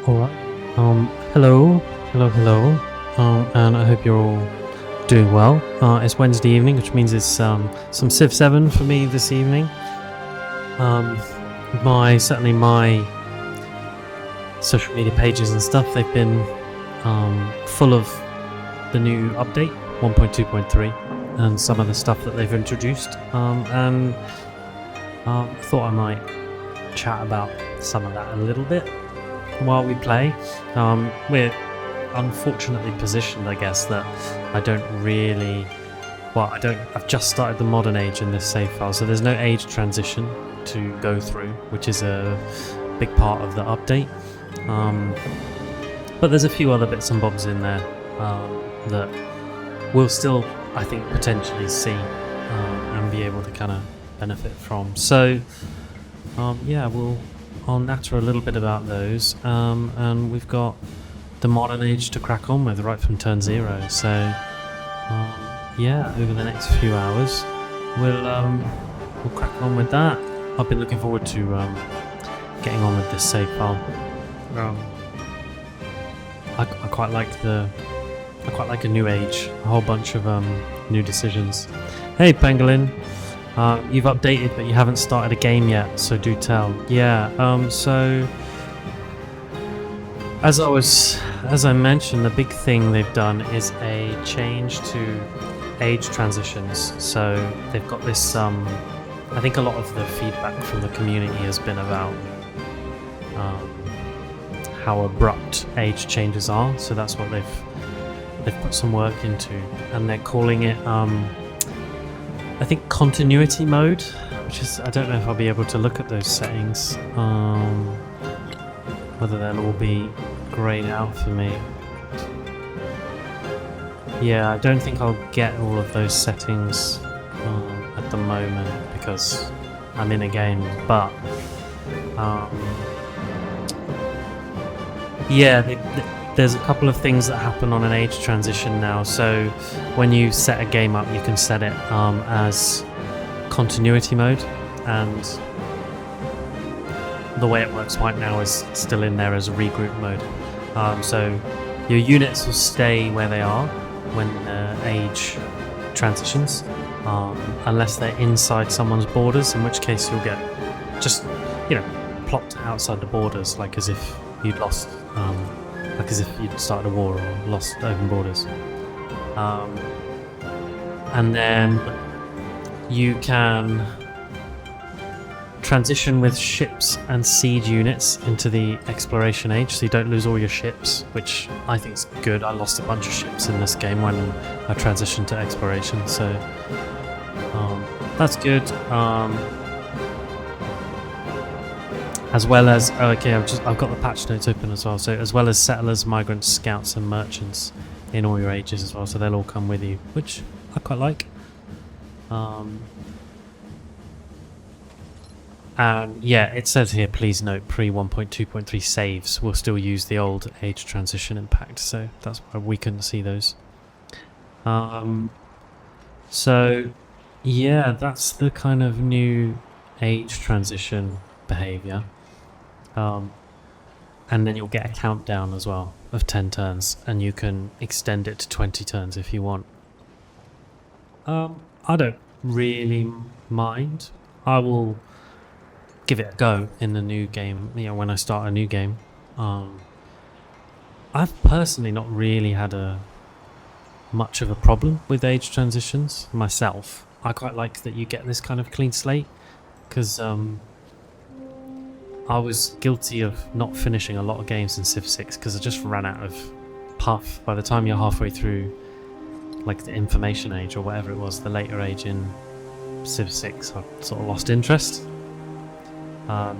Alright. Hello. Hello. And I hope you're all doing well. It's Wednesday evening, which means it's some Civ 7 for me this evening. Certainly my social media pages and stuff, they've been full of the new update 1.2.3 and some of the stuff that they've introduced. And thought I might chat about some of that a little bit while we play. We're unfortunately positioned, I guess, that I've just started the modern age in this save file, so there's no age transition to go through, which is a big part of the update. But there's a few other bits and bobs in there that we'll still, I think, potentially see and be able to kind of benefit from. So I'll natter a little bit about those, and we've got the modern age to crack on with right from turn 0. So over the next few hours we'll crack on with that. I've been looking forward to getting on with this save file. I quite like a new age, a whole bunch of new decisions. Hey Pangolin, you've updated but you haven't started a game yet, so do tell. So as I mentioned, the big thing they've done is a change to age transitions. So they've got this I think a lot of the feedback from the community has been about how abrupt age changes are, so that's what they've put some work into, and they're calling it I think continuity mode, which is, I don't know if I'll be able to look at those settings, whether they'll all be grayed out for me. I don't think I'll get all of those settings at the moment because I'm in a game, but there's a couple of things that happen on an age transition now. So when you set a game up, you can set it as continuity mode, and the way it works right now is still in there as regroup mode. So your units will stay where they are when age transitions, unless they're inside someone's borders, in which case you'll get just plopped outside the borders, like as if you'd lost, like as if you'd started a war or lost open borders. And then you can transition with ships and siege units into the exploration age, so you don't lose all your ships, which I think is good. I lost a bunch of ships in this game when I transitioned to exploration, so that's good. As well as I've got the patch notes open as well. So as well as settlers, migrants, scouts, and merchants in all your ages as well. So they'll all come with you, which I quite like. And it says here, please note, pre 1.2.3 saves will still use the old age transition impact. So that's why we couldn't see those. That's the kind of new age transition behavior. And then you'll get a countdown as well of 10 turns, and you can extend it to 20 turns if you want. I don't really mind. I will give it a go in the new game, when I start a new game. I've personally not really had much of a problem with age transitions myself. I quite like that you get this kind of clean slate, because I was guilty of not finishing a lot of games in Civ 6 because I just ran out of puff. By the time you're halfway through, like the information age or whatever it was, the later age in Civ 6, I sort of lost interest. I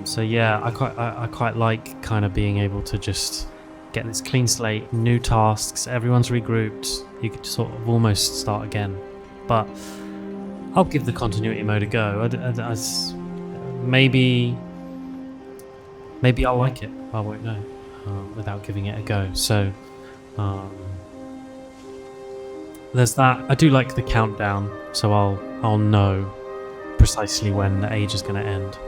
quite like kind of being able to just get this clean slate, new tasks, everyone's regrouped, you could sort of almost start again. But I'll give the continuity mode a go. Maybe I'll like it. I won't know without giving it a go. So there's that. I do like the countdown, so I'll know precisely when the age is going to end.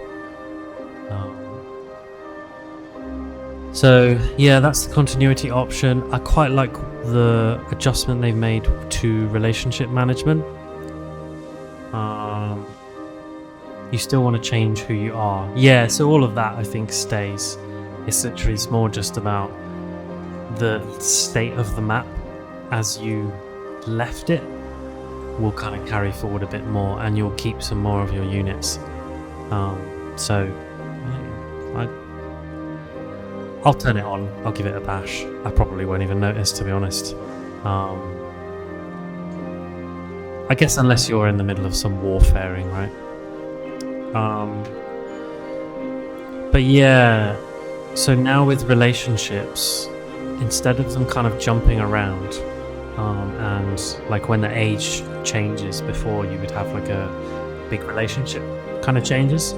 So yeah, that's the continuity option. I quite like the adjustment they've made to relationship management. You still want to change who you are. Yeah, so all of that I think stays. It's literally more just about the state of the map as you left it will kind of carry forward a bit more, and you'll keep some more of your units. So I'll turn it on. I'll give it a bash. I probably won't even notice, to be honest. I guess unless you're in the middle of some warfaring, right? But yeah, so now with relationships, instead of them kind of jumping around, and like when the age changes, before you would have like a big relationship kind of changes.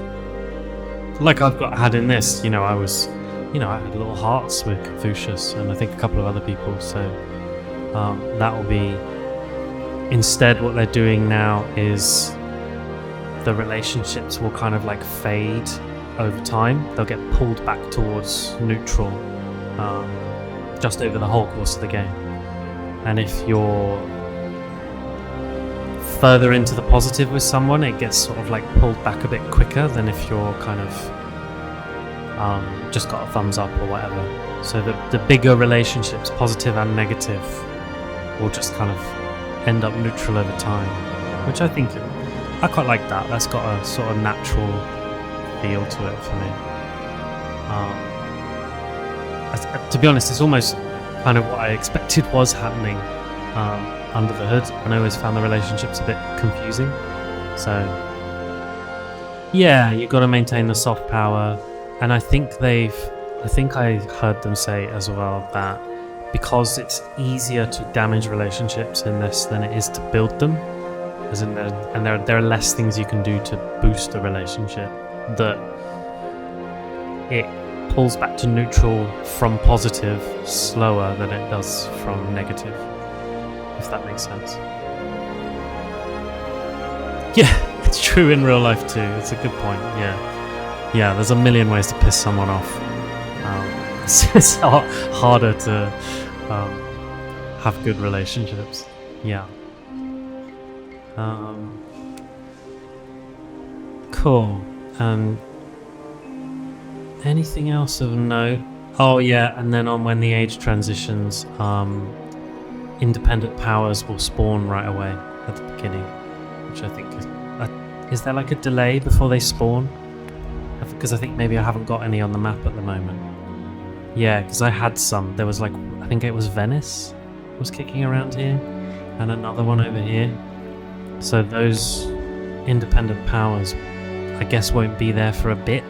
Like had in this, I had little hearts with Confucius and I think a couple of other people. So that will be, instead what they're doing now is the relationships will kind of like fade over time. They'll get pulled back towards neutral just over the whole course of the game. And if you're further into the positive with someone, it gets sort of like pulled back a bit quicker than if you're kind of just got a thumbs up or whatever. So the bigger relationships, positive and negative, will just kind of end up neutral over time, which I think I quite like that. That's got a sort of natural feel to it for me. To be honest, it's almost kind of what I expected was happening under the hood, and I always found the relationships a bit confusing. So yeah, you've got to maintain the soft power, and I think I heard them say as well that because it's easier to damage relationships in this than it is to build them, as in there are less things you can do to boost a relationship, that it pulls back to neutral from positive slower than it does from negative, if that makes sense. Yeah, it's true in real life too. It's a good point. Yeah, there's a million ways to piss someone off. It's harder to have good relationships. Yeah. Cool. Anything else of note? Oh yeah, and then on when the age transitions, independent powers will spawn right away at the beginning, which I think is there like a delay before they spawn? Because I think maybe I haven't got any on the map at the moment. Yeah, because I had some. There was like, I think it was Venice was kicking around here, and another one over here. So those independent powers, I guess, won't be there for a bit.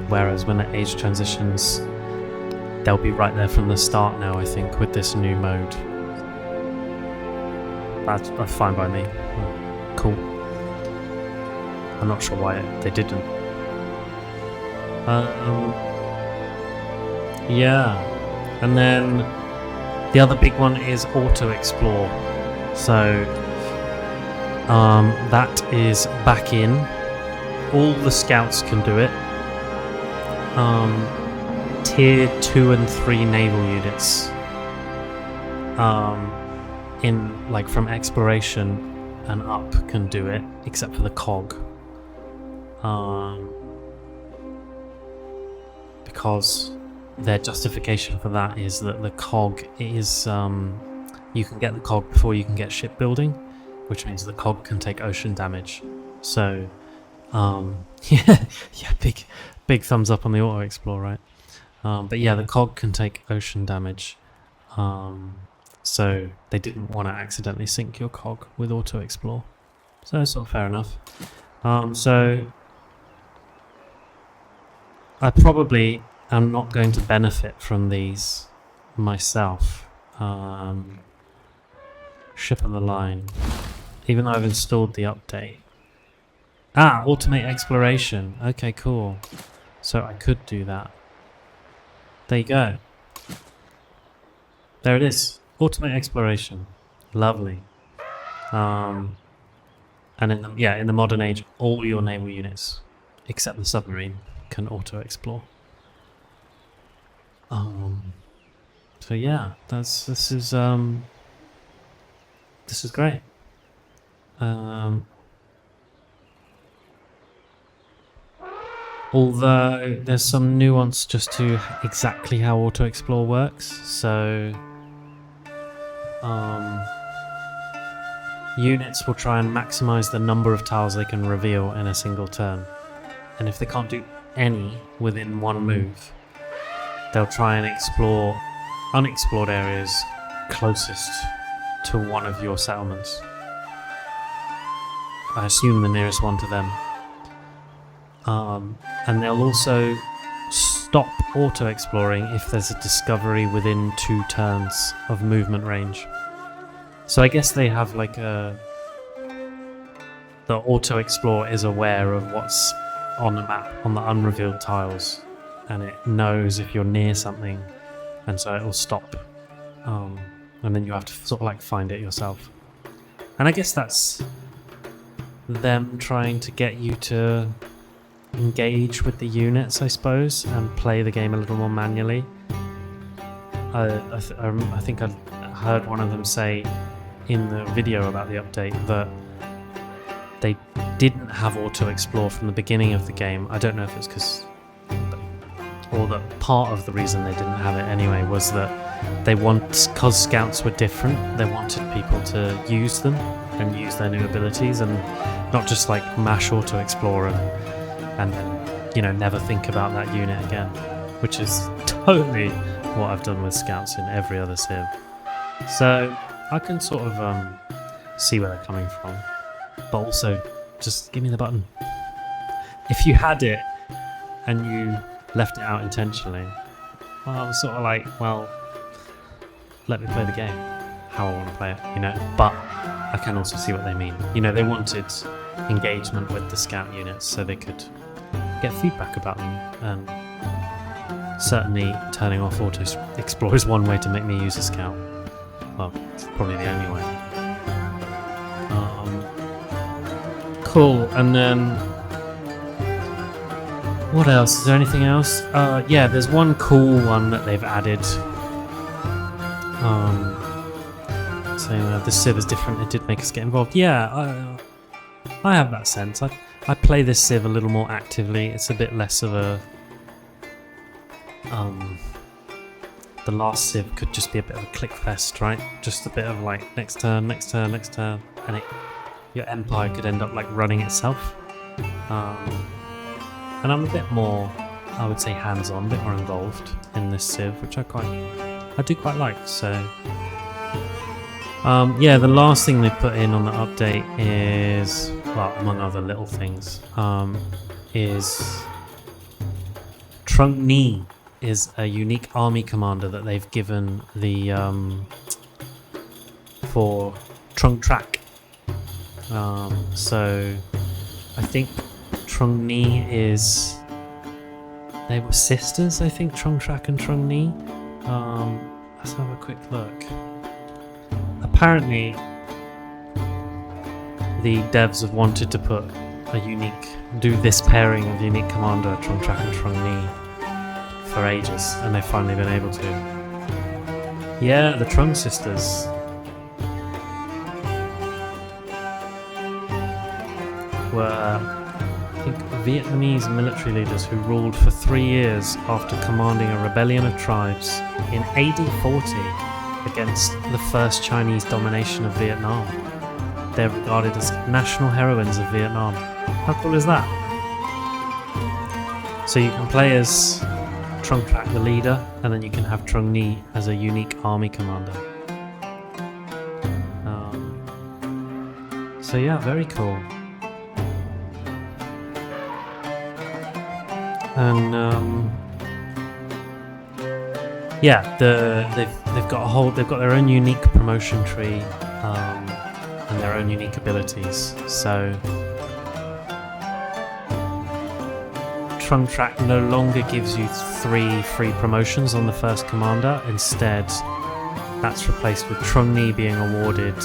Whereas when the age transitions, they'll be right there from the start now, I think, with this new mode. That's fine by me. Cool. I'm not sure why they didn't. Yeah. And then the other big one is auto-explore. So that is back in. All the scouts can do it. Tier 2 and 3 naval units in like from exploration and up can do it, except for the cog. Because their justification for that is that the cog is you can get the cog before you can get shipbuilding, which means the cog can take ocean damage. So yeah, big thumbs up on the auto explore, right? But yeah, the cog can take ocean damage, so they didn't want to accidentally sink your cog with auto explore, so it's sort of fair enough. So I probably am not going to benefit from these myself. Ship of the line, even though I've installed the update. Automate exploration. Okay, cool. So I could do that. There you go. There it is. Automate exploration. Lovely. And in the modern age, all your naval units, except the submarine, can auto-explore. So yeah, this is great. Although there's some nuance just to exactly how auto-explore works. So units will try and maximize the number of tiles they can reveal in a single turn, and if they can't do any within one move, they'll try and explore unexplored areas closest to one of your settlements. I assume the nearest one to them. And they'll also stop auto-exploring if there's a discovery within 2 turns of movement range. So I guess they have like the auto-explore is aware of what's on the map, on the unrevealed tiles, and it knows if you're near something, and so it will stop. And then you have to sort of like find it yourself. And I guess that's them trying to get you to engage with the units, I suppose, and play the game a little more manually. I think I heard one of them say in the video about the update that they didn't have auto-explore from the beginning of the game. I don't know if it's because, or that part of the reason they didn't have it anyway was that because scouts were different, they wanted people to use them and use their new abilities and not just like mash auto-explore and then, never think about that unit again, which is totally what I've done with scouts in every other Civ. So I can sort of see where they're coming from, but also just give me the button. If you had it and you left it out intentionally, well, I was sort of like, well, let me play the game how I want to play it, but I can also see what they mean. They wanted engagement with the scout units so they could get feedback about them, and certainly turning off auto-explore is one way to make me use a scout. Well, it's probably the only way. Cool, and then what else? Is there anything else? Yeah, there's one cool one that they've added. Saying the Civ is different, it did make us get involved. Yeah, I have that sense. I play this Civ a little more actively. It's a bit less of a... the last Civ could just be a bit of a click fest, right? Just a bit of like next turn, and your empire could end up like running itself. And I'm a bit more, I would say, hands-on, a bit more involved in this Civ, which I do quite like. So yeah, the last thing they put in on the update is, well, among other little things, is Trung Ni is a unique army commander that they've given the for Trung Track. So I think Trung Ni they were sisters, I think, Trung Track and Trung Ni. Let's have a quick look. Apparently the devs have wanted to put do this pairing of unique commander, Trung Track and Trung Ni, for ages, and they've finally been able to. Yeah, the Trung sisters were, I think, Vietnamese military leaders who ruled for 3 years after commanding a rebellion of tribes in AD 40 against the first Chinese domination of Vietnam. They're regarded as national heroines of Vietnam. How cool is that? So you can play as Trung Track, the leader, and then you can have Trung Ni as a unique army commander. So yeah, very cool. And yeah, they've got their own unique promotion tree, and their own unique abilities. So Trung Track no longer gives you 3 free promotions on the first commander. Instead, that's replaced with Trung Ni being awarded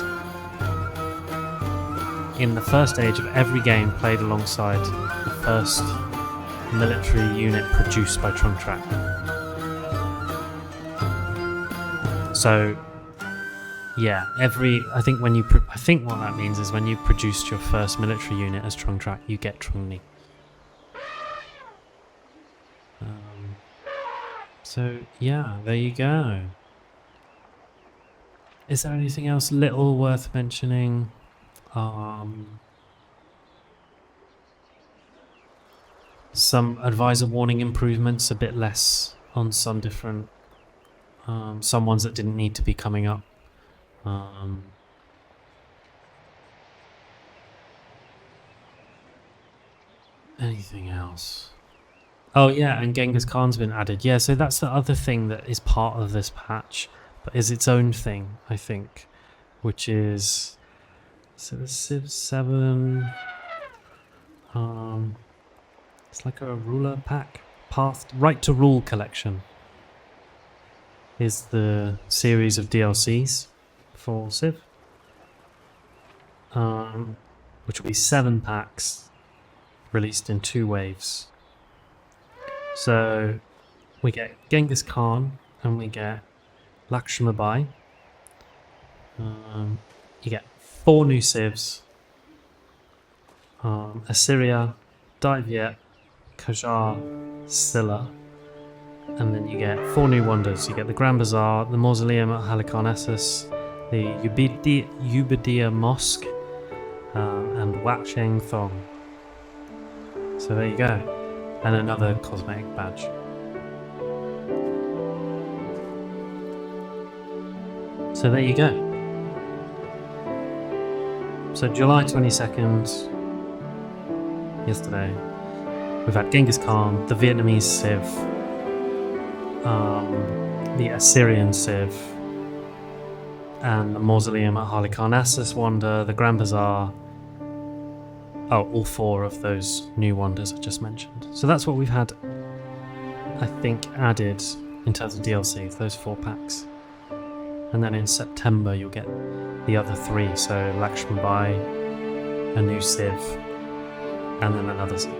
in the first stage of every game played alongside the first military unit produced by Trung Track. So, yeah, I think when you, I think what that means is when you produced your first military unit as Trung Track, you get Trung Ni. So yeah, there you go. Is there anything else little worth mentioning? Some advisor warning improvements, a bit less on some different, some ones that didn't need to be coming up. Anything else? Oh yeah, and Genghis Khan's been added. Yeah, so that's the other thing that is part of this patch, but is its own thing, I think, which is so the Civ VII. It's like a ruler pack. Right to Rule collection is the series of DLCs for Civ, which will be 7 packs released in 2 waves. So we get Genghis Khan and we get Lakshma Bai. You get 4 new Civs: Assyria, Dai Viet, Qajar, Silla, and then you get 4 new wonders. You get the Grand Bazaar, the Mausoleum at Halicarnassus, the Ubadia Mosque, and Wat Cheng Thong. So there you go, and another cosmetic badge. So there you go. So July 22nd, yesterday, we've had Genghis Khan, the Vietnamese Civ, the Assyrian Civ, and the Mausoleum at Halicarnassus wonder, the Grand Bazaar. Oh, all 4 of those new wonders I just mentioned. So that's what we've had, I think, added in terms of DLC, those 4 packs. And then in September you'll get the other 3, so Lakshman Bai, a new Civ, and then another Civ.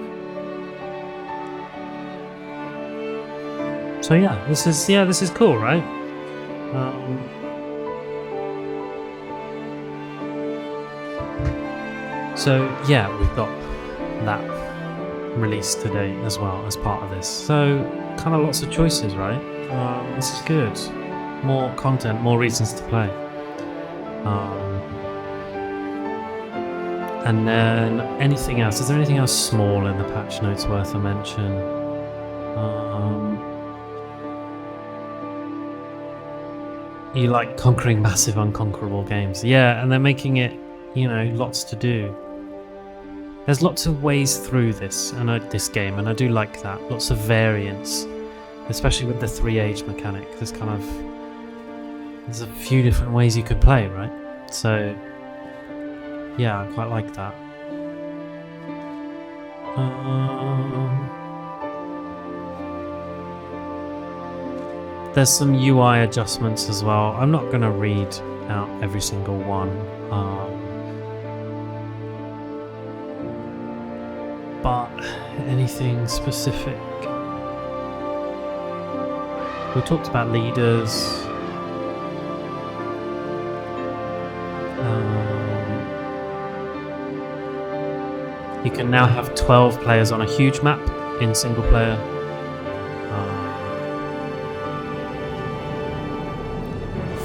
So yeah, this is cool, right? So yeah, we've got that released today as well as part of this. So kind of lots of choices, right? This is good. More content, more reasons to play. And then anything else? Is there anything else small in the patch notes worth a mention? You like conquering massive unconquerable games. Yeah, and they're making it, lots to do. There's lots of ways through this game, and I do like that. Lots of variance, especially with the 3-age mechanic. There's a few different ways you could play, right? So yeah, I quite like that. There's some UI adjustments as well. I'm not going to read out every single one. But anything specific? We talked about leaders. You can now have 12 players on a huge map in single player.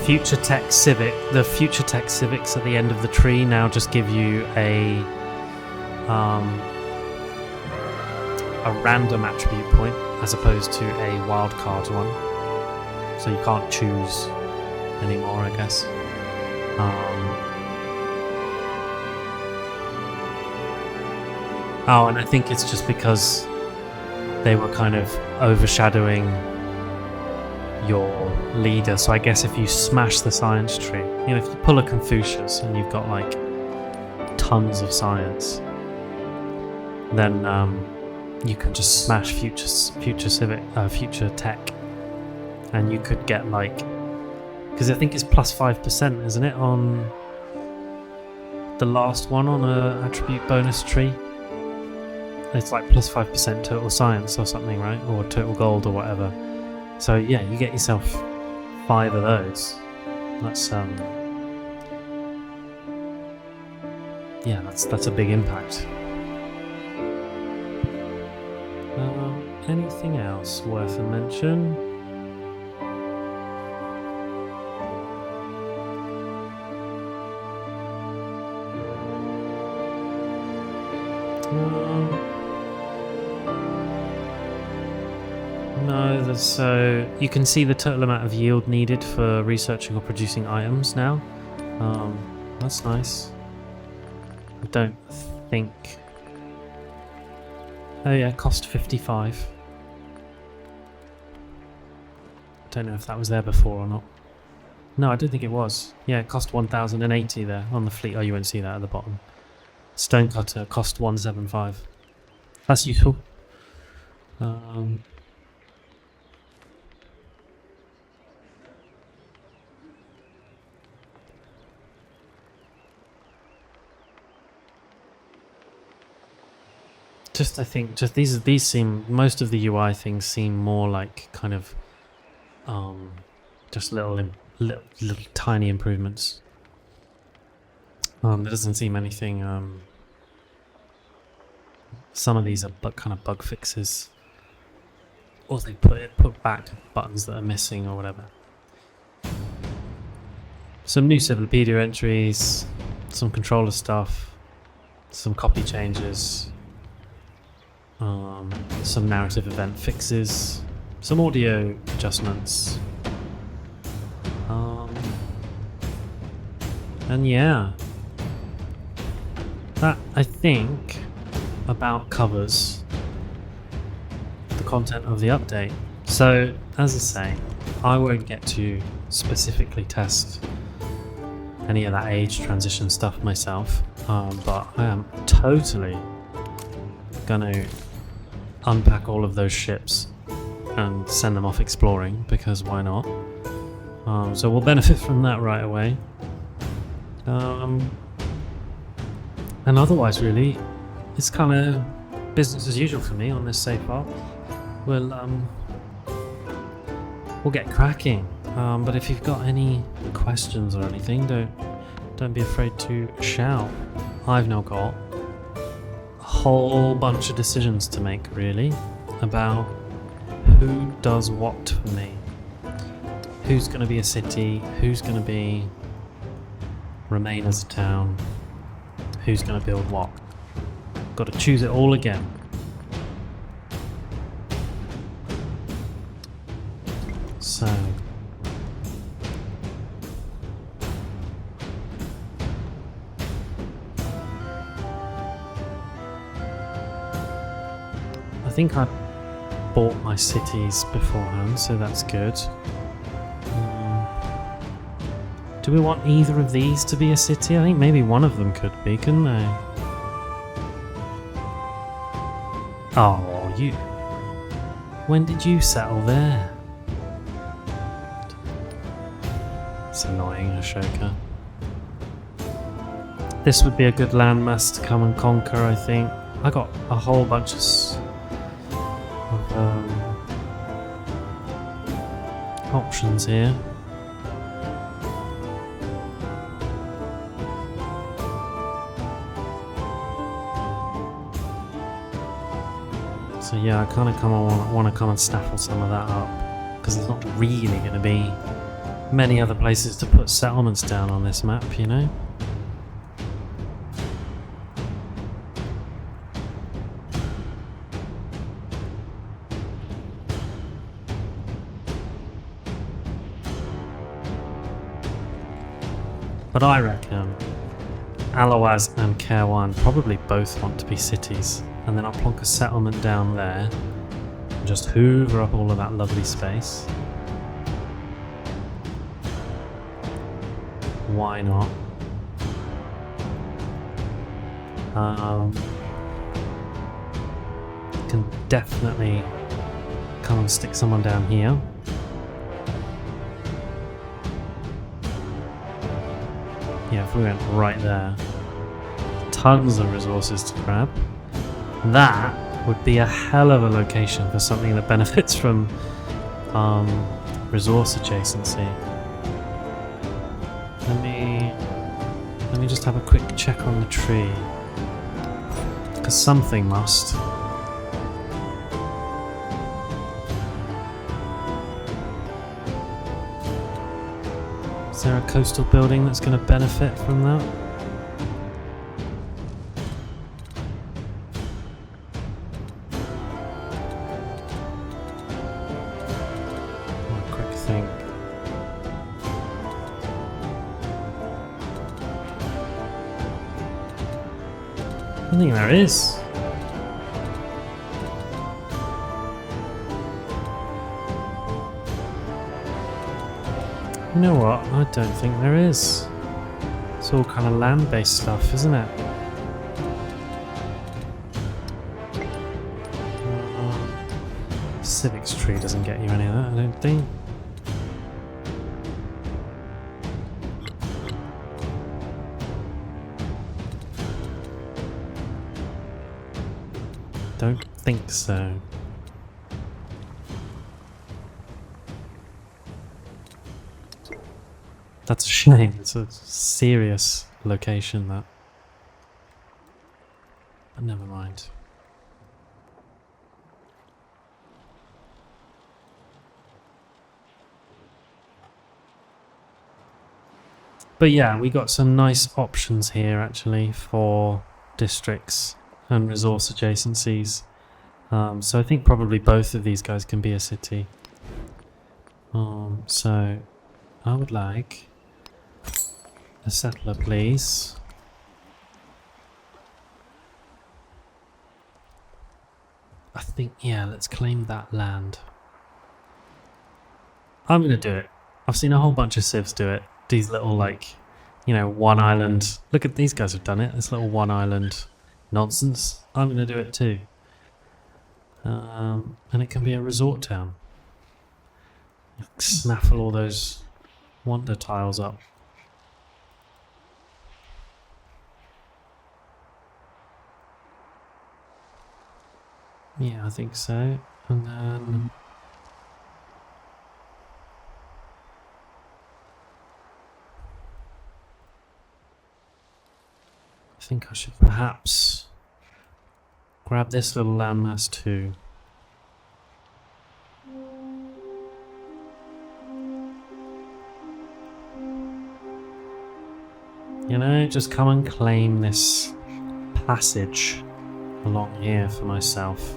Future Tech Civic. The Future Tech Civics at the end of the tree now just give you a random attribute point as opposed to a wildcard one. So you can't choose anymore, I guess. Oh, and I think it's just because they were kind of overshadowing your leader. So I guess if you smash the science tree, if you pull a Confucius and you've got like tons of science, then you can just smash future tech, and you could get because I think it's plus 5%, isn't it, on the last one on a attribute bonus tree? it's like plus 5% total science or something, right? Or total gold or whatever. So yeah, you get yourself 5 of those. That's yeah, that's a big impact. Anything else worth a mention? No, so you can see the total amount of yield needed for researching or producing items now. That's nice. I don't think... Oh yeah, cost 55. Don't know if that was there before or not. No, I don't think it was. Yeah, it cost 1,080 there on the fleet. Oh, you won't see that at the bottom. Stonecutter cost 175. That's useful. I think these seem, most of the UI things seem more like kind of just little tiny improvements. There doesn't seem anything. Some of these are kind of bug fixes, or they put back buttons that are missing or whatever. Some new Civilopedia entries, some controller stuff, some copy changes. Some narrative event fixes, some audio adjustments, and yeah, that I think about covers the content of the update. So as I say, I won't get to specifically test any of that age transition stuff myself, but I am totally gonna unpack all of those ships and send them off exploring, because why not? So we'll benefit from that right away. And otherwise, really, it's kind of business as usual for me on this save file. We'll get cracking. But if you've got any questions or anything, don't be afraid to shout. I've now got whole bunch of decisions to make, really, about who does what for me. Who's going to be a city, who's going to remain as a town, who's going to build what. Got to choose it all again. So I think I bought my cities beforehand, so that's good. Do we want either of these to be a city? I think maybe one of them could be, couldn't they? Oh, you... When did you settle there? It's annoying, Ashoka. This would be a good landmass to come and conquer, I think. I got a whole bunch of options here. So yeah, I kind of want to come and snaffle some of that up, because there's not really going to be many other places to put settlements down on this map, you know? But I reckon Alawaz and Kairwan probably both want to be cities, and then I'll plonk a settlement down there and just hoover up all of that lovely space. Why not? Can definitely come and stick someone down here. Yeah, if we went right there, tons of resources to grab. That would be a hell of a location for something that benefits from resource adjacency. Let me just have a quick check on the tree, because something must. Is there a coastal building that's going to benefit from that? A quick think. I think there is. You know what? I don't think there is. It's all kind of land-based stuff, isn't it? Civics tree doesn't get you any of that, I don't think. Don't think so. That's a shame. It's a serious location, that. But never mind. But yeah, we got some nice options here actually for districts and resource adjacencies. So I think probably both of these guys can be a city. So I would like a settler, please. I think, yeah, let's claim that land. I'm going to do it. I've seen a whole bunch of civs do it. These little, like, you know, one island. Look at these guys have done it. This little one island nonsense. I'm going to do it too. And it can be a resort town. Snaffle all those wonder tiles up. Yeah, I think so. And then I think I should perhaps grab this little landmass too. You know, just come and claim this passage along here for myself.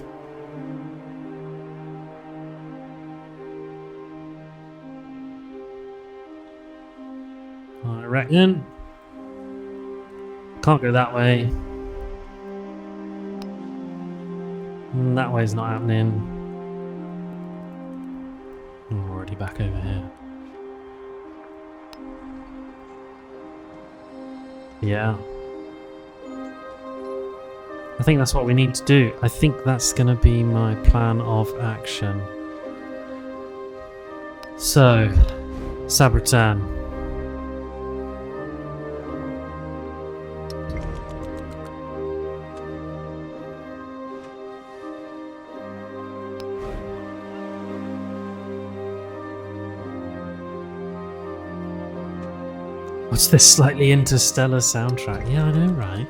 I reckon. Can't go that way. And that way's not happening. I'm already back over here. Yeah. I think that's what we need to do. I think that's going to be my plan of action. So, Sabritan. What's this slightly interstellar soundtrack? Yeah, I know, right?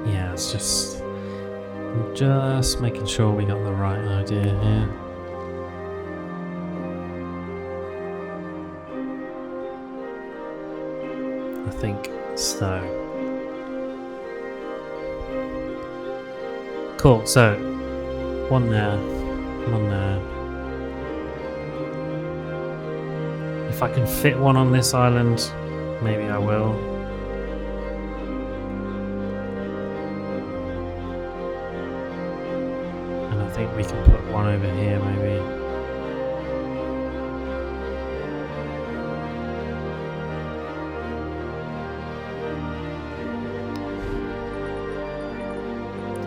Yeah, it's just... I'm just making sure we got the right idea here. I think so. Cool, so... One there, one there. If I can fit one on this island, maybe I will. And I think we can put one over here, maybe.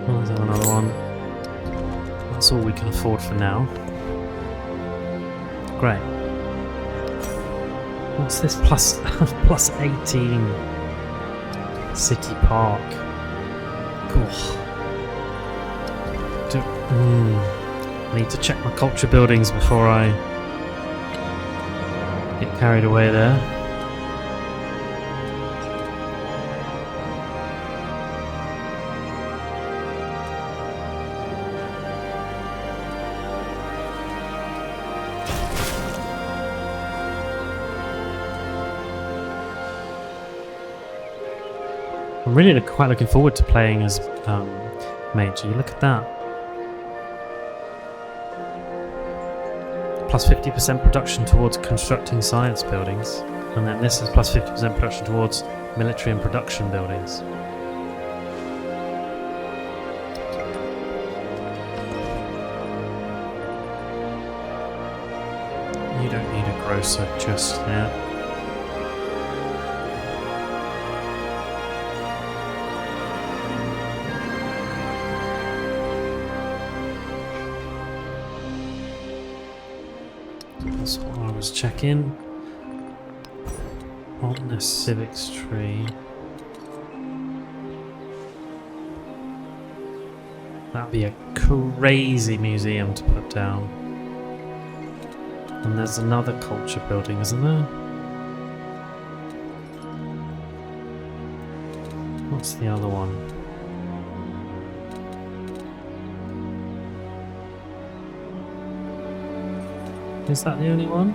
Oh, is there another one? That's all we can afford for now. Great. What's this plus plus 18? City Park. Cool. I need to check my culture buildings before I get carried away there. I'm really quite looking forward to playing as Mage. You look at that. Plus 50% production towards constructing science buildings. And then this is plus 50% production towards military and production buildings. You don't need a grocer just yet. That's what I was checking. On this civics tree. That'd be a crazy museum to put down. And there's another culture building, isn't there? What's the other one? Is that the only one?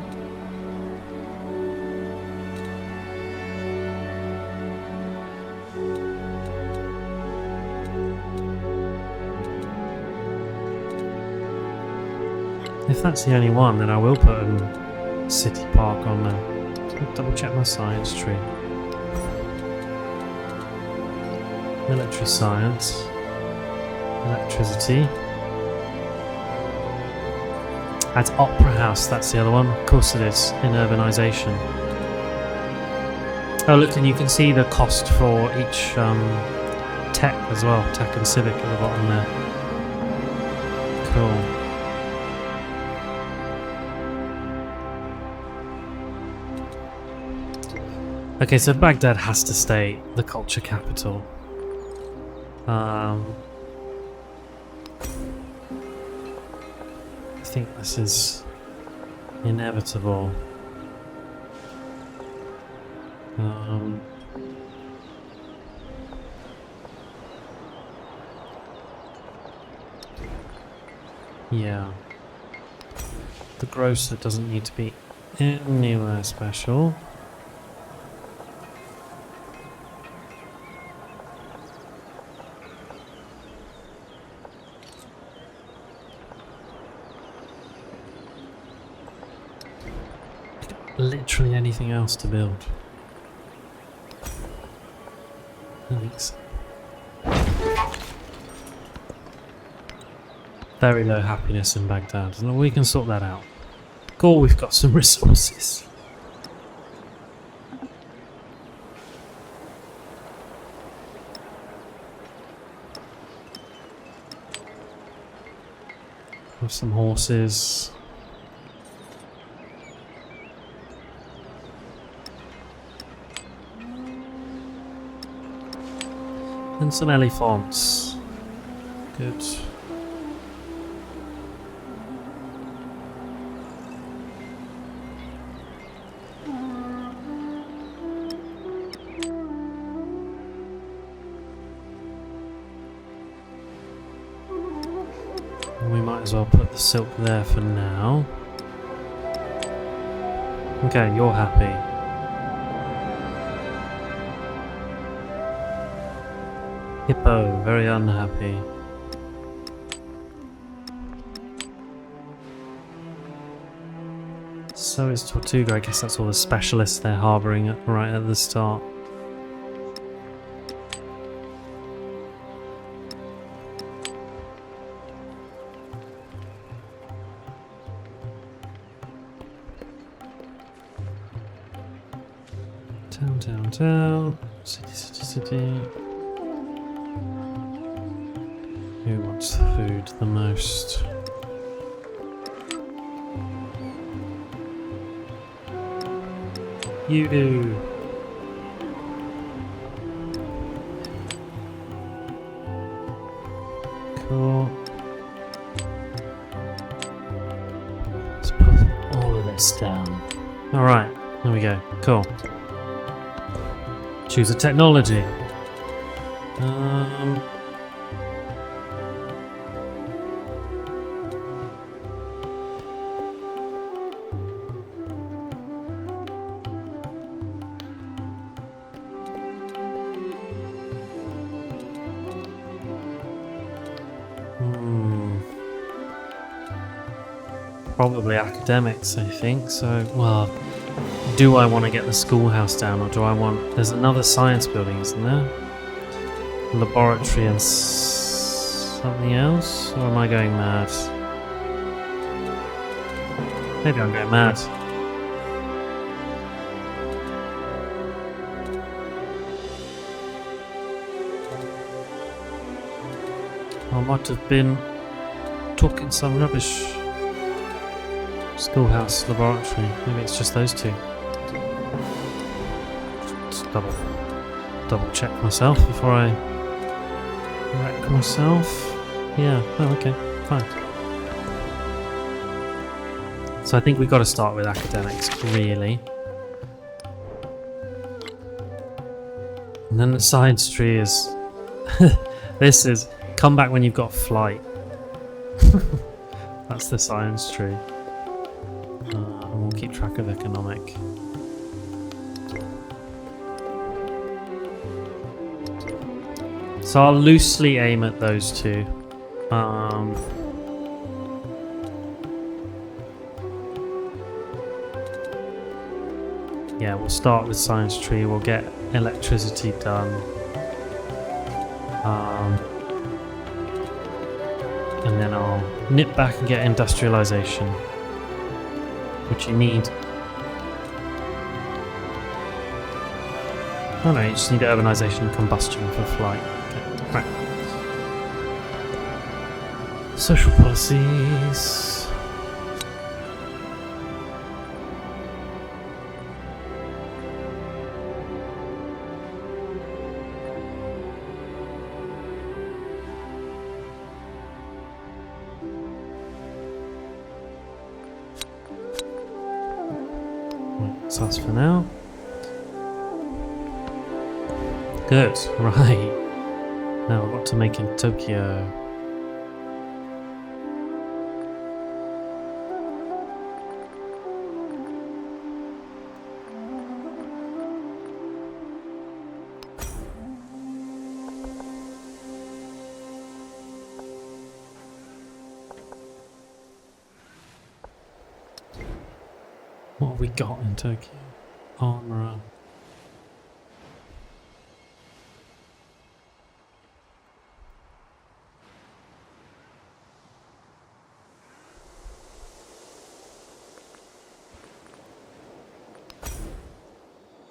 If that's the only one, then I will put a city park on there. Double check my science tree. Military science. Electricity. At Opera House, that's the other one. Of course it is, in urbanisation. Oh look, and you can see the cost for each tech as well. Tech and civic at the bottom there. Cool. Okay, so Baghdad has to stay the culture capital. I think this is inevitable. Yeah. The grocer doesn't need to be anywhere special. Literally anything else to build. I think so. Very low happiness in Baghdad. And we can sort that out. Cool, we've got some resources. Have some horses. And some elephants. Good. We might as well put the silk there for now. Okay, you're happy. Hippo, very unhappy. So is Tortuga. I guess that's all the specialists they're harbouring right at the start. Town. City. Who wants food the most? You do. Cool. Let's put all of this down. Alright, there we go. Cool. Choose a technology. Probably academics, I think. So, well, do I want to get the schoolhouse down, or do I want... There's another science building, isn't there? Laboratory and something else? Or am I going mad? Maybe I'm going mad. I might have been talking some rubbish. Schoolhouse, laboratory. Maybe it's just those two. Just double check myself before I wreck myself. Yeah. Oh, okay. Fine. So I think we've got to start with academics, really. And then the science tree is... this is... Come back when you've got flight. That's the science tree. And we'll keep track of economic. So I'll loosely aim at those two. Yeah, we'll start with science tree. We'll get electricity done. And then I'll nip back and get industrialization, which you need. Oh no, you just need urbanization and combustion for flight. Okay, right. Social policies. That's us for now. Good, right. Now what to make in Tokyo. What have we got in Tokyo? Armourer.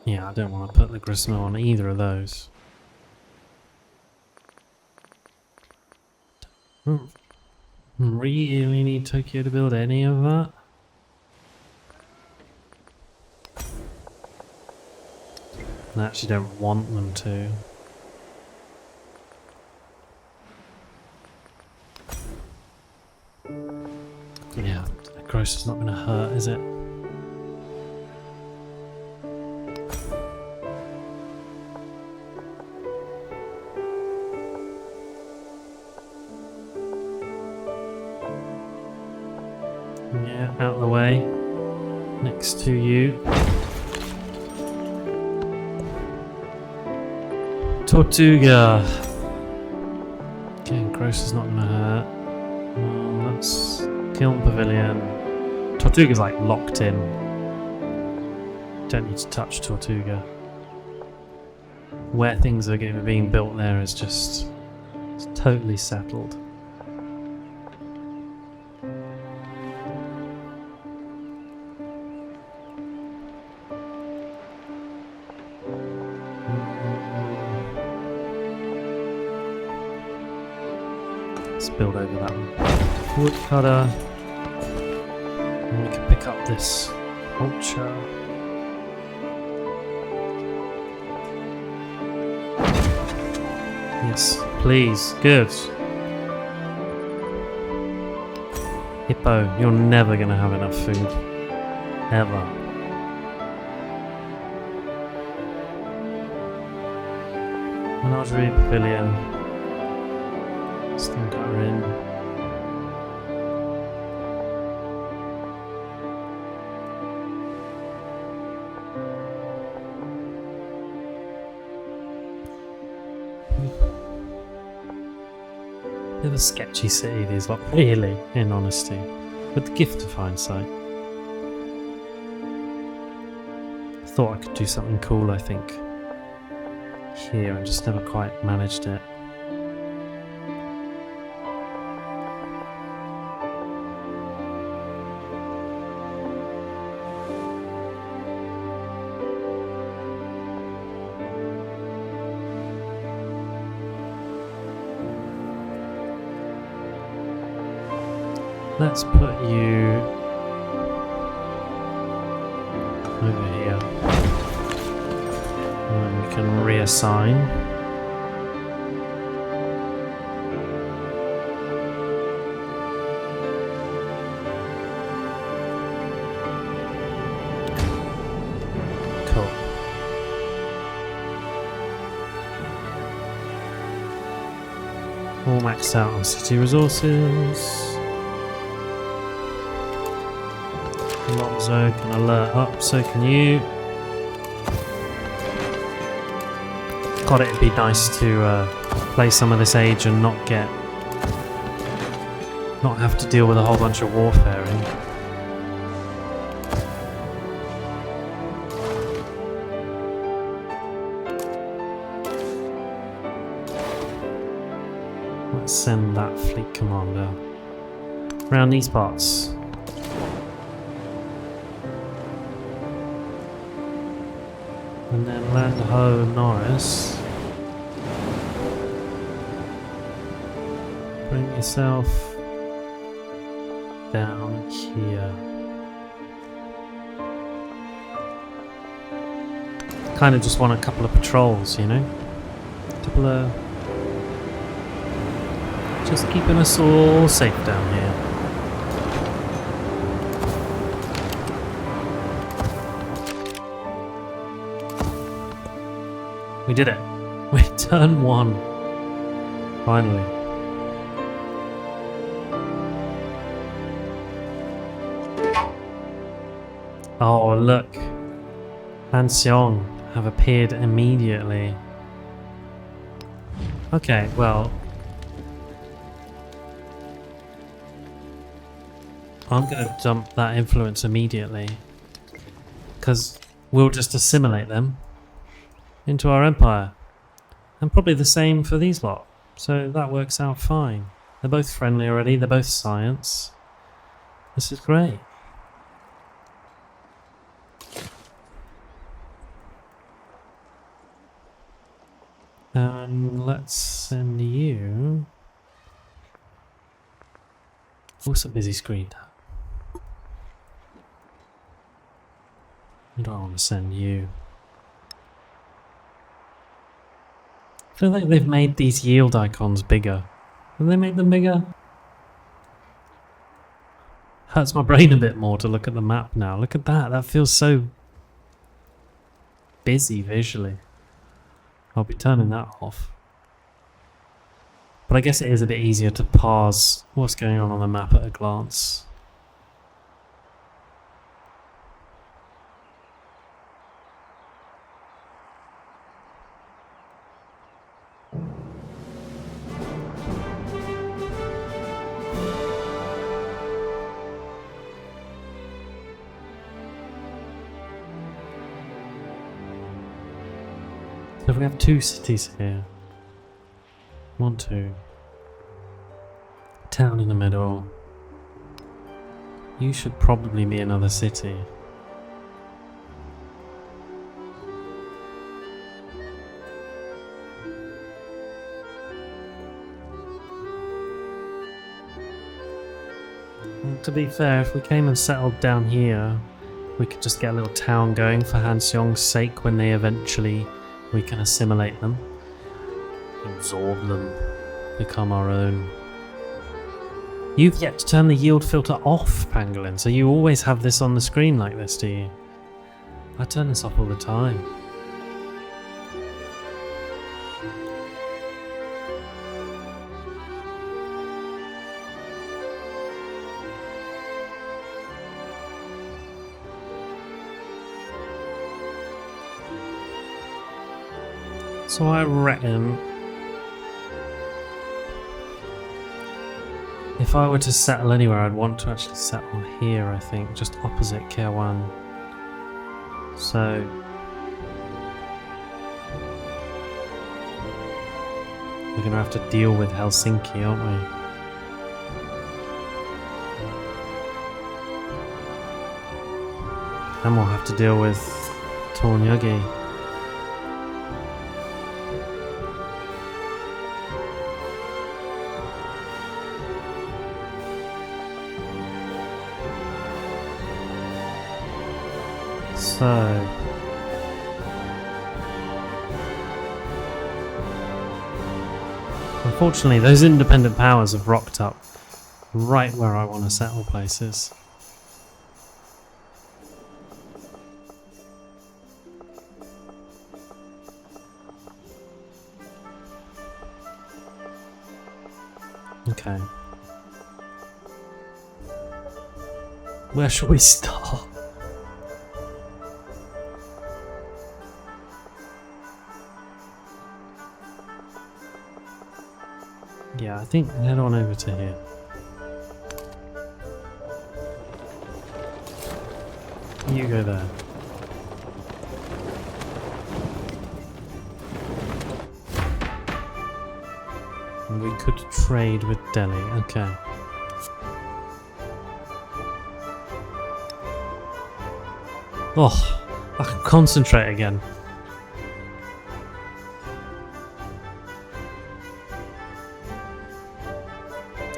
Yeah, I don't want to put the Grismo on either of those. Don't really need Tokyo to build any of that. I actually don't want them to. Yeah, the gross is not going to hurt, is it? Yeah, out of the way. Next to you. Tortuga. Okay, gross is not going to hurt. That's Kiln Pavilion. Tortuga's like locked in. Don't need to touch Tortuga. Where things are being built there is just it's totally settled. Let's build over that one. Woodcutter. And we can pick up this culture. Yes, please. Good. Hippo, you're never gonna have enough food. Ever. Menagerie Pavilion. Still got her in. Bit of a sketchy city, these lot, really, in honesty. With the gift of hindsight. Thought I could do something cool, I think. Here, I just never quite managed it. Let's put you over here. And then we can reassign. Cool. All maxed out on city resources. Lonzo can alert up, so can you. God, it'd be nice to play some of this age and not have to deal with a whole bunch of warfare in. Let's send that fleet commander around these parts. And then land ho Norris. Bring yourself down here. Kind of just want a couple of patrols, you know? Couple of... just keeping us all safe down here. We did it. We turned one. Finally. Oh, look. Han Seong have appeared immediately. Okay, well. I'm going to dump that influence immediately. Because we'll just assimilate them into our empire. And probably the same for these lot. So that works out fine. They're both friendly already, they're both science. This is great. And let's send you... What's a busy screen tab? I don't want to send you. I feel like they've made these yield icons bigger. Have they made them bigger? Hurts my brain a bit more to look at the map now. Look at that. That feels so busy visually. I'll be turning that off. But I guess it is a bit easier to parse what's going on the map at a glance. So we have two cities here. 1, 2. Town in the middle. You should probably be another city. And to be fair, if we came and settled down here, we could just get a little town going for Han Seong's sake when we can assimilate them. Absorb them. Become our own. You've yet to turn the yield filter off, Pangolin, so you always have this on the screen like this, do you? I turn this off all the time. So I reckon if I were to settle anywhere, I'd want to actually settle here, I think, just opposite K1. So we're going to have to deal with Helsinki, aren't we? And we'll have to deal with Torniogi. So unfortunately those independent powers have rocked up right where I want to settle places. Okay. Where shall we start? Yeah, I think head on over to here. You go there. And we could trade with Delhi, okay. Oh, I can concentrate again.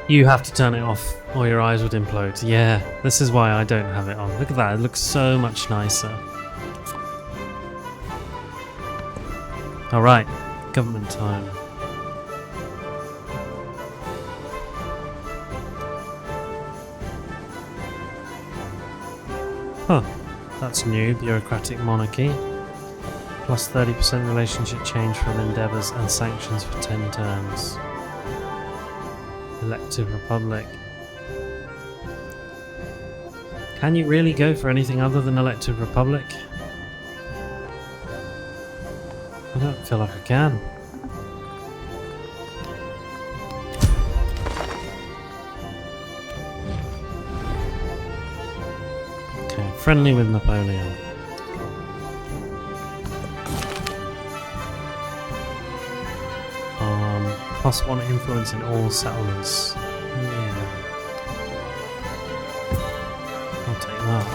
You have to turn it off or your eyes would implode. Yeah, this is why I don't have it on. Look at that, it looks so much nicer. Alright, government time. Huh, that's new, bureaucratic monarchy. Plus 30% relationship change from endeavours and sanctions for 10 terms. Elective Republic. Can you really go for anything other than Elective Republic? I don't feel like I can. Okay, friendly with Napoleon. Plus one influence in all settlements. Yeah. I'll take that.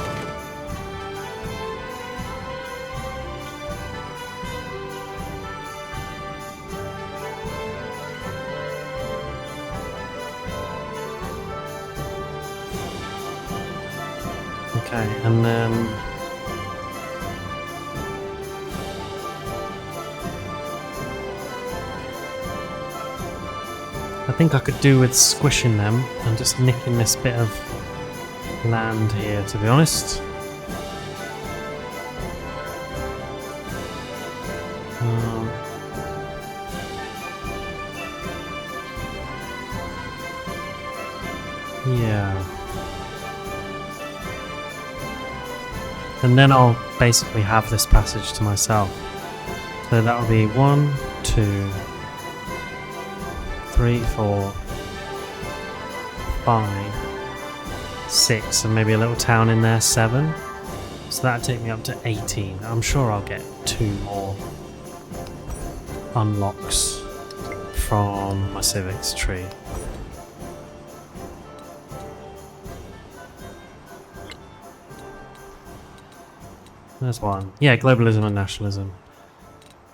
Okay, and then I think I could do with squishing them and just nicking this bit of land here, to be honest. Yeah. And then I'll basically have this passage to myself. So that'll be 1, 2, 3, 4, 5, 6, and maybe a little town in there, 7. So that'll take me up to 18. I'm sure I'll get 2 more unlocks from my civics tree. There's one. Yeah, globalism and nationalism.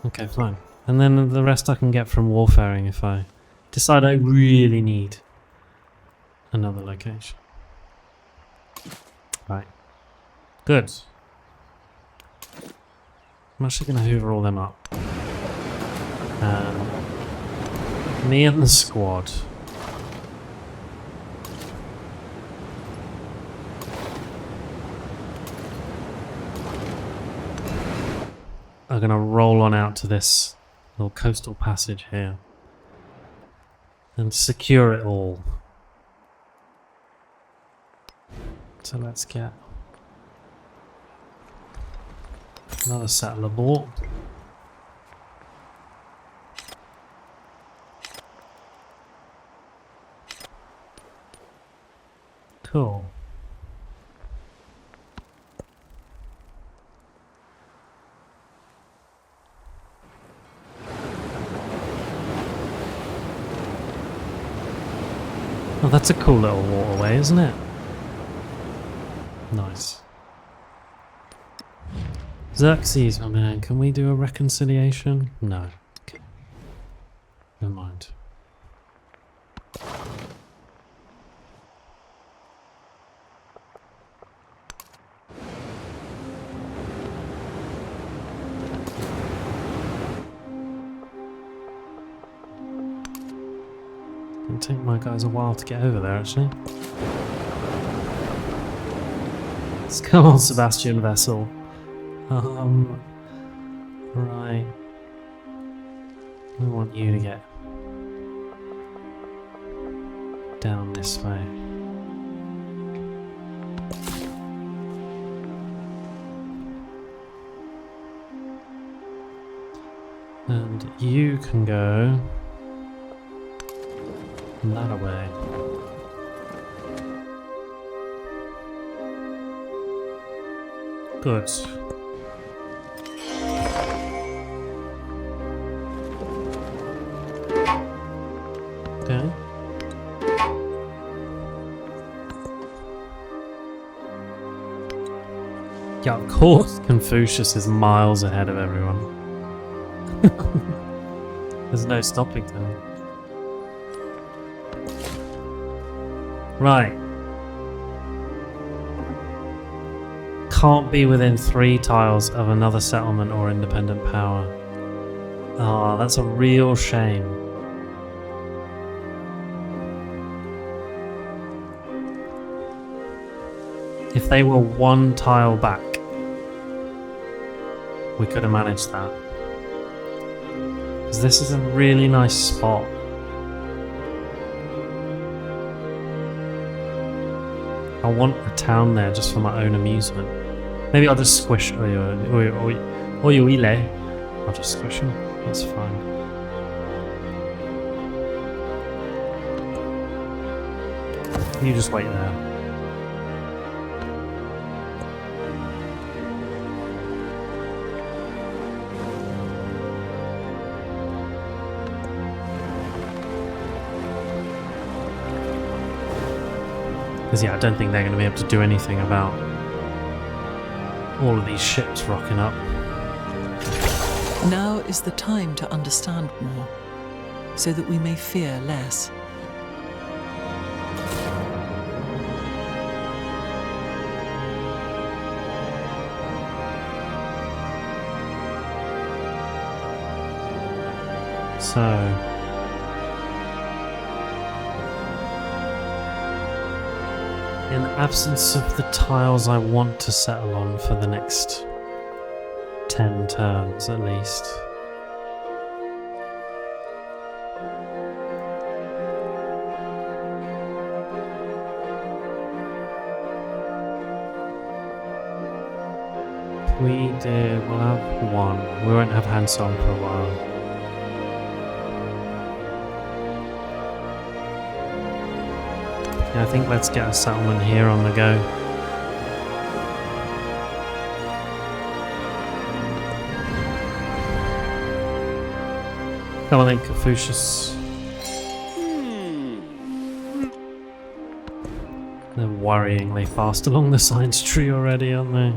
Okay, fine. And then the rest I can get from warfaring if I decide I really need another location. Right. Good. I'm actually going to hoover all them up. Me and the squad. Are going to roll on out to this little coastal passage here and secure it all. So let's get another settler bought. Cool. Oh, that's a cool little waterway, isn't it? Nice. Xerxes, my man, can we do a reconciliation? No. Okay. Never mind. It'll take my guys a while to get over there, actually. Let's come on, Sebastian Vessel. Right. We want you to get down this way. And you can go that way. Good. Okay. Yeah, of course Confucius is miles ahead of everyone. There's no stopping them. Right. Can't be within 3 tiles of another settlement or independent power. Ah, that's a real shame. If they were 1 tile back, we could have managed that. Because this is a really nice spot. I want a town there just for my own amusement. Maybe I'll just squish Oyuile. I'll just squish him. That's fine. You just wait there. Because yeah, I don't think they're going to be able to do anything about all of these ships rocking up. Now is the time to understand more, so that we may fear less. So... in absence of the tiles I want to settle on for the next 10 turns at least. We'll have 1. We won't have Hansong for a while. Yeah, I think let's get a settlement here on the go. Come on then, Confucius. They're worryingly fast along the science tree already, aren't they?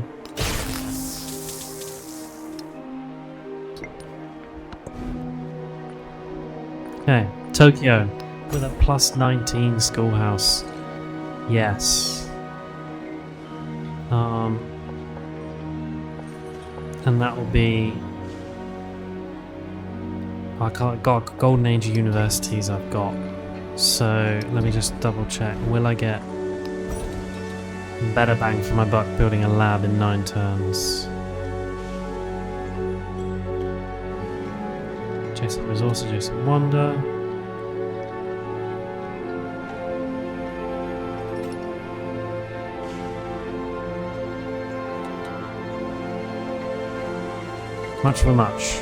Okay, Tokyo. With a plus 19 schoolhouse. Yes. And that will be I can't got Golden Age universities I've got. So let me just double check. Will I get better bang for my buck building a lab in 9 turns? Adjacent resource, adjacent wonder. Much of a much.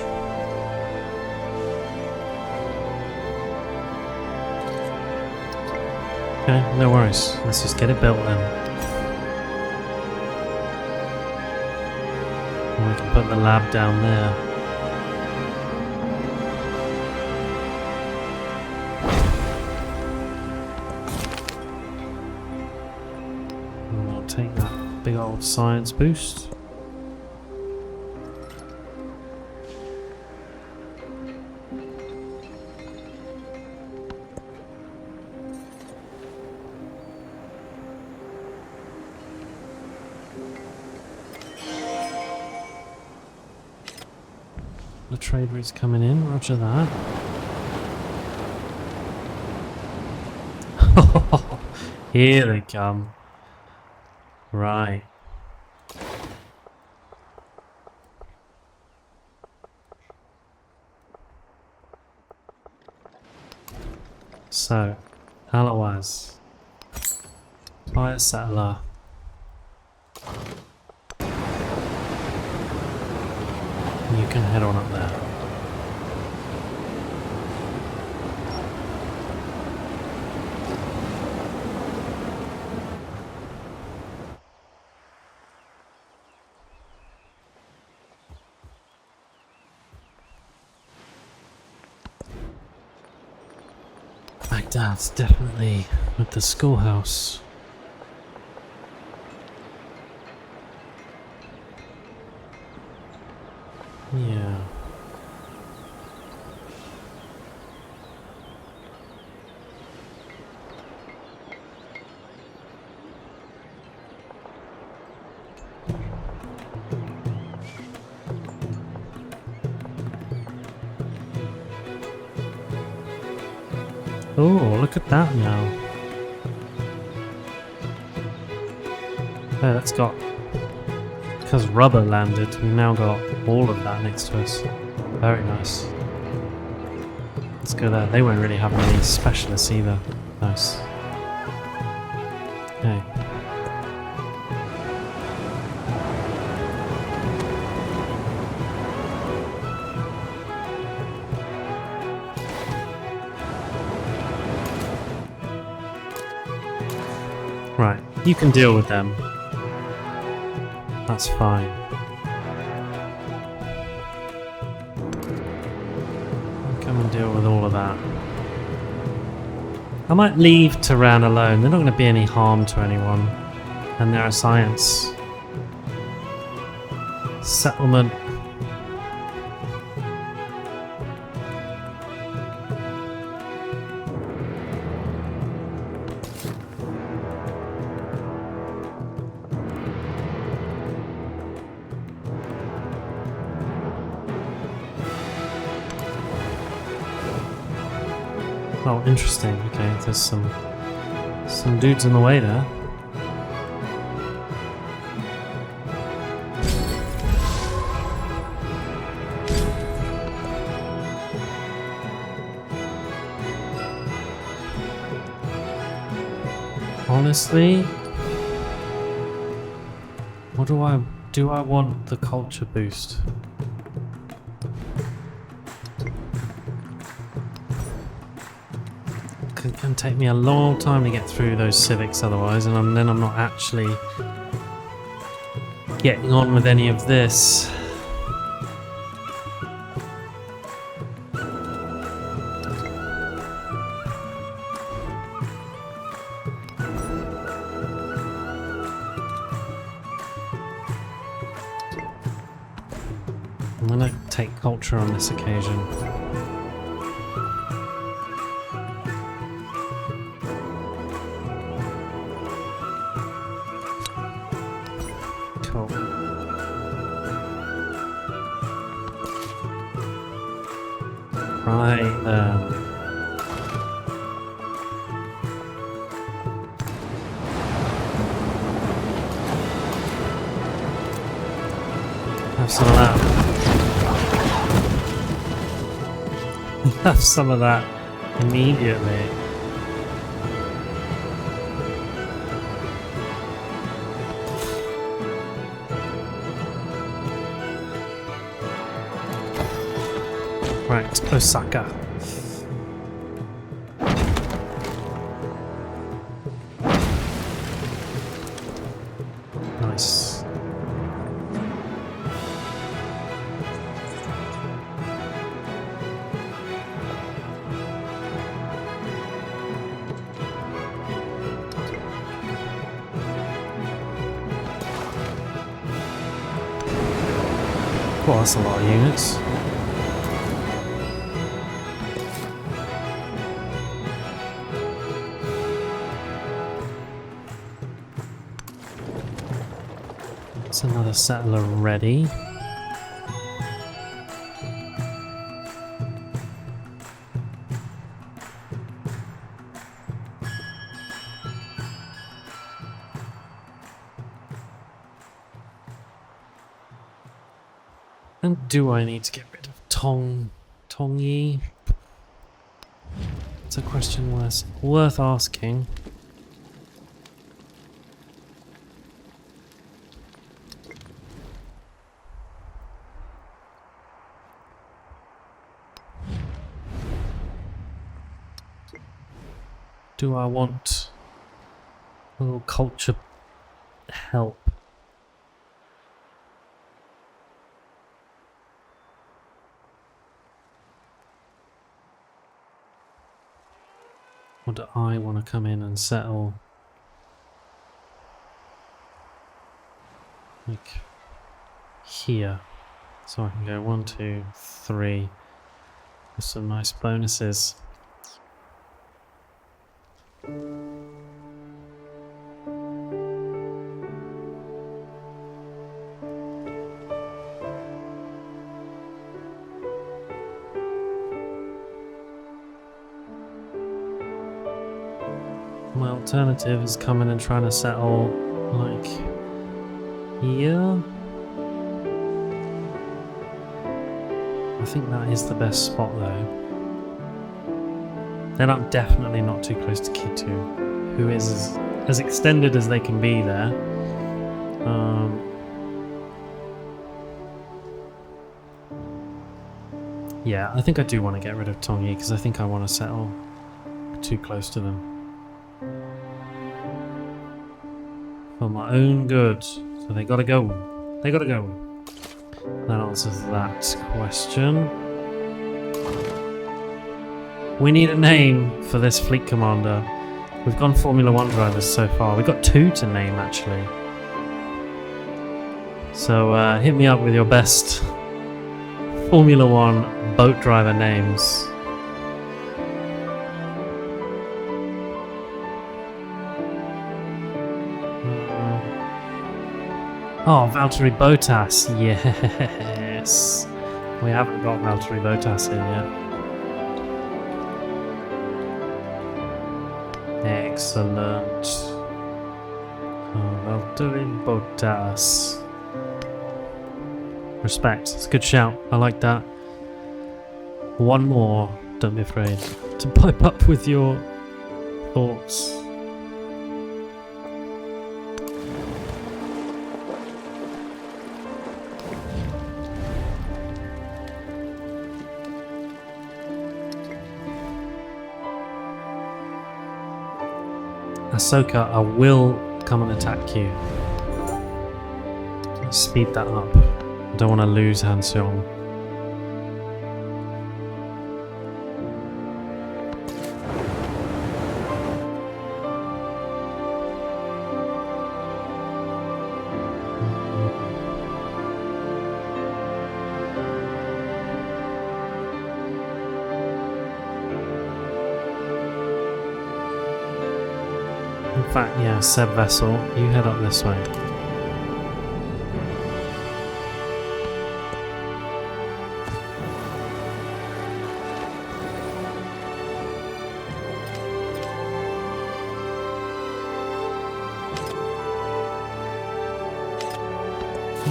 Okay, no worries. Let's just get it built then. And we can put the lab down there. And we'll take that big old science boost. The trade route's coming in, roger that. Here they come. Right. So, Alawaz. Fire settler. You can head on up there. Baghdad's definitely with the schoolhouse. Yeah. Oh, look at that now. Oh, that's got... Because rubber landed, we've now got all of that next to us. Very nice. Let's go there. They won't really have many specialists either. Nice. Okay. Right, you can deal with them. That's fine. Come and deal with all of that. I might leave Tehran alone. They're not going to be any harm to anyone. And they're a science settlement. Oh, interesting. Okay, there's some dudes in the way there. Honestly, what do I want the culture boost? It can take me a long time to get through those civics otherwise, and then I'm not actually getting on with any of this. I'm gonna take culture on this occasion. Cool. Hi there. Have some of that. Have some of that immediately. Right, Osaka. Nice. Well, that's a lot of units. That's another settler ready. And do I need to get rid of Tongyi? It's a question worth asking. Do I want a little culture help? Or do I want to come in and settle like here? So I can go 1, 2, 3 with some nice bonuses. My alternative is coming and trying to settle like here. I think that is the best spot though. Then I'm definitely not too close to Kitu, who is as extended as they can be there. Yeah, I think I do want to get rid of Tongyi because I think I want to settle too close to them. For my own good. So they gotta go. They gotta go. That answers that question. We need a name for this fleet commander. We've gone Formula 1 drivers so far. We've got 2 to name actually. So hit me up with your best Formula 1 boat driver names. Oh, Valtteri Bottas, yes. We haven't got Valtteri Bottas in yet. Excellent. Oh, Valtteri Bottas. Respect, it's a good shout, I like that. One more, don't be afraid to pipe up with your thoughts. Ahsoka, I will come and attack you. Let's speed that up. I don't want to lose Han Seong. In fact, yeah, Seb Vessel, you head up this way.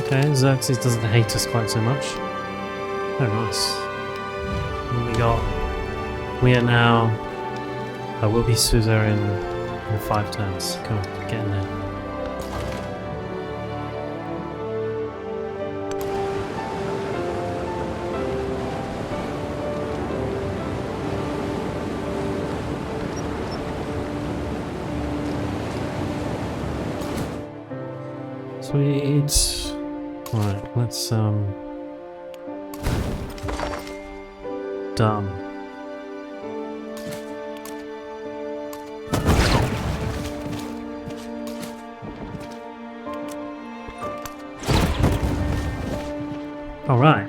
Okay, Xerxes doesn't hate us quite so much. Oh, nice. We are now. I will be suzerain in 5 turns. Come on, get in there. Sweet. Right, let's done. Alright.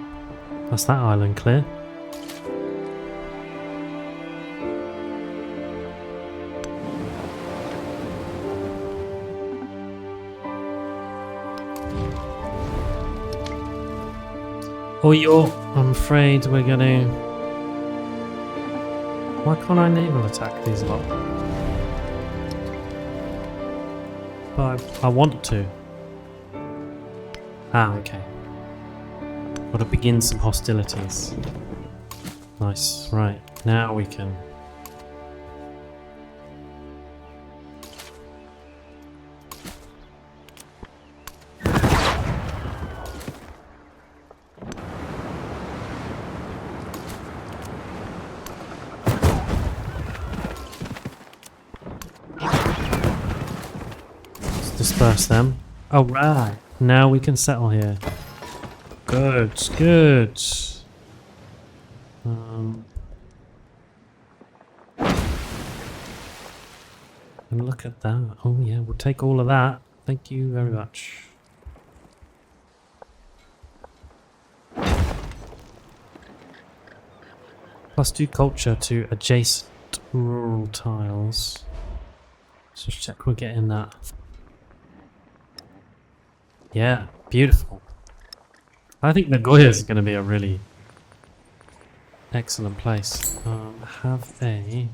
That's that island clear. Oh, I'm afraid we're gonna... Why can't I naval attack these lot? But I want to. Ah, okay. Gotta begin some hostilities. Nice, right. Now we can... disperse them. Oh, right. Now we can settle here. Good, good. And look at that. Oh, yeah, we'll take all of that. Thank you very much. +2 culture to adjacent rural tiles. So check we're getting that. Yeah, beautiful. I think Nagoya is going to be a really excellent place. Have they...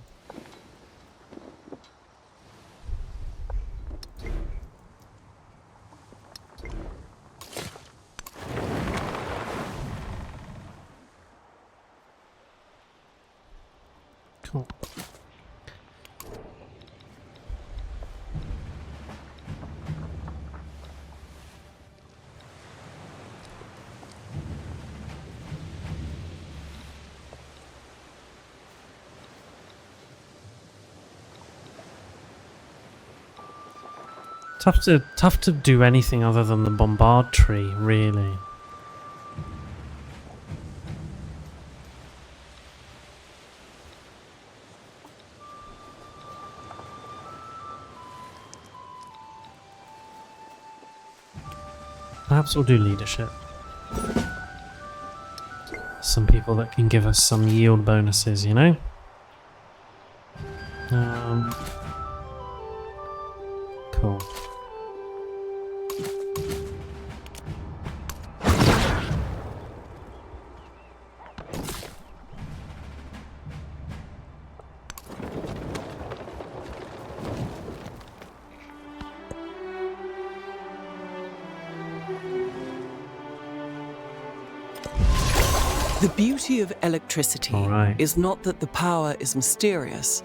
Cool. Tough to do anything other than the bombard tree, really. Perhaps we'll do leadership. Some people that can give us some yield bonuses, you know? Cool. The beauty of electricity is not that the power is mysterious.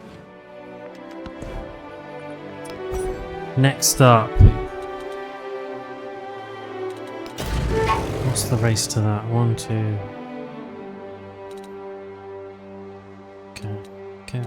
Next up. What's the race to that? 1, 2. Okay.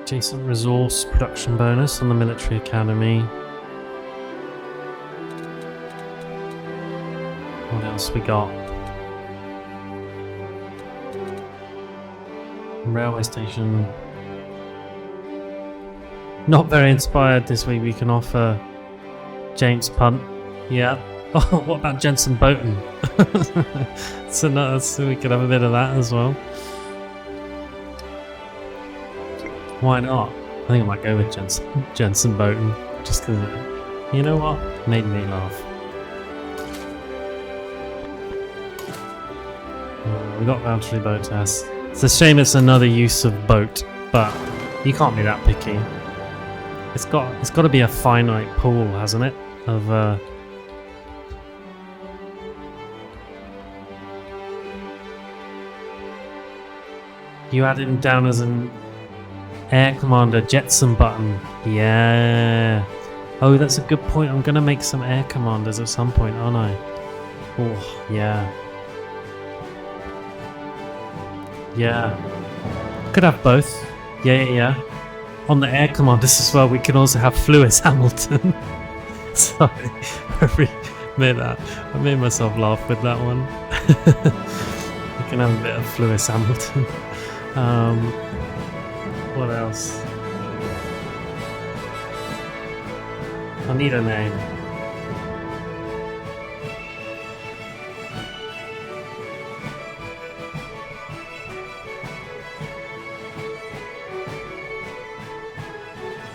Adjacent resource production bonus on the military academy. What else we got? Railway station. Not very inspired this week. We can offer James Punt. Yeah. Oh, what about Jensen Boughton? So we could have a bit of that as well. Why not? I think I might go with Jensen Boughton. just because you know what? Made me laugh. We got Valtteri Bottas. It's a shame it's another use of boat, but you can't be that picky. It's got to be a finite pool, hasn't it? Of you add him down as an air commander Jetson button. Yeah. Oh, that's a good point. I'm gonna make some air commanders at some point, aren't I? Oh, yeah. Yeah. Could have both. Yeah. On the air commanders as well, we can also have Lewis Hamilton. Sorry, I made myself laugh with that one. We can have a bit of Lewis Hamilton. What else? I need a name.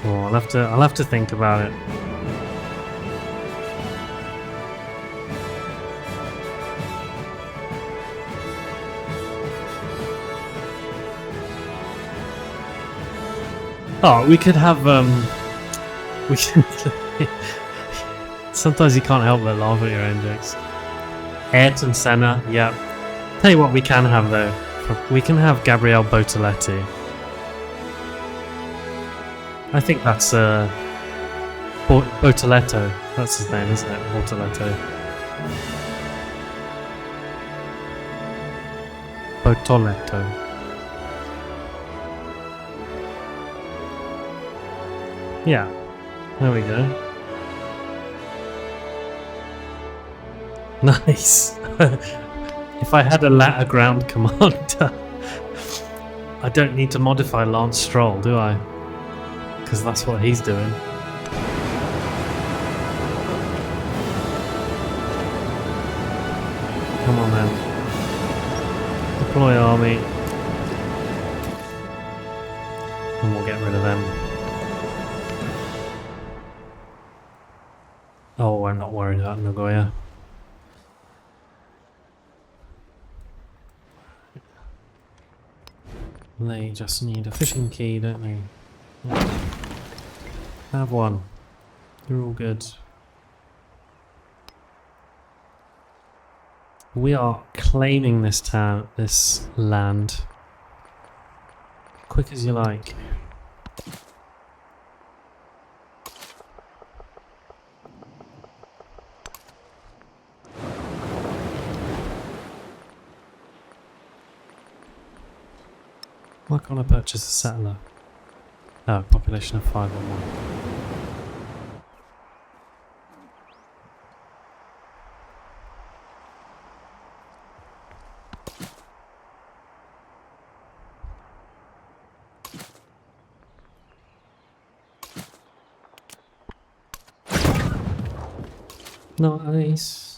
Oh, I'll have to think about it. Oh, we could have we can. Sometimes you can't help but laugh at your own jokes. Ayrton Senna, yeah. Tell you what we can have though. We can have Gabriele Bortoletti. I think that's Bortoletto. That's his name, isn't it? Bortoletto. Bortoletto. Yeah, there we go. Nice. If I had a ground commander, I don't need to modify Lance Stroll, do I? Because that's what he's doing. Come on then. Deploy army. And we'll get rid of them. Oh, I'm not worried about Nagoya. They just need a fishing key, don't they? Yeah. Have one. You're all good. We are claiming this town, this land. Quick as you like. Why can't I purchase a settler? Oh, population of 5 or more. Nice.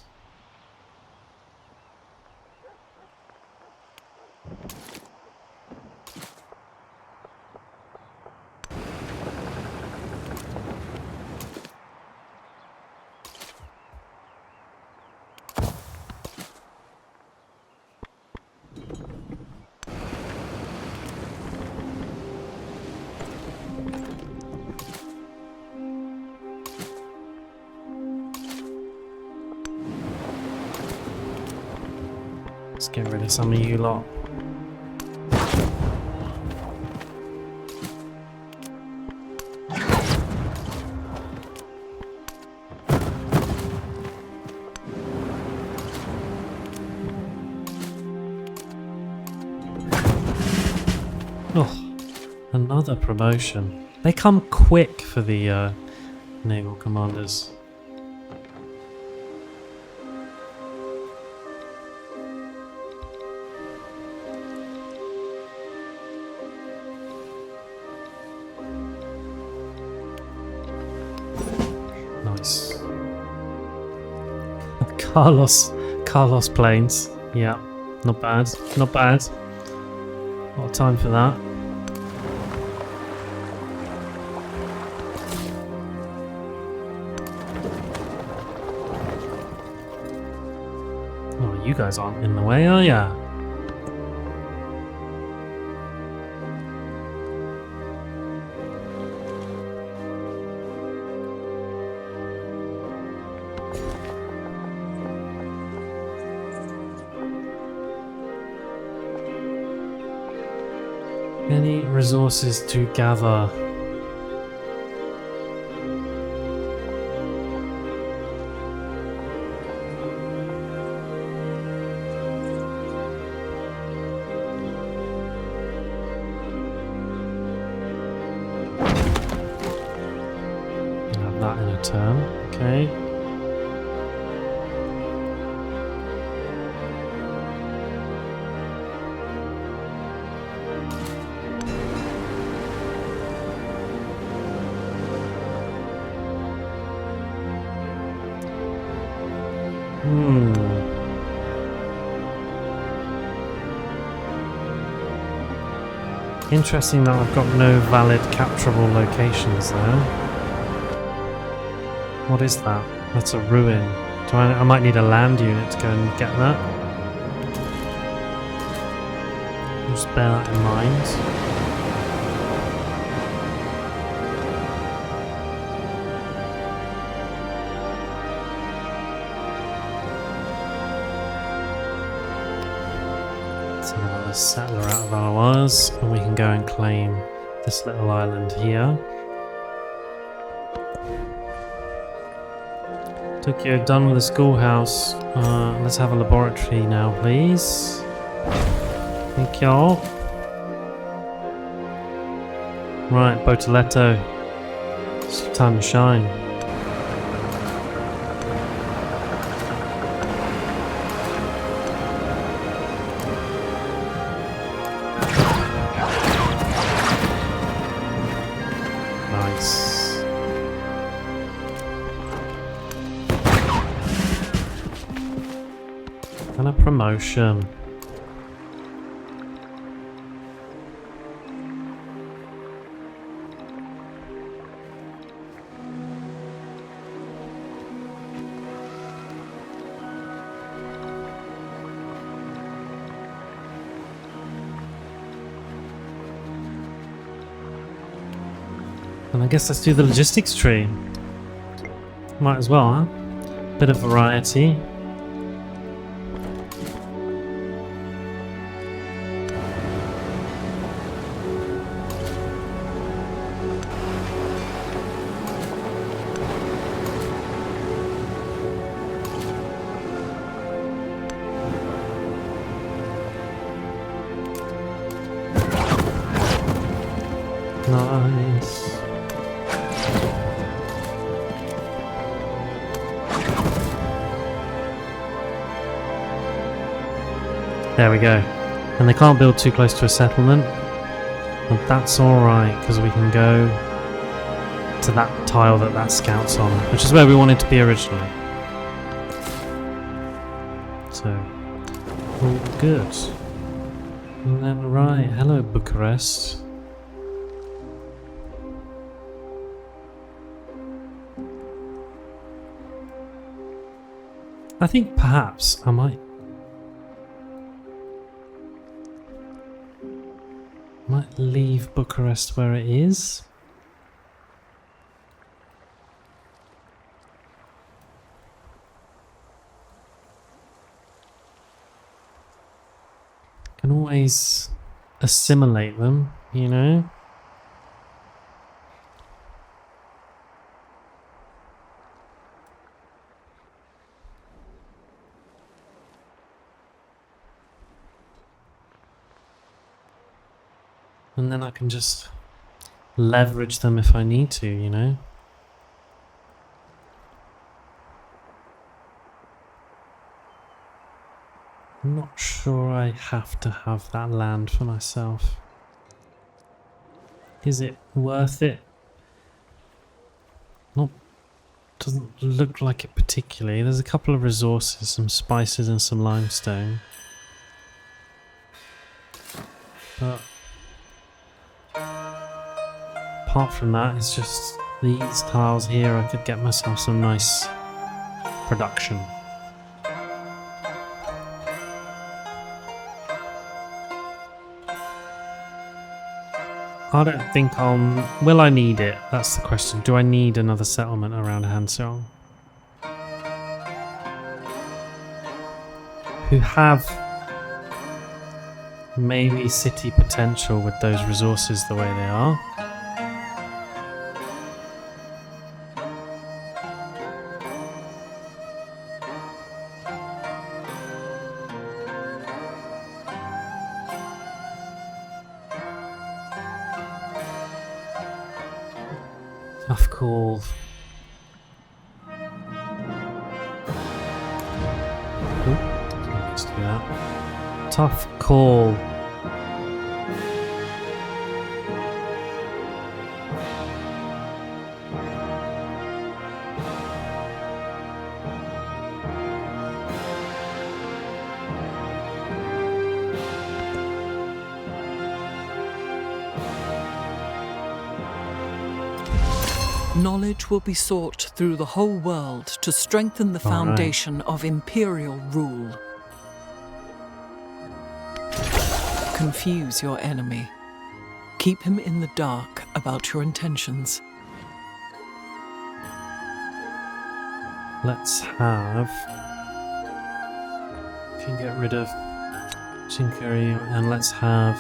Let's get rid of some of you lot. Oh, another promotion. They come quick for the naval commanders. Nice. Carlos planes. Yeah, not bad. Not bad. A lot of time for that. You guys aren't in the way, are ya? Any resources to gather? Have that in a turn, okay. Interesting that I've got no valid capturable locations there. What is that? That's a ruin. I might need a land unit to go and get that. Just bear that in mind. Settler out of our wires, and we can go and claim this little island here. Tokyo, done with the schoolhouse. Let's have a laboratory now, please. Thank y'all. Right, Botoletto. It's your time to shine. And a promotion. And I guess let's do the logistics tree. Might as well, huh? Bit of variety. Nice. There we go. And they can't build too close to a settlement. But that's alright, because we can go to that tile that scout's on, which is where we wanted to be originally. So, all good. And then, right, hello Bucharest. I think perhaps I might leave Bucharest where it is. Can always assimilate them, you know. And then I can just leverage them if I need to, you know? I'm not sure I have to have that land for myself. Is it worth it? Doesn't look like it particularly. There's a couple of resources, some spices and some limestone. But apart from that, it's just these tiles here. I could get myself some nice production. I don't think will I need it? That's the question. Do I need another settlement around Hansong? Who have maybe city potential with those resources the way they are. Tough call. Let's do that. Tough call. Knowledge will be sought through the whole world to strengthen the foundation of imperial rule. Confuse your enemy. Keep him in the dark about your intentions. Let's have... Can get rid of Shinkari, and let's have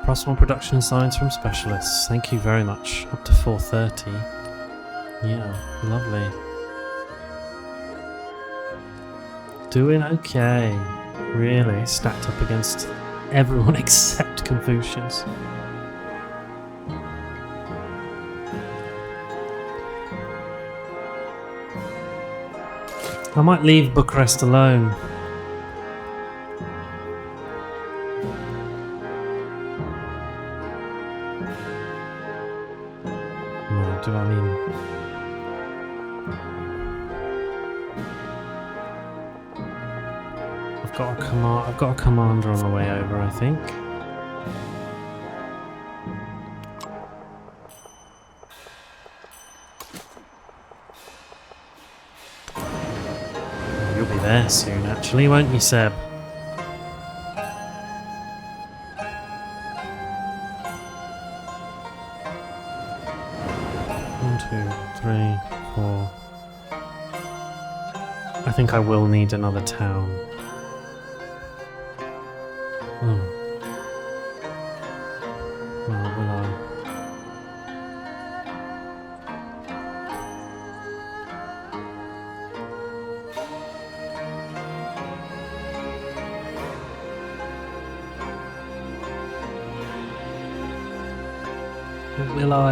+1 production science from specialists. Thank you very much. Up to 430. Yeah, lovely. Doing okay. Really stacked up against everyone except Confucius. I might leave Bucharest alone. No, do I mean... I've got a commander on the way over, I think. You'll be there soon, actually, won't you, Seb? One, two, three, four. I think I will need another town.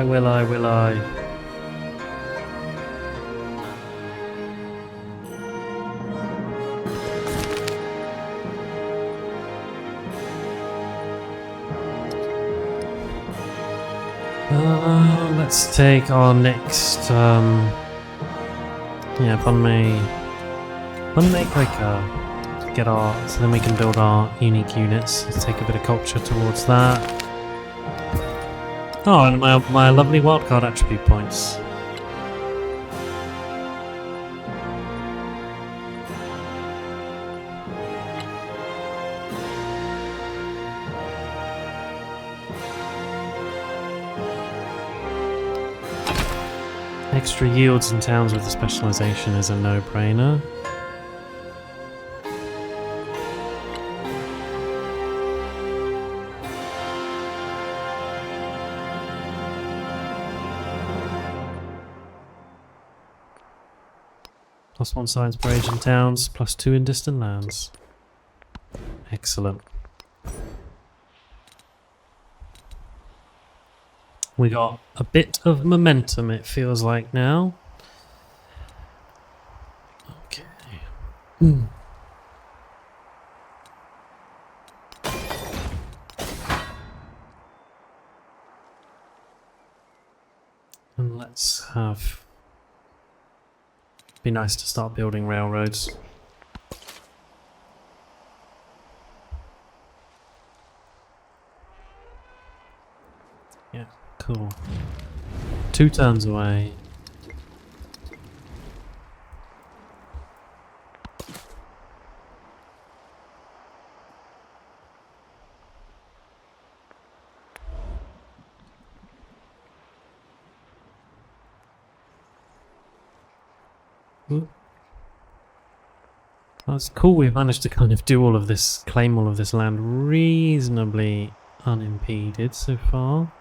Will I? Let's take our next, Bunmei quicker to get our, so then we can build our unique units. Let's take a bit of culture towards that. Oh, and my lovely wildcard attribute points. Extra yields in towns with a specialization is a no-brainer. +1 science per age in towns, +2 in distant lands. Excellent. We got a bit of momentum, it feels like now. Okay. And let's have... Be nice to start building railroads. Yeah, cool. 2 turns away. Ooh. That's cool. We've managed to kind of do all of this, claim all of this land reasonably unimpeded so far.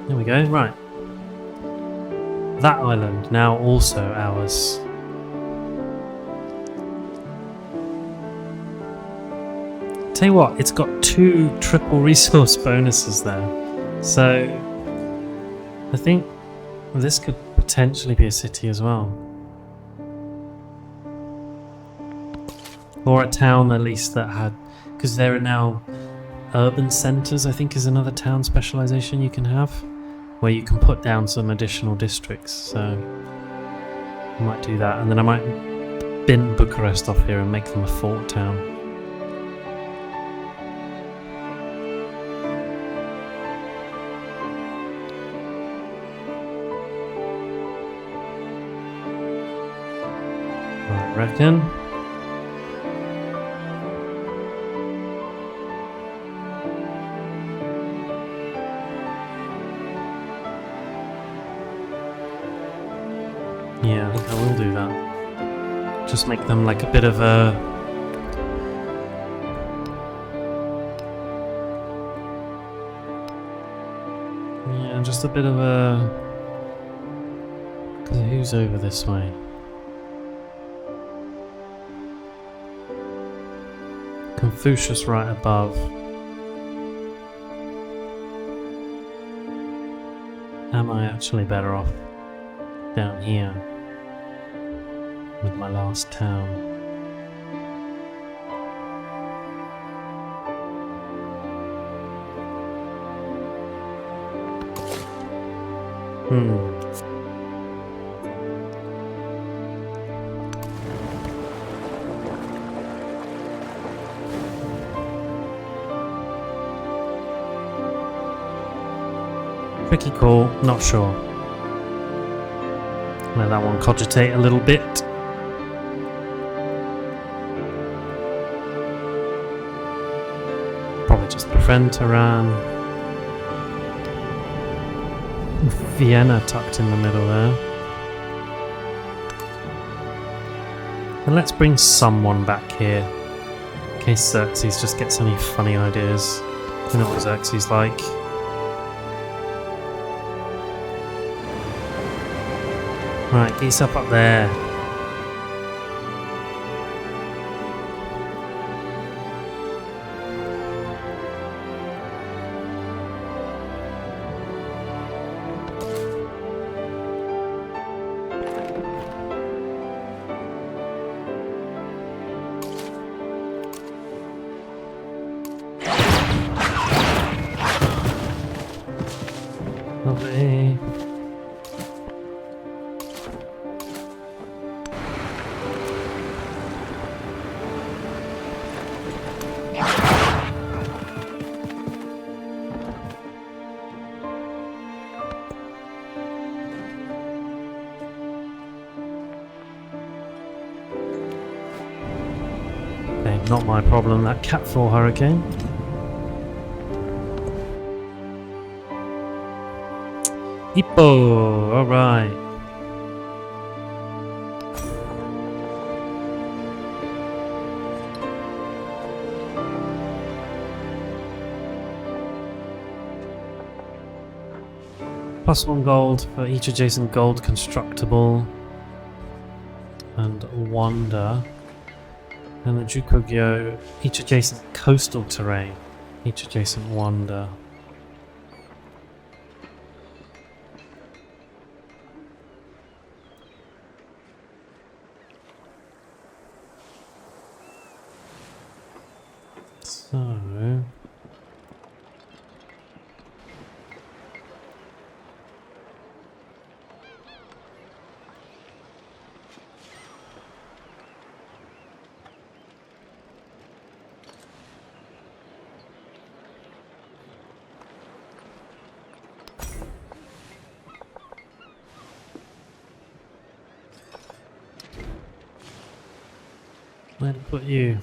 There we go, right. That island, now also ours. Tell you what, it's got 2 triple resource bonuses there. So, I think this could potentially be a city as well. Or a town at least that had... Because there are now urban centres, I think is another town specialisation you can have. Where you can put down some additional districts, so I might do that, and then I might bin Bucharest off here and make them a fort town. I reckon. Yeah, I think I will do that. Just make them like a bit of a... Yeah, just a bit of a... Because who's over this way? Confucius right above. Am I actually better off down here with my last town? Tricky call, not sure. Let that one cogitate a little bit. Probably just befriend Tehran. Vienna tucked in the middle there. And let's bring someone back here. In case Xerxes just gets any funny ideas. You know what Xerxes like. Right, get yourself up there. Lovely. Not my problem, that catfall hurricane. Hippo, alright. +1 gold for each adjacent gold constructible. And wonder. And the Jukogyo, each adjacent coastal terrain, each adjacent wonder. So... Where to put you?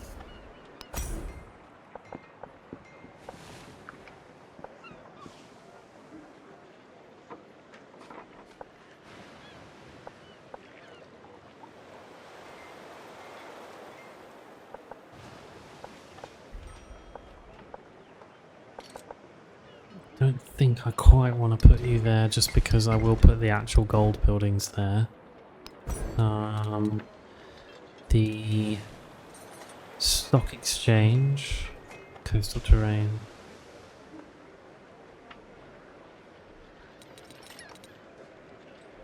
Don't think I quite want to put you there just because I will put the actual gold buildings there. The stock exchange, coastal terrain.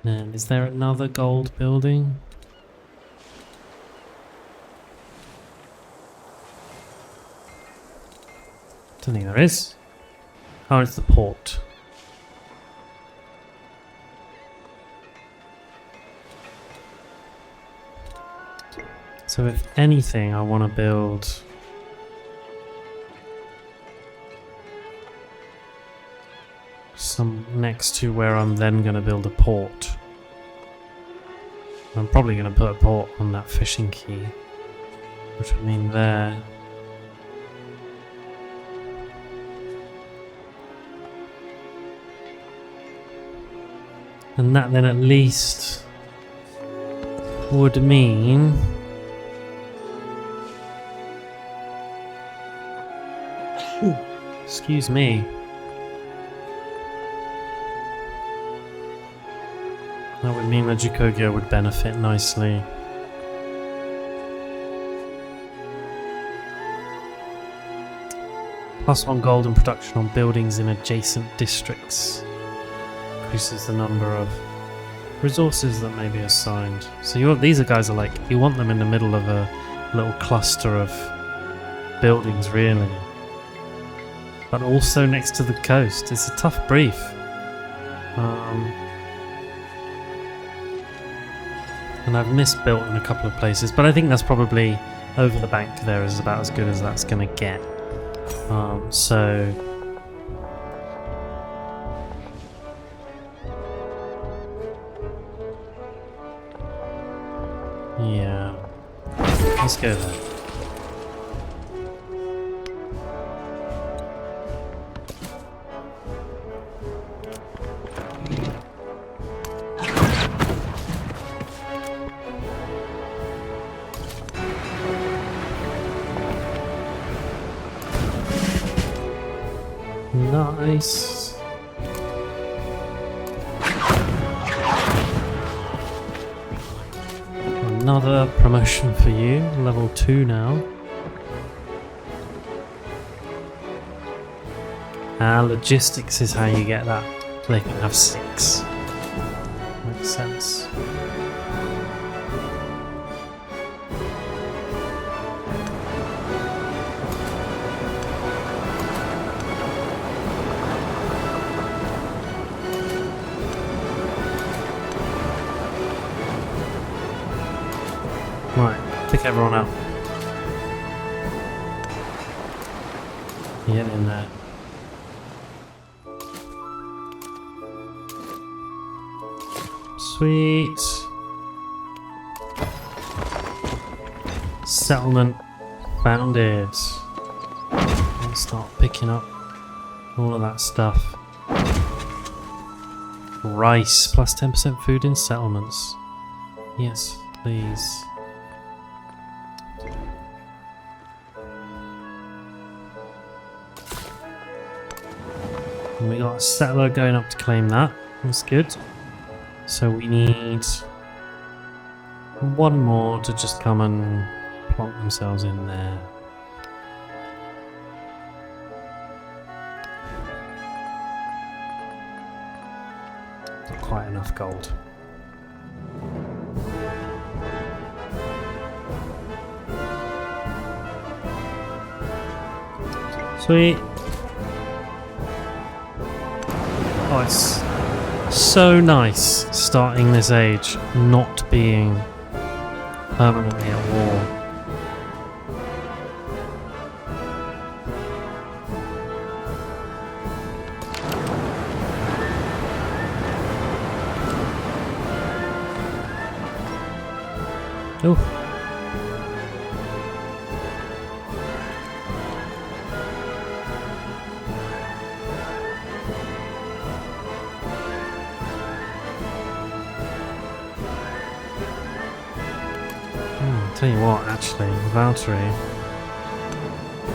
And is there another gold building? Don't think there is. Oh, it's the port. So if anything, I want to build some next to where I'm then going to build a port. I'm probably going to put a port on that fishing quay, which would mean there. And that then at least would mean excuse me. That would mean that Jukogyo would benefit nicely. +1 gold in production on buildings in adjacent districts. Increases the number of resources that may be assigned. So these guys are like, you want them in the middle of a little cluster of buildings really. But also next to the coast. It's a tough brief. And I've misbuilt in a couple of places, but I think that's probably over the bank there is about as good as that's going to get. So yeah, let's go there. Nice. Another promotion for you, level 2 now. Logistics is how you get that. They can have 6. Makes sense. Right, pick everyone up. Get in there. Sweet. Settlement founded. Let's start picking up all of that stuff. Rice, plus 10% food in settlements. Yes, please. And we got a settler going up to claim that. That's good. So we need one more to just come and plonk themselves in there. Not quite enough gold. Sweet. Oh, it's so nice starting this age not being permanently at war. Oh. Tell you what, actually, Valtteri,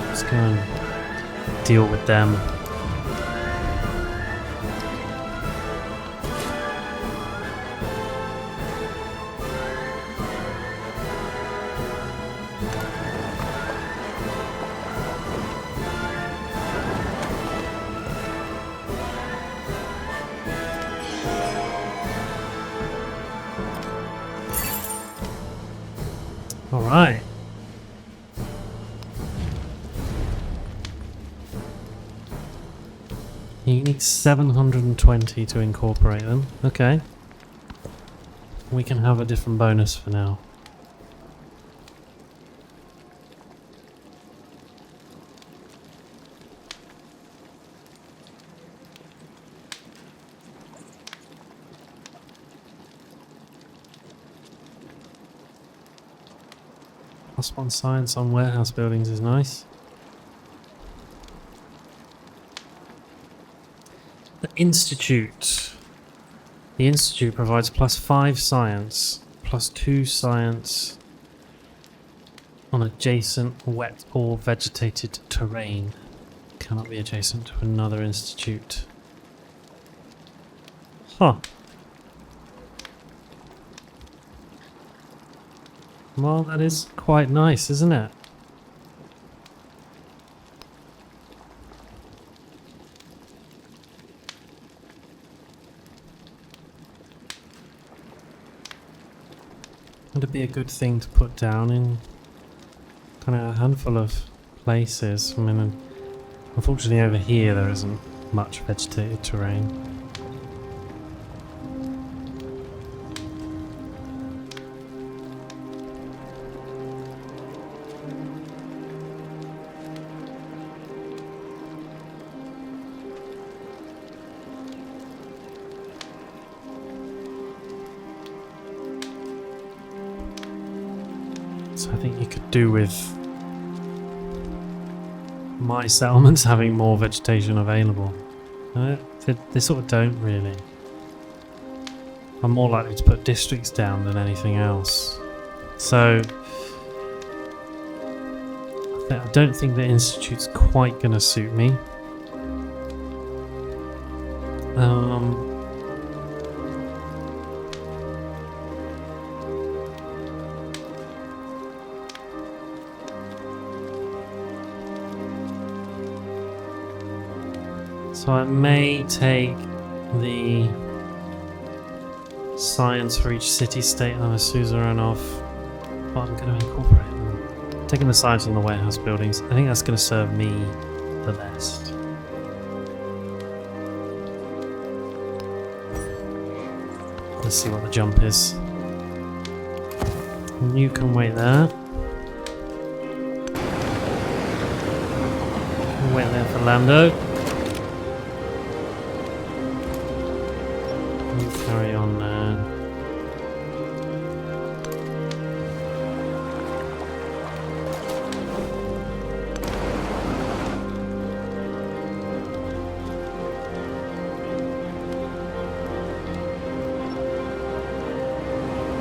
let's go and deal with them. Alright. You need 720 to incorporate them. Okay. We can have a different bonus for now. +1 science on warehouse buildings is nice. The Institute. The Institute provides +5 science, +2 science on adjacent wet or vegetated terrain. Cannot be adjacent to another institute. Huh. Well, that is quite nice, isn't it? Would it be a good thing to put down in kind of a handful of places? I mean, unfortunately over here there isn't much vegetated terrain. So I think you could do with my settlements having more vegetation available. They sort of don't really. I'm more likely to put districts down than anything else. So I don't think the Institute's quite going to suit me. So I may take the science for each city-state and a suzerain off, but I'm going to incorporate them. Taking the science on the warehouse buildings, I think that's going to serve me the best. Let's see what the jump is. You can wait there. Wait there for Lando. Carry on there.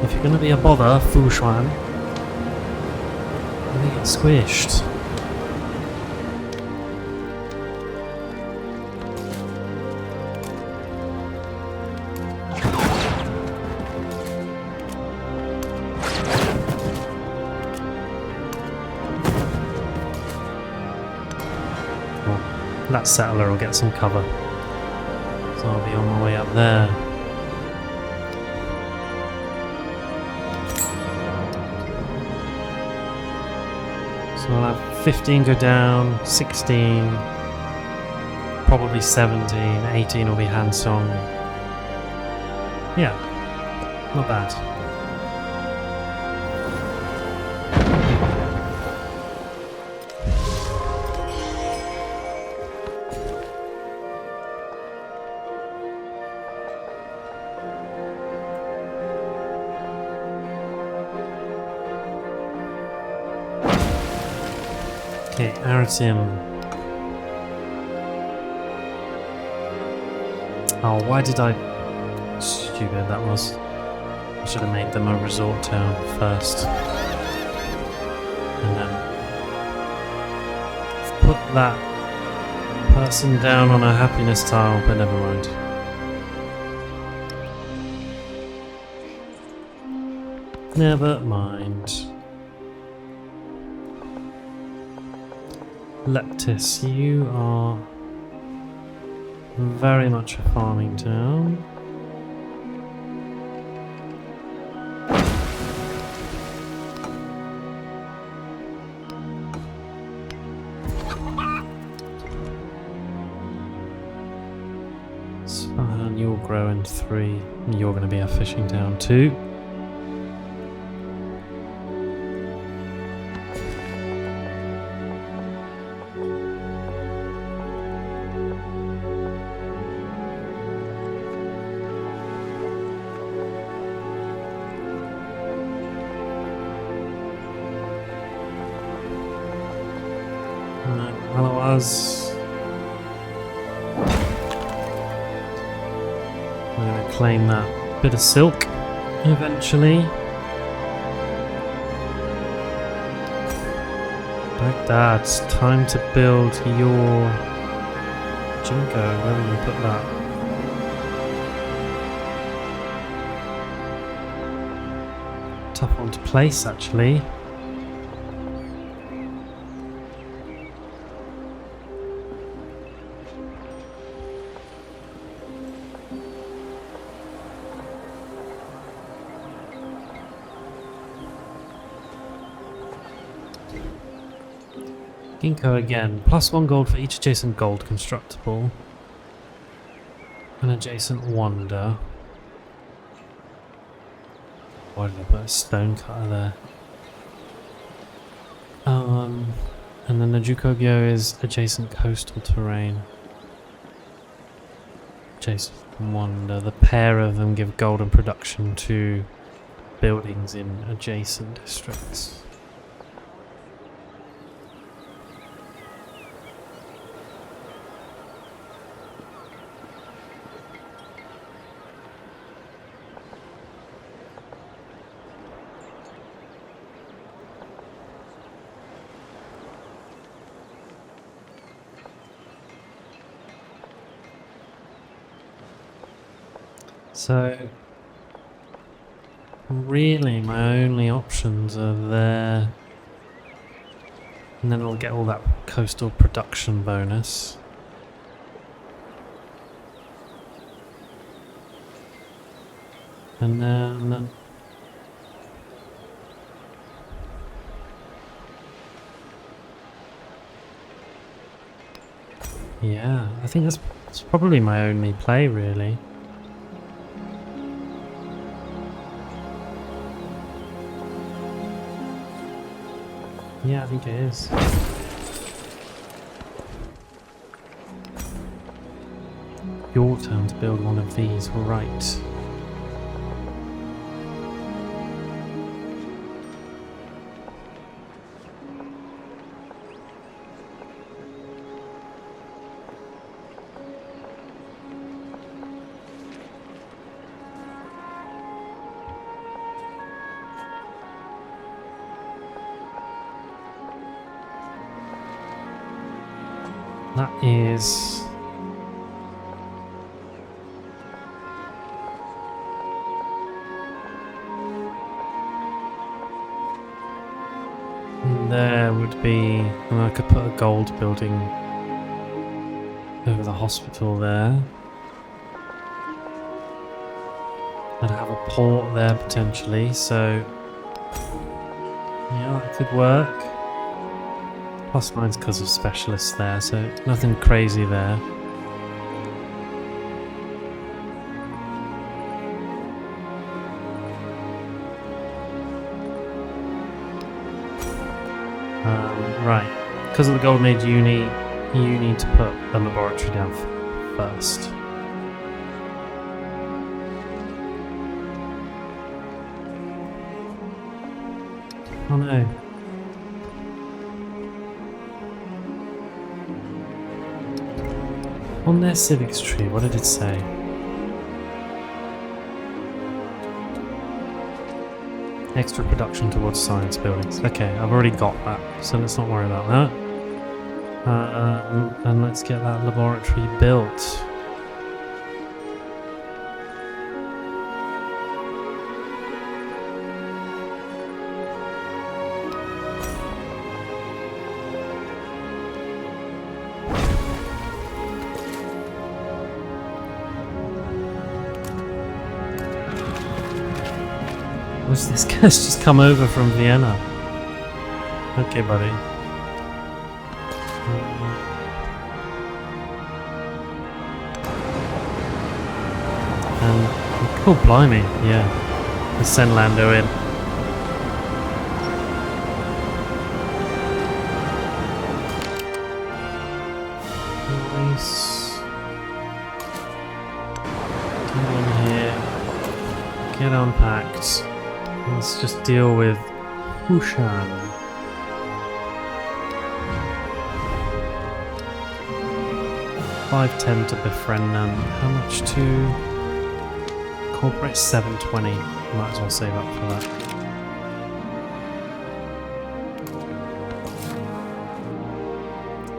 If you're going to be a bother, Fushuan, you're going to get squished. That settler will get some cover, so I'll be on my way up there. So I'll have 15 go down, 16, probably 17, 18 will be Hansong. Yeah, not bad. Okay, Aritim. Oh, why did I... Stupid that was. I should have made them a resort town first. And then put that person down on a happiness tile, but never mind. Never mind. Leptis, you are very much a farming town. Spahan, you'll grow into 3. You're going to be a fishing town too. We're going to claim that bit of silk eventually. Baghdad, it's time to build your Jinko. Where will you put that? Tough one to place, actually. Ginkgo again, +1 gold for each adjacent gold constructible. An adjacent wonder. Why did I put a stone cutter there? And then the Jukogyo is adjacent coastal terrain. Adjacent wonder. The pair of them give golden production to buildings in adjacent districts. So, really my only options are there, and then I'll get all that coastal production bonus. And then yeah, I think that's probably my only play really. Yeah, I think it is. Your turn to build one of these, right. That is there would be, and I could put a gold building over the hospital there. I'd have a port there potentially, so yeah, that could work. Plus mine's because of specialists there, so nothing crazy there. Right, because of the Golden Age you need to put a laboratory down first. Oh no. On their civics tree, what did it say? Extra production towards science buildings. Okay, I've already got that, so let's not worry about that. And let's get that laboratory built. What's this guy's just come over from Vienna? Okay, buddy. Oh, blimey, yeah. Let's send Lando in. Nice. Get in here. Get unpacked. Let's just deal with Hushan. $510 to befriend them. How much to incorporate? 720. Might as well save up for that.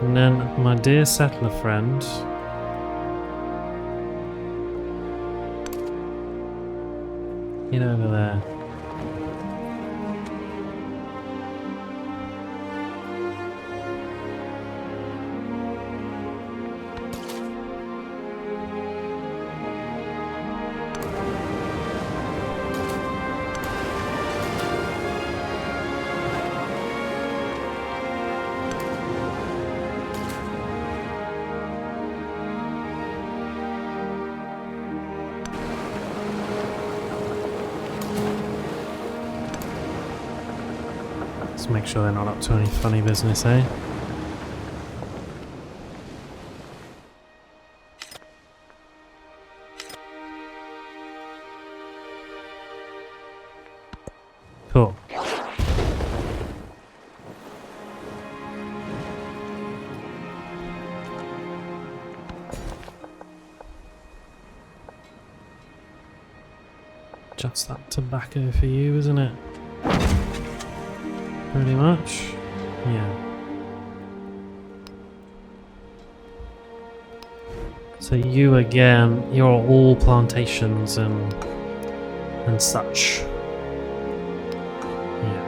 And then my dear settler friend. Get over there. Make sure they're not up to any funny business, eh? Cool. Just that tobacco for you, isn't it? Pretty much, yeah. So you again, you're all plantations and such. Yeah.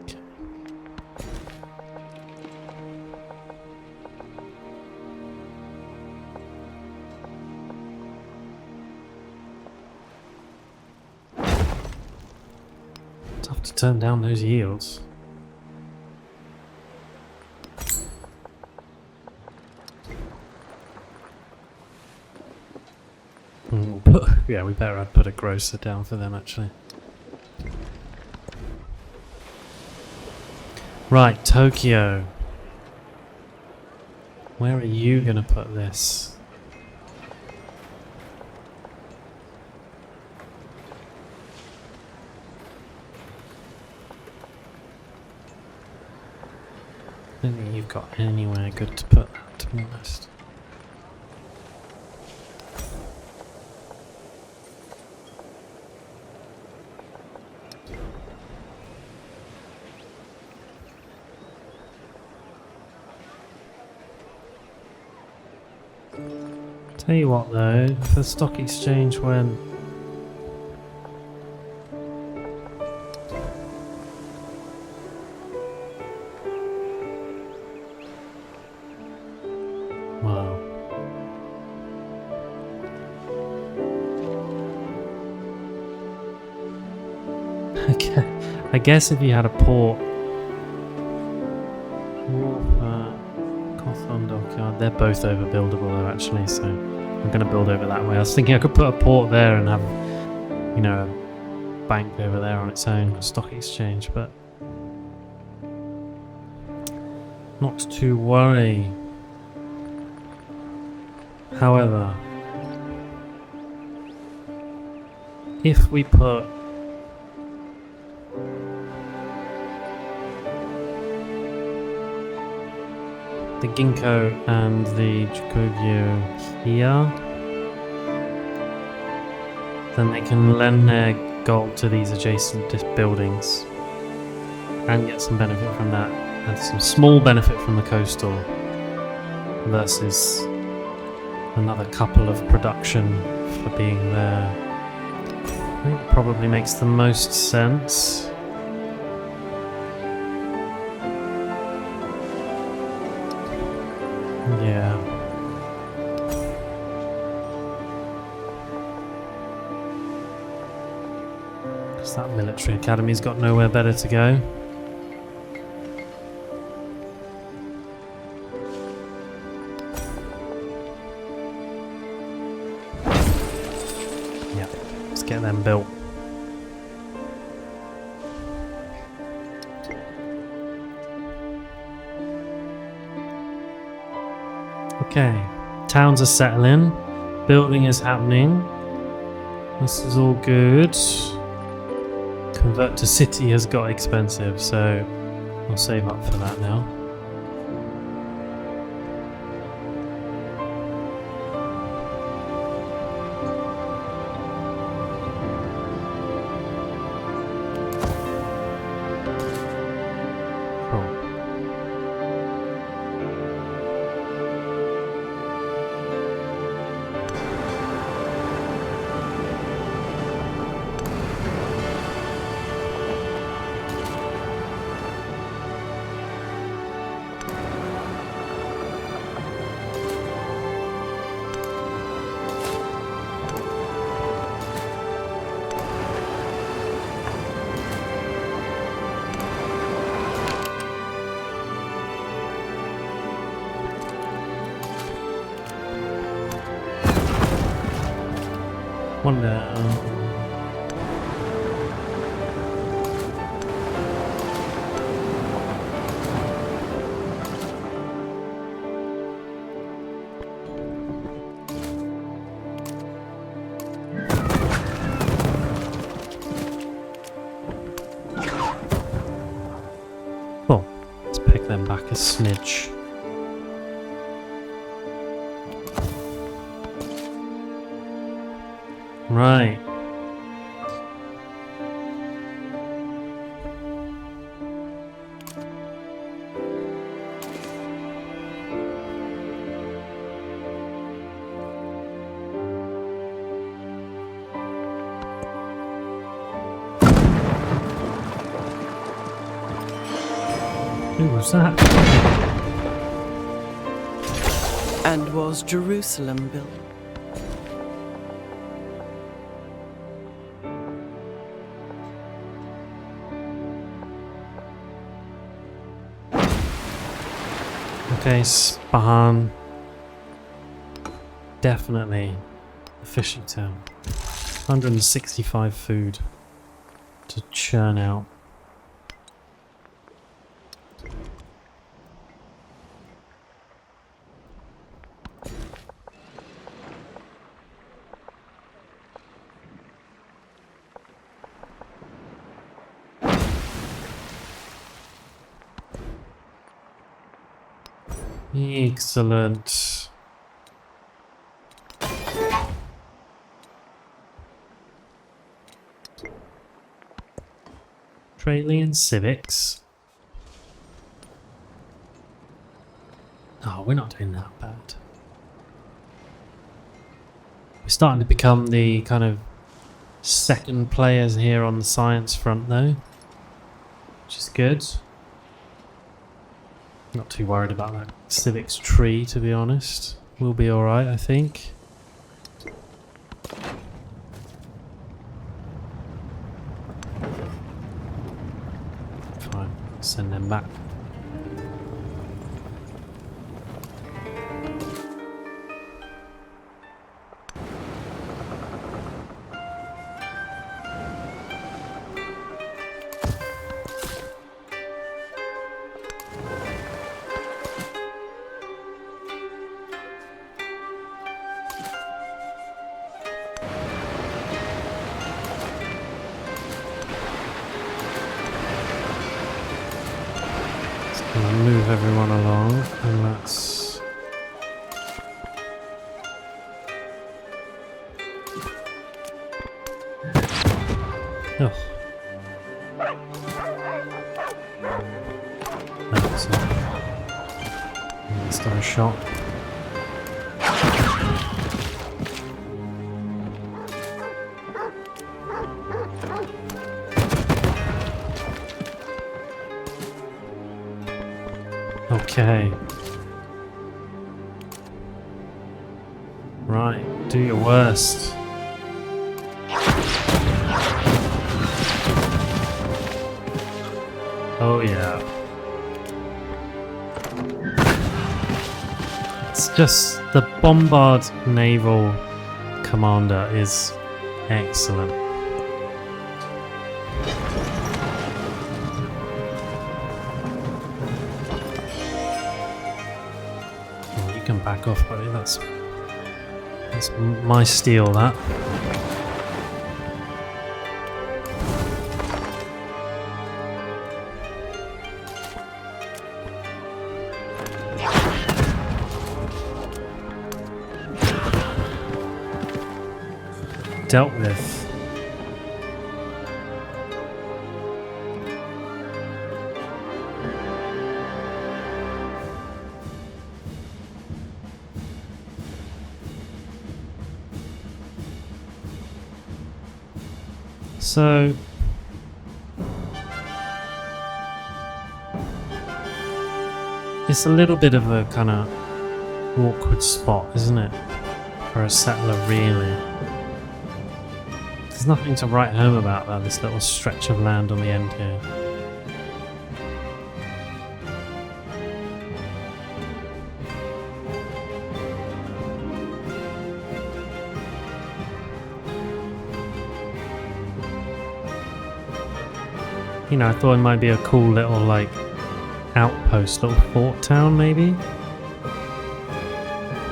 Okay. Tough to turn down those yields. Yeah, we better put a grocer down for them actually. Right, Tokyo. Where are you gonna put this? I don't think you've got anywhere good to put that, to be honest. Tell you what though, if the stock exchange went... Wow. Okay, I guess if you had a port... Cawthon Dockyard, they're both overbuildable though actually, so I'm going to build over that way. I was thinking I could put a port there and have, you know, a bank over there on its own, a stock exchange, but not to worry. However, if we put the Ginkgo and the Jacobio here, then they can lend their gold to these adjacent buildings and get some benefit from that, and some small benefit from the coastal versus another couple of production for being there. I think it probably makes the most sense. Yeah. Because that military academy's got nowhere better to go. Yeah, let's get them built. Okay, towns are settling, building is happening, this is all good. Convert to city has got expensive, so I'll save up for that now. One down. Oh, let's pick them back a smidge. Right. Who was that? And was Jerusalem built? Okay, Spahan. Definitely a fishing town. 165 food to churn out. Excellent. Australian civics. Oh, we're not doing that bad. We're starting to become the kind of second players here on the science front though, which is good. Not too worried about that civics tree, to be honest. We'll be alright, I think. Fine, send them back. Move everyone along, and that's Oh. That's still a shot. Okay. Right, do your worst. Oh yeah. It's just the Bombard Naval Commander is excellent. Oh, you can back off, buddy. That's my steal, that. Dealt with. So it's a little bit of a kind of awkward spot, isn't it, for a settler, really? There's nothing to write home about that, this little stretch of land on the end here. You know, I thought it might be a cool little, like, outpost, little fort town, maybe?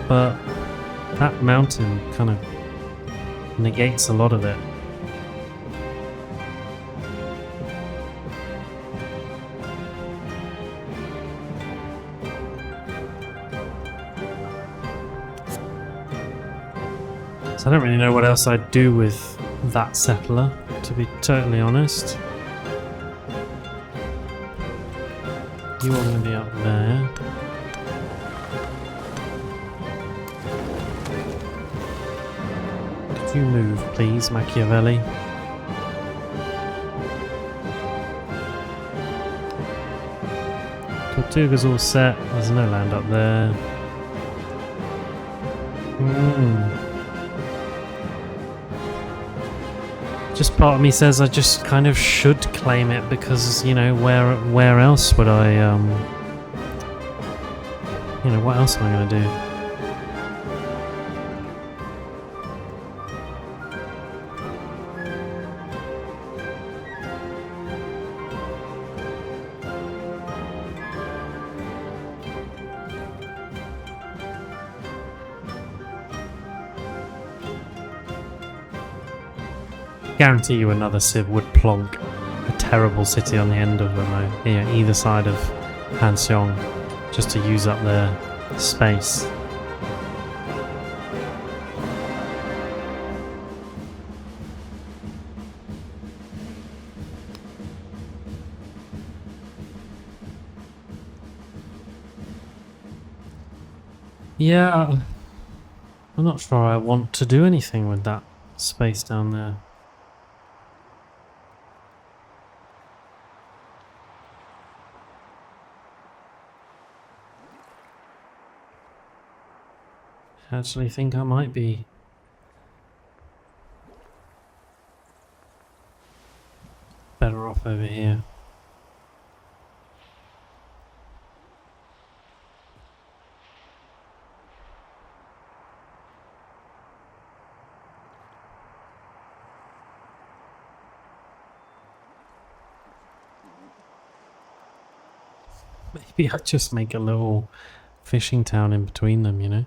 But that mountain kind of negates a lot of it. So I don't really know what else I'd do with that settler, to be totally honest. You are going to be up there. Could you move, please, Machiavelli? Tortuga's all set. There's no land up there. Just part of me says I just kind of should claim it because, you know, where else would I, you know, what else am I going to do? Guarantee you another Civ would plonk a terrible city on the end of them, you know, either side of Hanseong, just to use up their space. Yeah, I'm not sure I want to do anything with that space down there. I actually think I might be better off over here. Maybe I just make a little fishing town in between them, you know?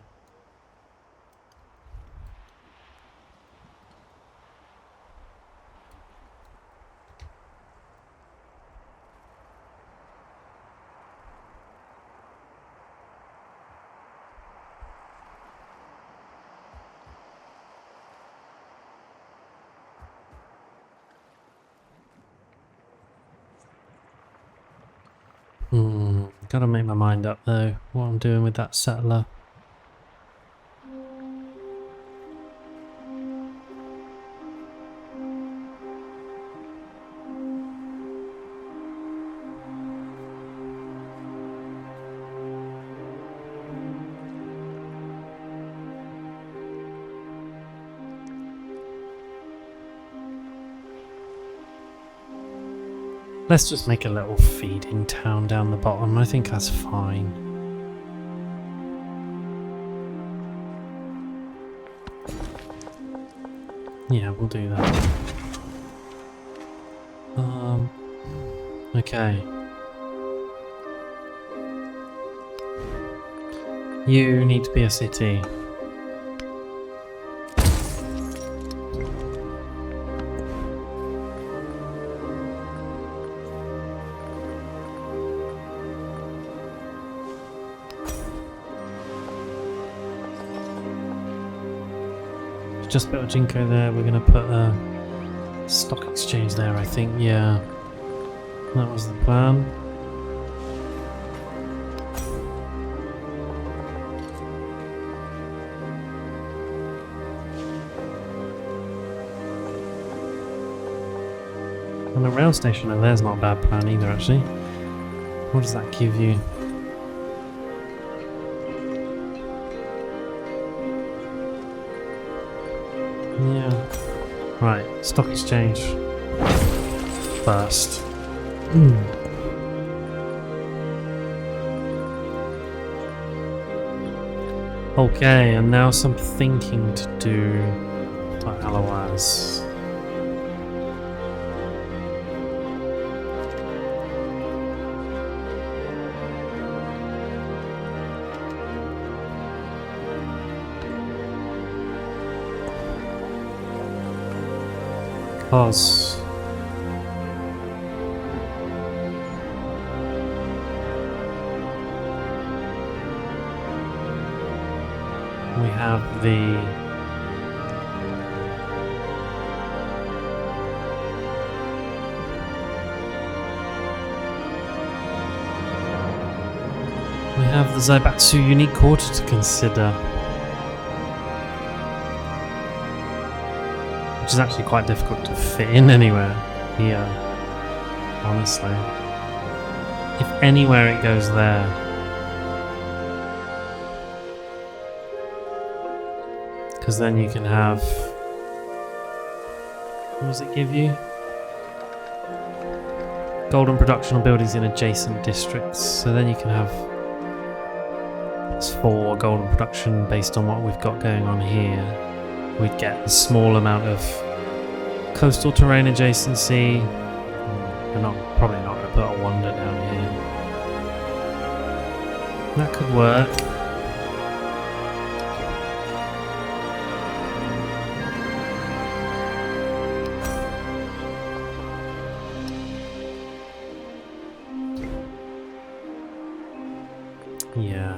Gotta make my mind up though, what I'm doing with that settler. Let's just make a little feeding town down the bottom. I think that's fine. Yeah, we'll do that. Okay. You need to be a city. Just built a Jinko there, we're going to put a stock exchange there, I think, yeah. That was the plan. And the rail station over there's not a bad plan either, actually. What does that give you? Yeah. Right, stock exchange first. Okay, and now some thinking to do for Alawaz. Because we have the Zaibatsu unique quarter to consider, which is actually quite difficult to fit in anywhere here, honestly. If anywhere it goes there. Because then you can have... what does it give you? Golden production on buildings in adjacent districts. So then you can have +4 golden production based on what we've got going on here. We'd get a small amount of coastal terrain adjacency. We're probably not going to put a wonder down here. That could work. Yeah.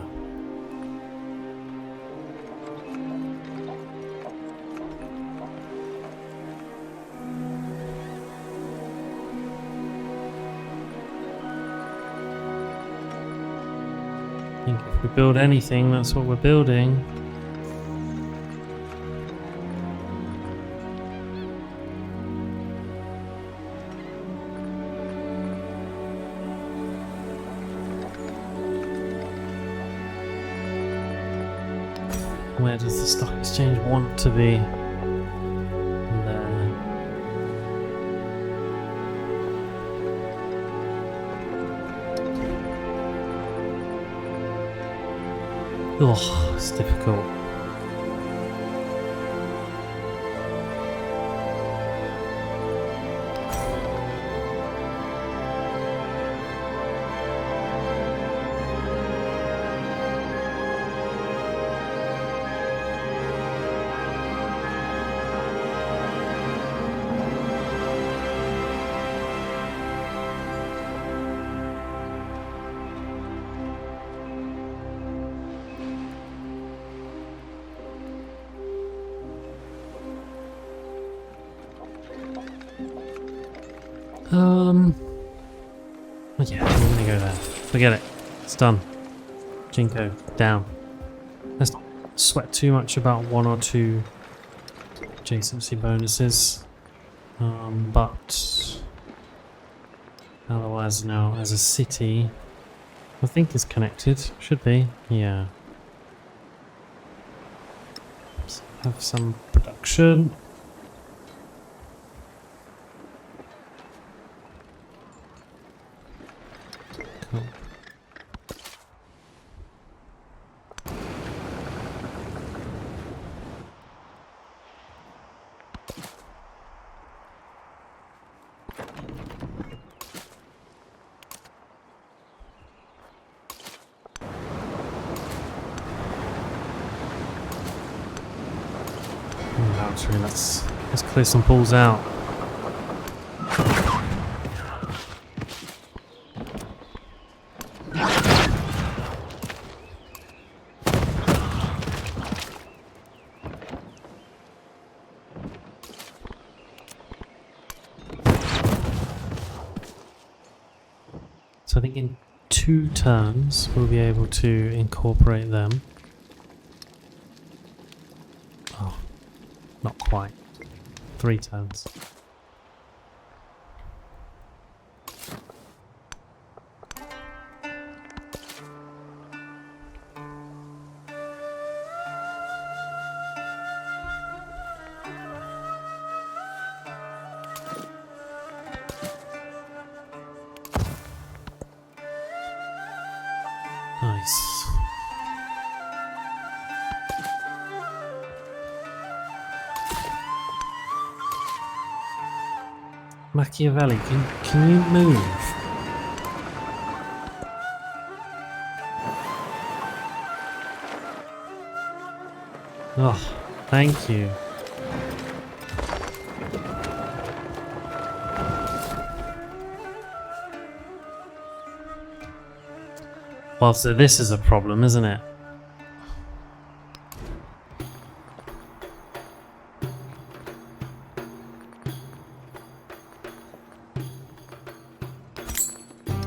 I think if we build anything, that's what we're building. Where does the stock exchange want to be? There. Oh, it's difficult. Yeah, we're gonna go there. Forget it. It's done. Jinko, down. Let's not sweat too much about 1 or 2 adjacency bonuses. But otherwise now, as a city, I think it's connected. Should be. Yeah. Let's have some production. Cool. Let's clear some pools out. So I think in 2 turns we'll be able to incorporate them. Oh, not quite. 3 turns. Nice. Machiavelli, can you move? Oh, thank you. Well, so this is a problem, isn't it?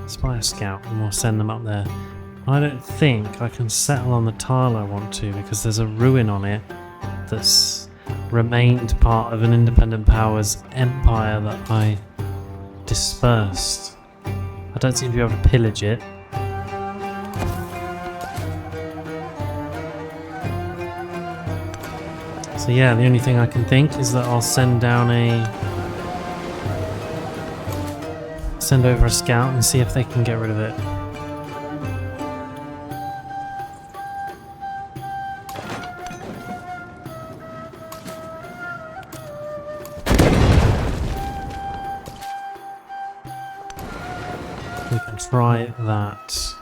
Spy a scout and we'll send them up there. I don't think I can settle on the tile I want to because there's a ruin on it that's remained part of an independent power's empire that I dispersed. I don't seem to be able to pillage it. So yeah, the only thing I can think is that I'll send over a scout and see if they can get rid of it. We can try that.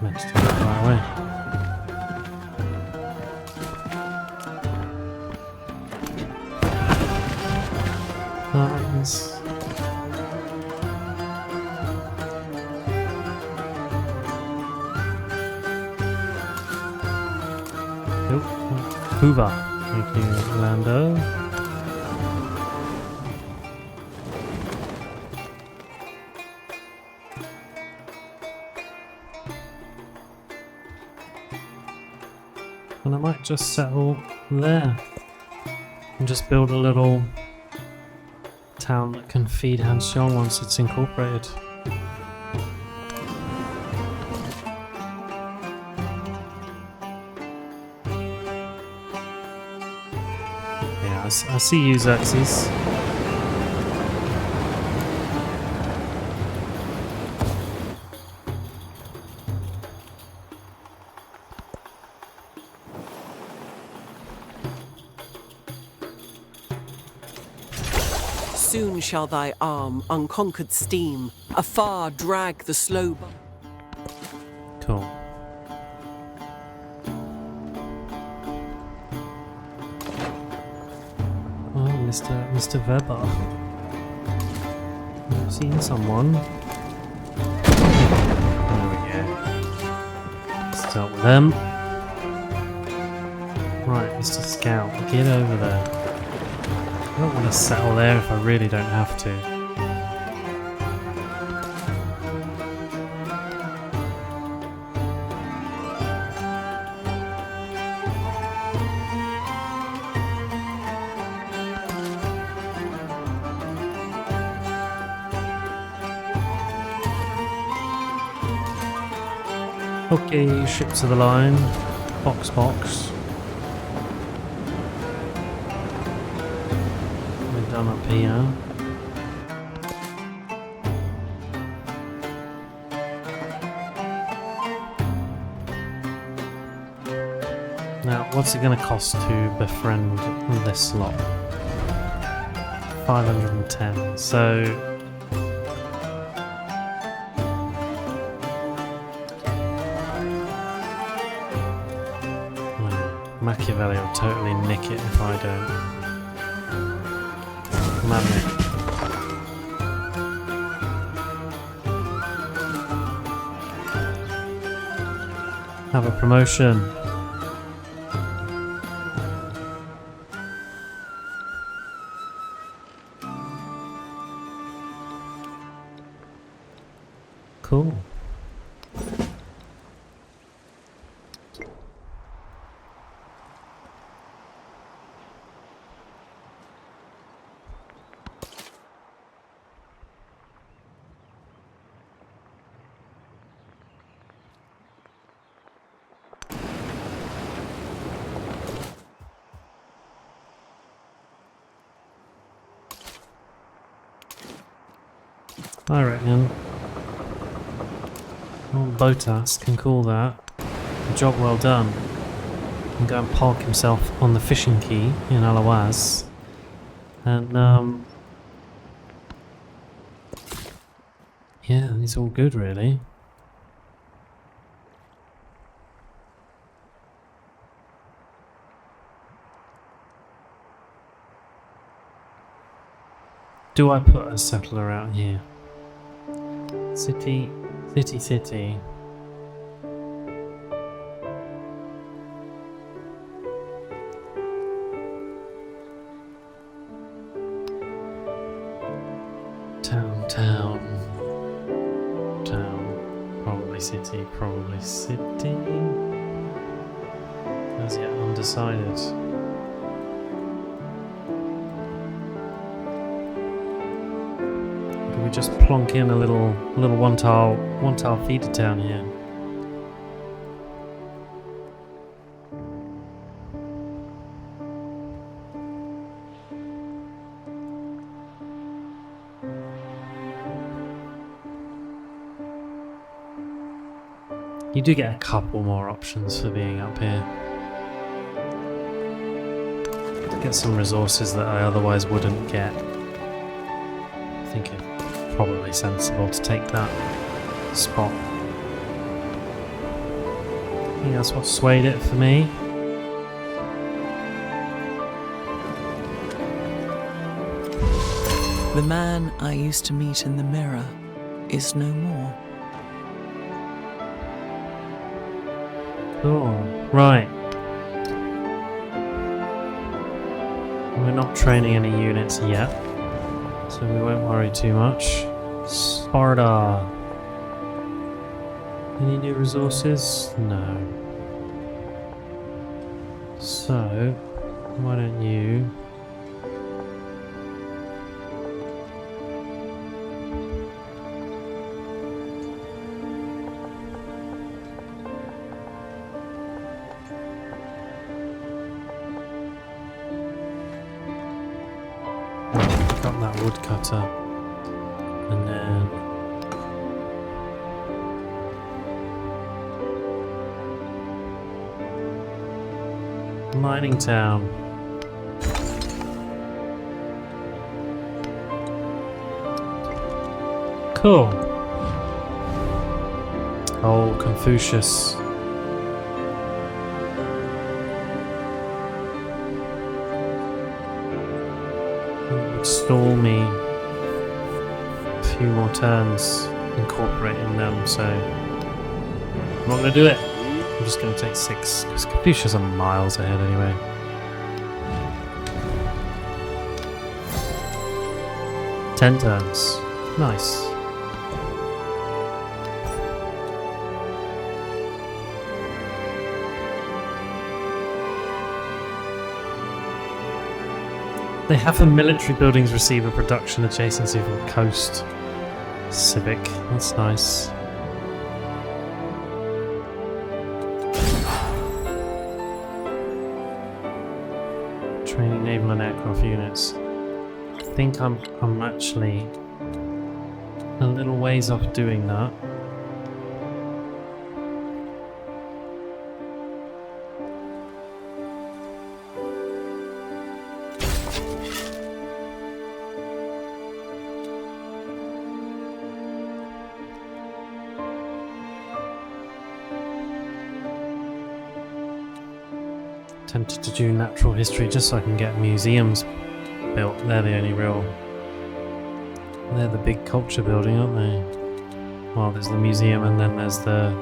Let's do it right away. Nice. Nope. Hoover. Thank you, Lando. And I might just settle there and just build a little town that can feed Hansjong once it's incorporated. Yeah, I see you, Xerxes. Soon shall thy arm, unconquered steam, afar drag the slow Cool. Oh, Mr. Weber. I've seen someone. There we go. Let's start with them. Right, Mr. Scout, get over there. I don't want to settle there if I really don't have to. Okay, ships of the line. Box. We're done up here. Now, what's it going to cost to befriend this lot? 510. So Machiavelli will totally nick it if I don't. Come at me. Have a promotion. Cool. I reckon old Botas can call that a job well done and go and park himself on the fishing quay in Alawaz and yeah, he's all good really. Do I put a settler out here? City. Town. Probably city. As yet undecided. We just plonk in a little one tile feeder town here. You do get a couple more options for being up here. To get some resources that I otherwise wouldn't get. I think it's probably sensible to take that spot. I think that's what swayed it for me. The man I used to meet in the mirror is no more. Oh, right. We're not training any units yet, so we won't worry too much. Sparta. Any new resources? No. So, why don't you... woodcutter, and then mining town. Cool. Oh, Confucius. Stall me a few more turns incorporating them, so I'm not going to do it. I'm just going to take 6, because Confucius are miles ahead anyway. Ten turns. Nice. They have the military buildings receive a production adjacency from coast. Civic, that's nice. Training naval and aircraft units. I think I'm actually a little ways off doing that. Tempted to do natural history just so I can get museums built. They're the only real... They're the big culture building, aren't they? Well, there's the museum and then there's the...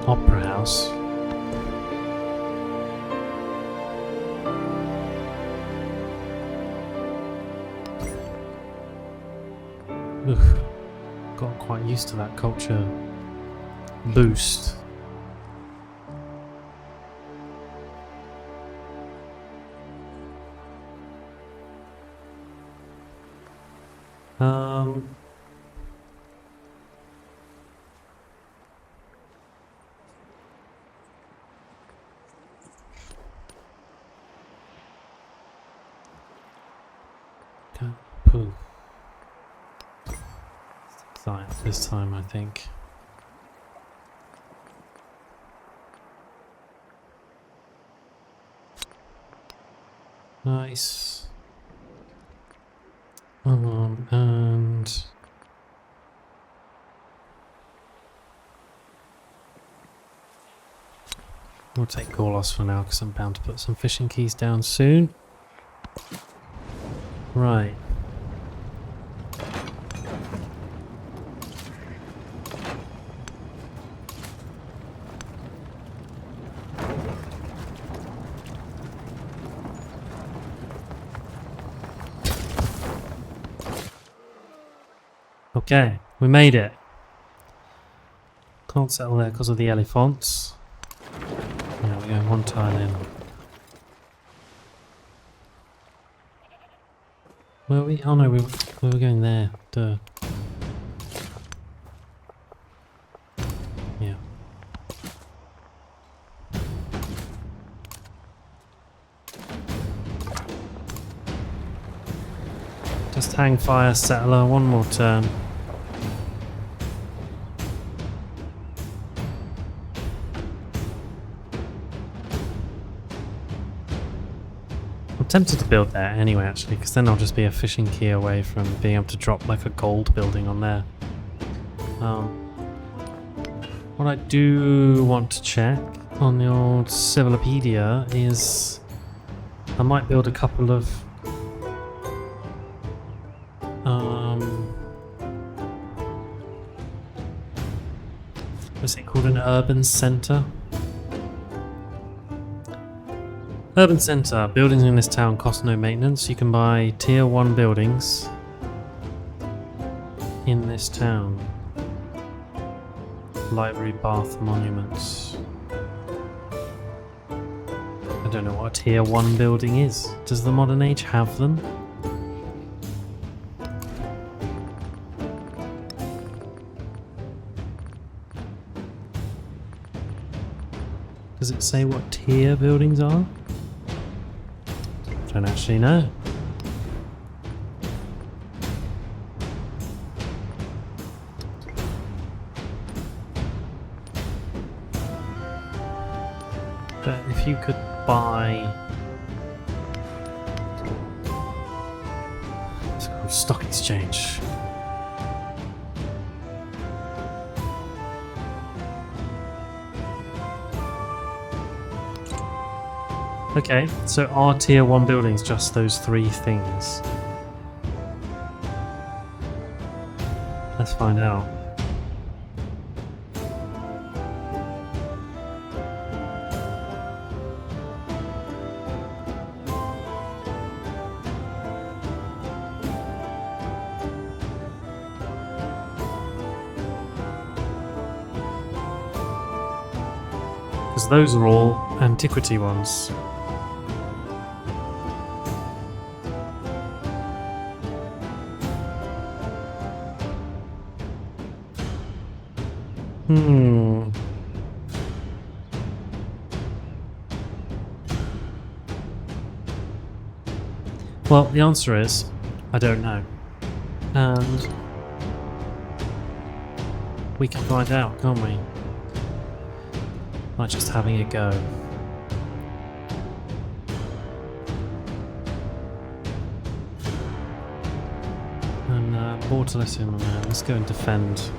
opera house. Oof. Got quite used to that culture boost. Poof. Science this time, I think. Nice. And we'll take Gorlos for now because I'm bound to put some fishing keys down soon. Right. Okay, we made it. Can't settle there because of the elephants. Yeah, we're going one tile in. Where are we? Oh no, we were going there. Duh. Yeah. Just hang fire, settler, one more turn. I'm tempted to build there anyway, actually, because then I'll just be a fishing key away from being able to drop like a gold building on there. What I do want to check on the old Civilopedia is I might build a couple of what's it called? An urban centre? Urban centre. Buildings in this town cost no maintenance. You can buy tier 1 buildings in this town. Library, bath, monuments. I don't know what a tier 1 building is. Does the modern age have them? Does it say what tier buildings are? Don't actually know. But if you could buy... It's called stock exchange. Okay, so are tier 1 buildings just those 3 things? Let's find out. Because those are all antiquity ones. Well, the answer is, I don't know. And we can find out, can't we? By just having a go. And Bortolis in there. Let's go and defend.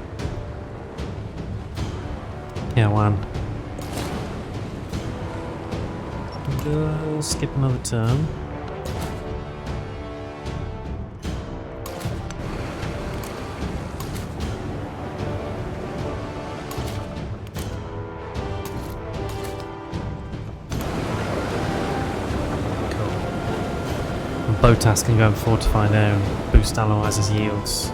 Yeah, one. Skip another turn. Botas can go and fortify there and boost Aloysius' yields.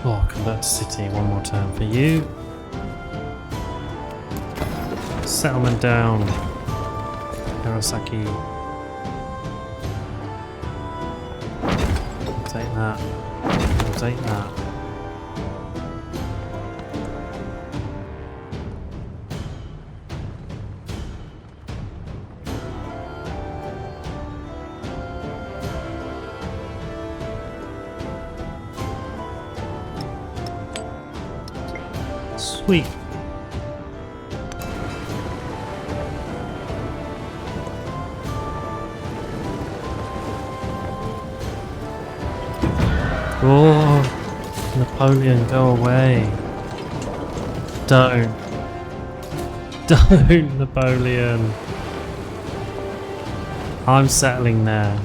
Convert to city, one more turn for you. Settlement down. Hirosaki. We'll take that. We'll take that. Sweet. Oh, Napoleon, go away. Don't, Napoleon. I'm settling there.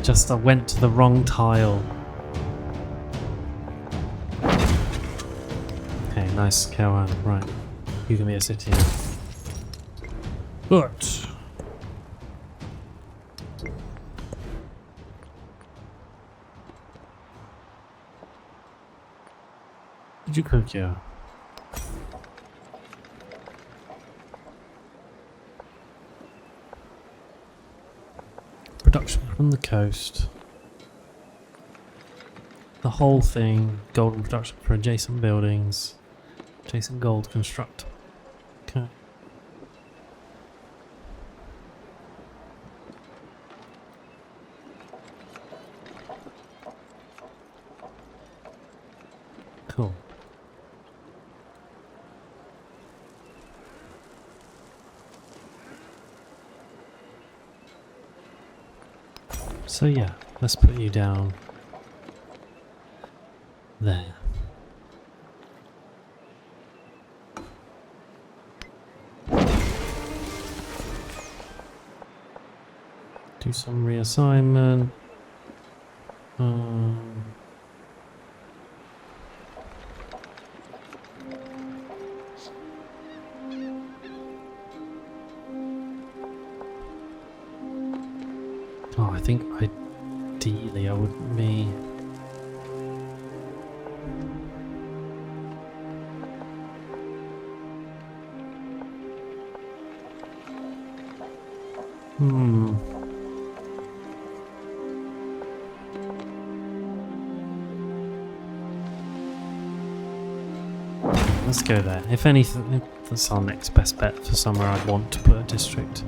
Just I went to the wrong tile. Okay, nice, Kawan. Right, you can be a city now. Good. Did you cook, yeah? Production from the coast. The whole thing. Golden production for adjacent buildings. Adjacent gold construct. Okay. Cool. So yeah, let's put you down there. Do some reassignment. Oh, I think ideally I would be. Let's go there. If anything, that's our next best bet for somewhere I'd want to put a district.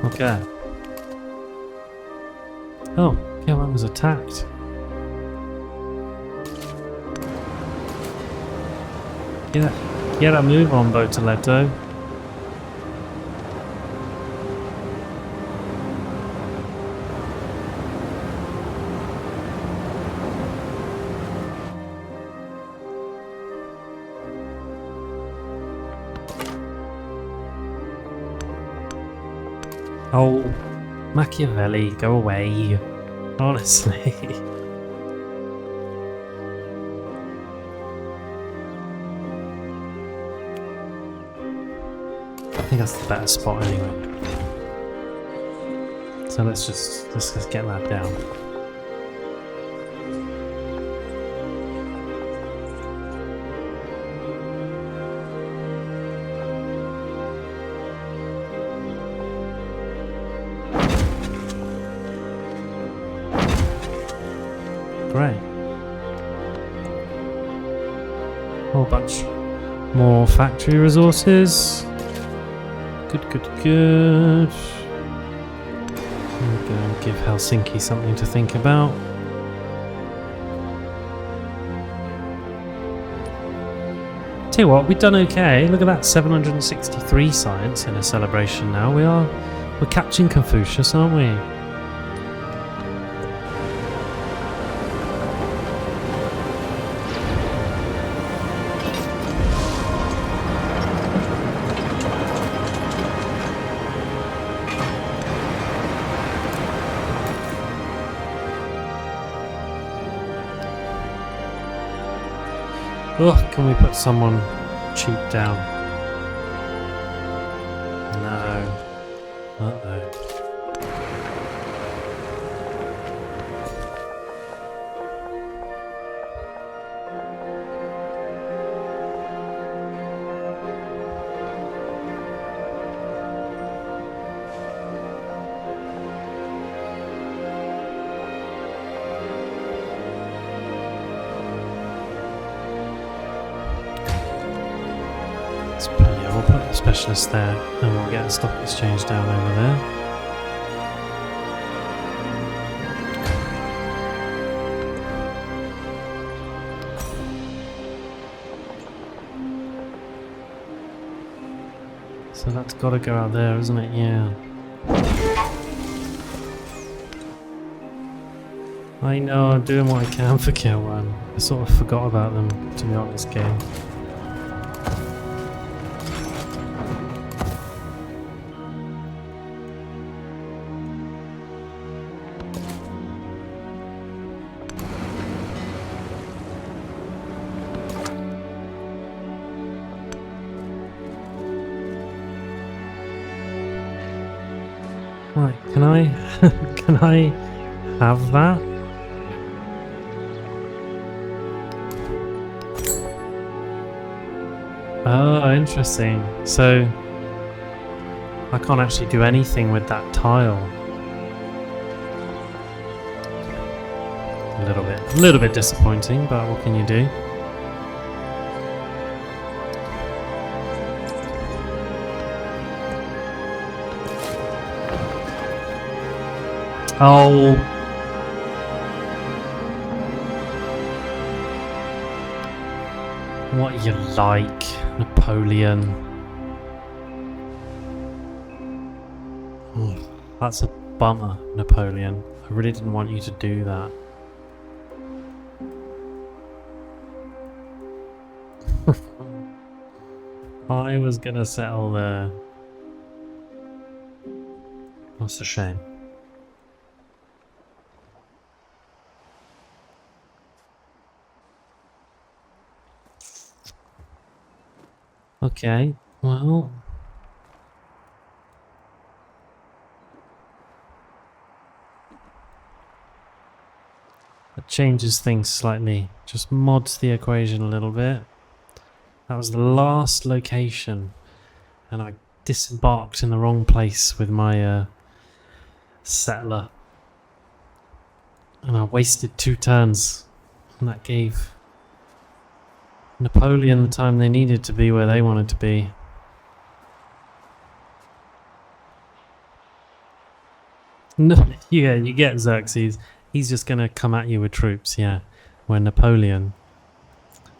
Okay. Oh, yeah, one was attacked. Get a move on, Botoletto. Oh, Machiavelli, go away. Honestly. I think that's the better spot anyway. So let's just get that down. Great. Whole bunch more factory resources. Good, good, good. I'm going to give Helsinki something to think about. Tell you what, we've done okay. Look at that, 763 science in a celebration now. We're catching Confucius, aren't we? Oh, can we put someone cheap down? No. Uh-oh. We'll put the specialist there and we'll get a stock exchange down over there. So that's got to go out there, isn't it? Yeah. I know, I'm doing what I can for Kill 1. I sort of forgot about them, to be honest, game. Right, can I can I have that? Oh, interesting. So I can't actually do anything with that tile. A little bit disappointing, but what can you do? Oh. What are you like, Napoleon? Oh, that's a bummer, Napoleon. I really didn't want you to do that. I was gonna settle there. That's a shame. Okay, well... that changes things slightly. Just mods the equation a little bit. That was the last location. And I disembarked in the wrong place with my settler. And I wasted 2 turns. And that gave Napoleon the time they needed to be where they wanted to be. No, yeah, you get Xerxes. He's just gonna come at you with troops, yeah. Where Napoleon,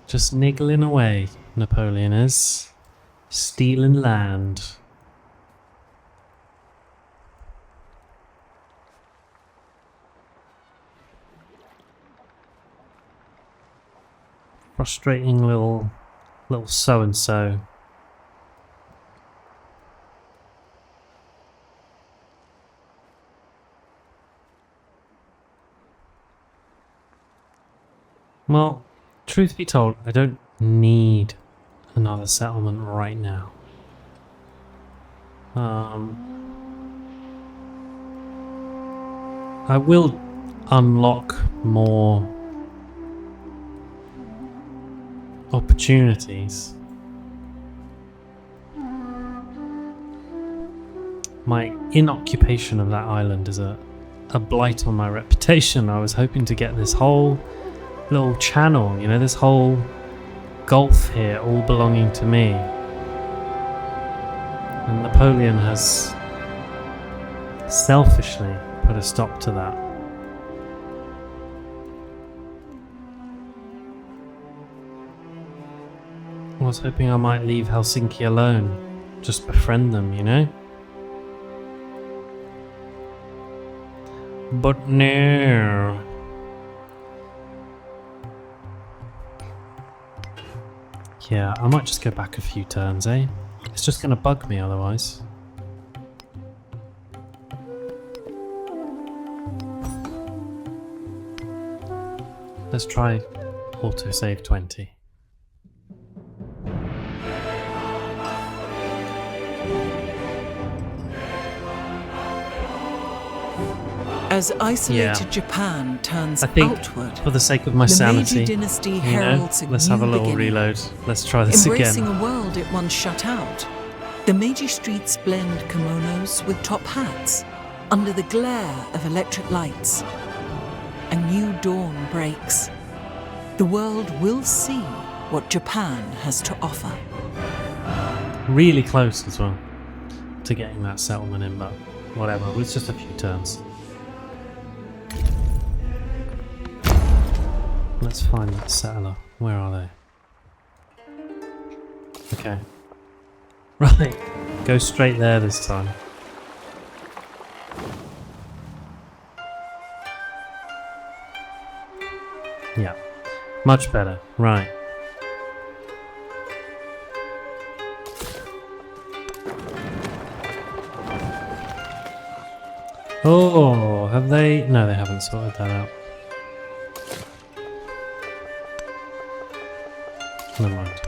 just niggling away, Napoleon is. Stealing land. Frustrating little so-and-so. Well, truth be told, I don't need another settlement right now. I will unlock more opportunities. My inoccupation of that island is a blight on my reputation. I was hoping to get this whole little channel, you know, this whole gulf here all belonging to me. And Napoleon has selfishly put a stop to that. I was hoping I might leave Helsinki alone, just befriend them, you know? But no. Yeah, I might just go back a few turns, eh? It's just gonna bug me otherwise. Let's try autosave 20. As isolated Japan turns outward, for the sake of my sanity, Meiji dynasty heralds let's have a little reload. Let's try this embracing again. a world it once shut out. The Meiji streets blend kimonos with top hats under the glare of electric lights. A new dawn breaks. The world will see what Japan has to offer. Really close as well to getting that settlement in, but whatever, it was just a few turns. Let's find that settler. Where are they? Okay. Right. Go straight there this time. Yeah. Much better. Right. Oh, have they? No, they haven't sorted that out. Never mind.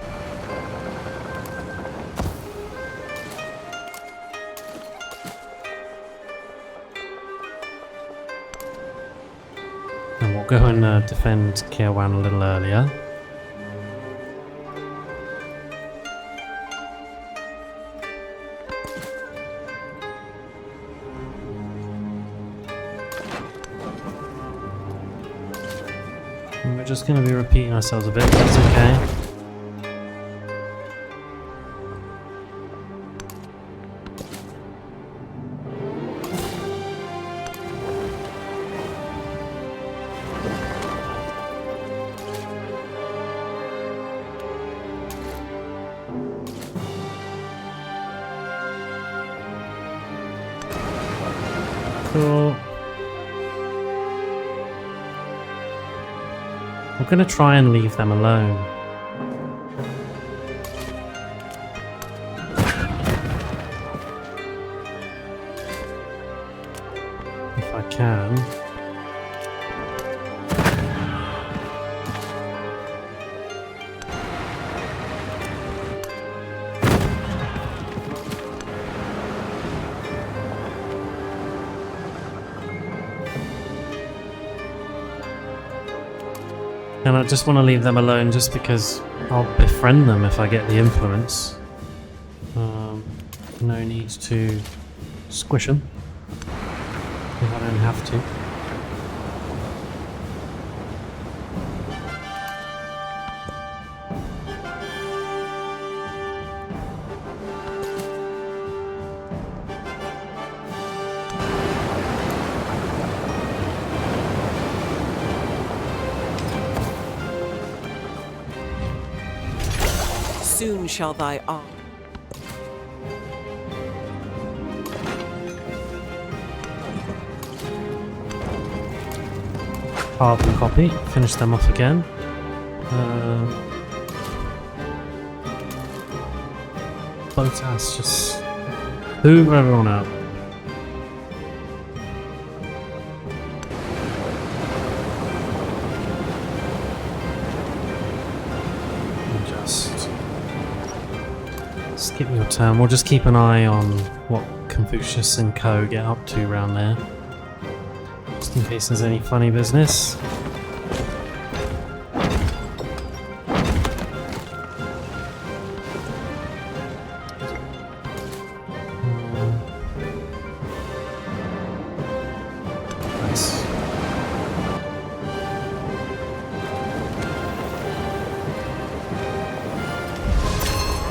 And we'll go and defend Kirwan a little earlier. And we're just going to be repeating ourselves a bit, that's okay. Cool. I'm gonna try and leave them alone. If I can. And I just want to leave them alone just because I'll befriend them if I get the influence. No need to squish them if I don't have to. Soon shall thy arm. Carbon copy. Finish them off again. Botas, just hoover everyone out. Skip your turn. We'll just keep an eye on what Confucius and Co get up to around there. Just in case there's any funny business. Nice.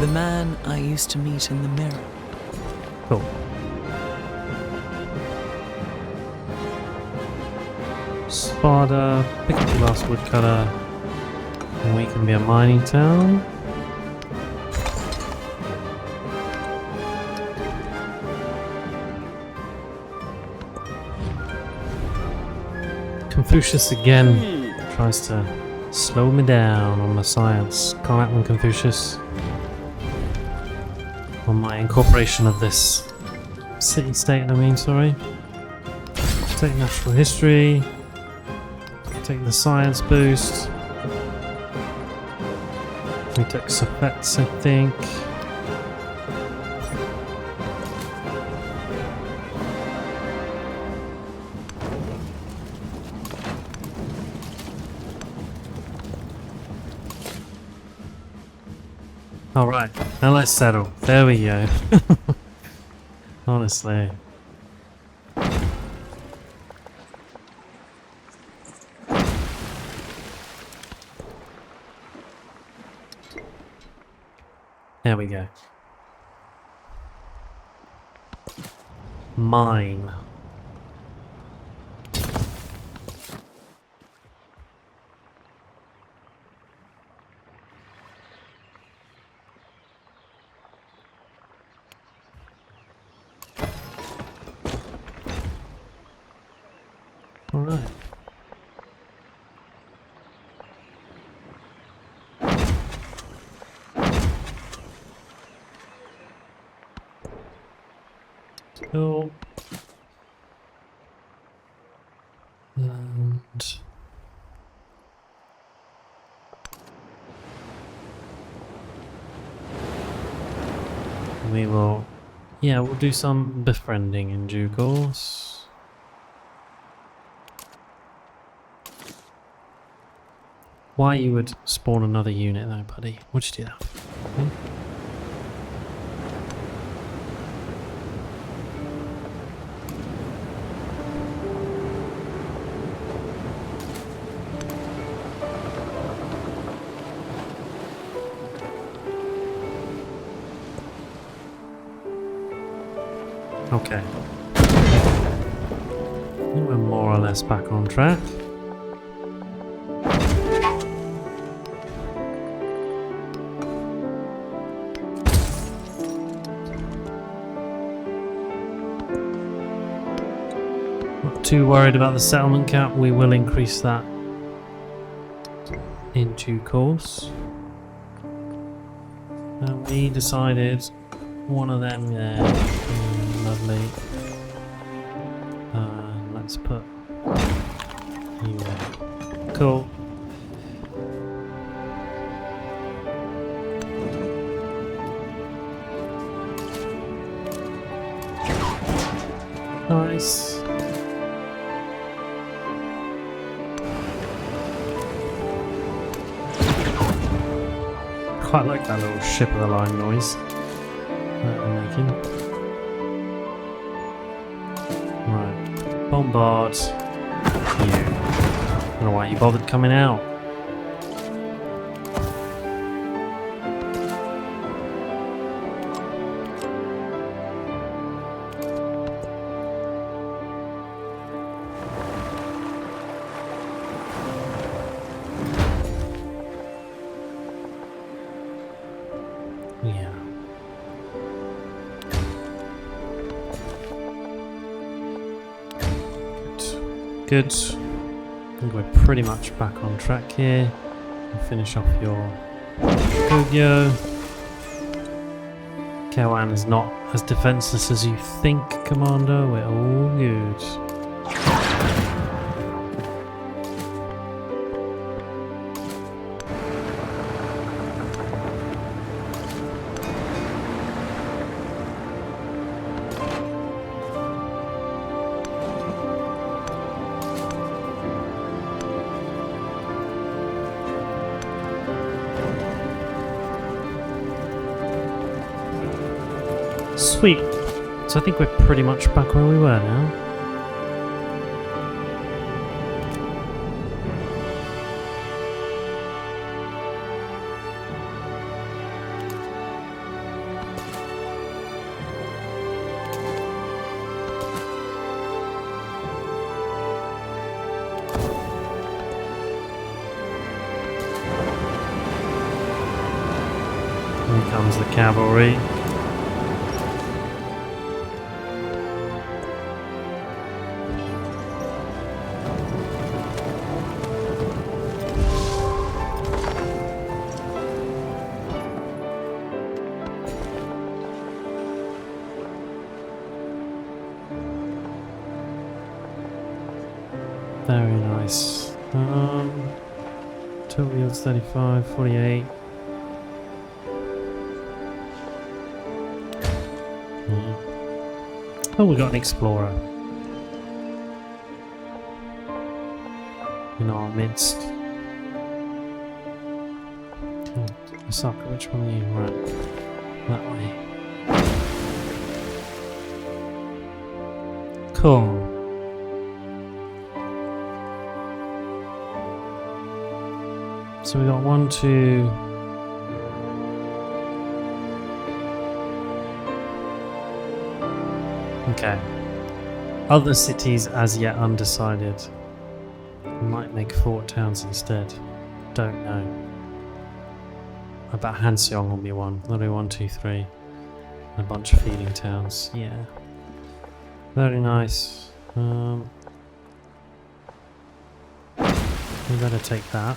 The man I used to meet in the mirror. Cool. Spada, pick up your last woodcutter, and we can be a mining town. Confucius again tries to slow me down on my science. Come at me, Confucius. On my incorporation of this city-state, I mean, sorry. Take natural history. Take the science boost. We took Safets, I think. Alright, now let's settle. There we go. Honestly. There we go. Mine. All right. Cool. And we will, yeah, we'll do some befriending in due course. Why you would spawn another unit though, buddy? What'd you do that for? Hmm? Okay. We're more or less back on track. Not too worried about the settlement cap. We will increase that in due course. And we decided one of them there. Lovely. Let's put you there. Cool. Nice. Quite like that little ship of the line noise that we're making. Right, bombard you. I don't know why you bothered coming out. Yeah. Good. I think we're pretty much back on track here. We'll finish off your Kogyo. Kawan is not as defenseless as you think, Commander. We're all good. Sweet. So I think we're pretty much back where we were now. Here comes the cavalry. Very nice. Total yields 35, 48. Oh, we got an explorer in our midst. Okay, Osaka, which one are you? Right, that way. Cool. So we got 1, 2. Okay. Other cities as yet undecided. We might make fort towns instead. Don't know. I bet Hanseong will be one. That'll be 1, 2, 3. And a bunch of feeding towns. Yeah. Very nice. We better take that.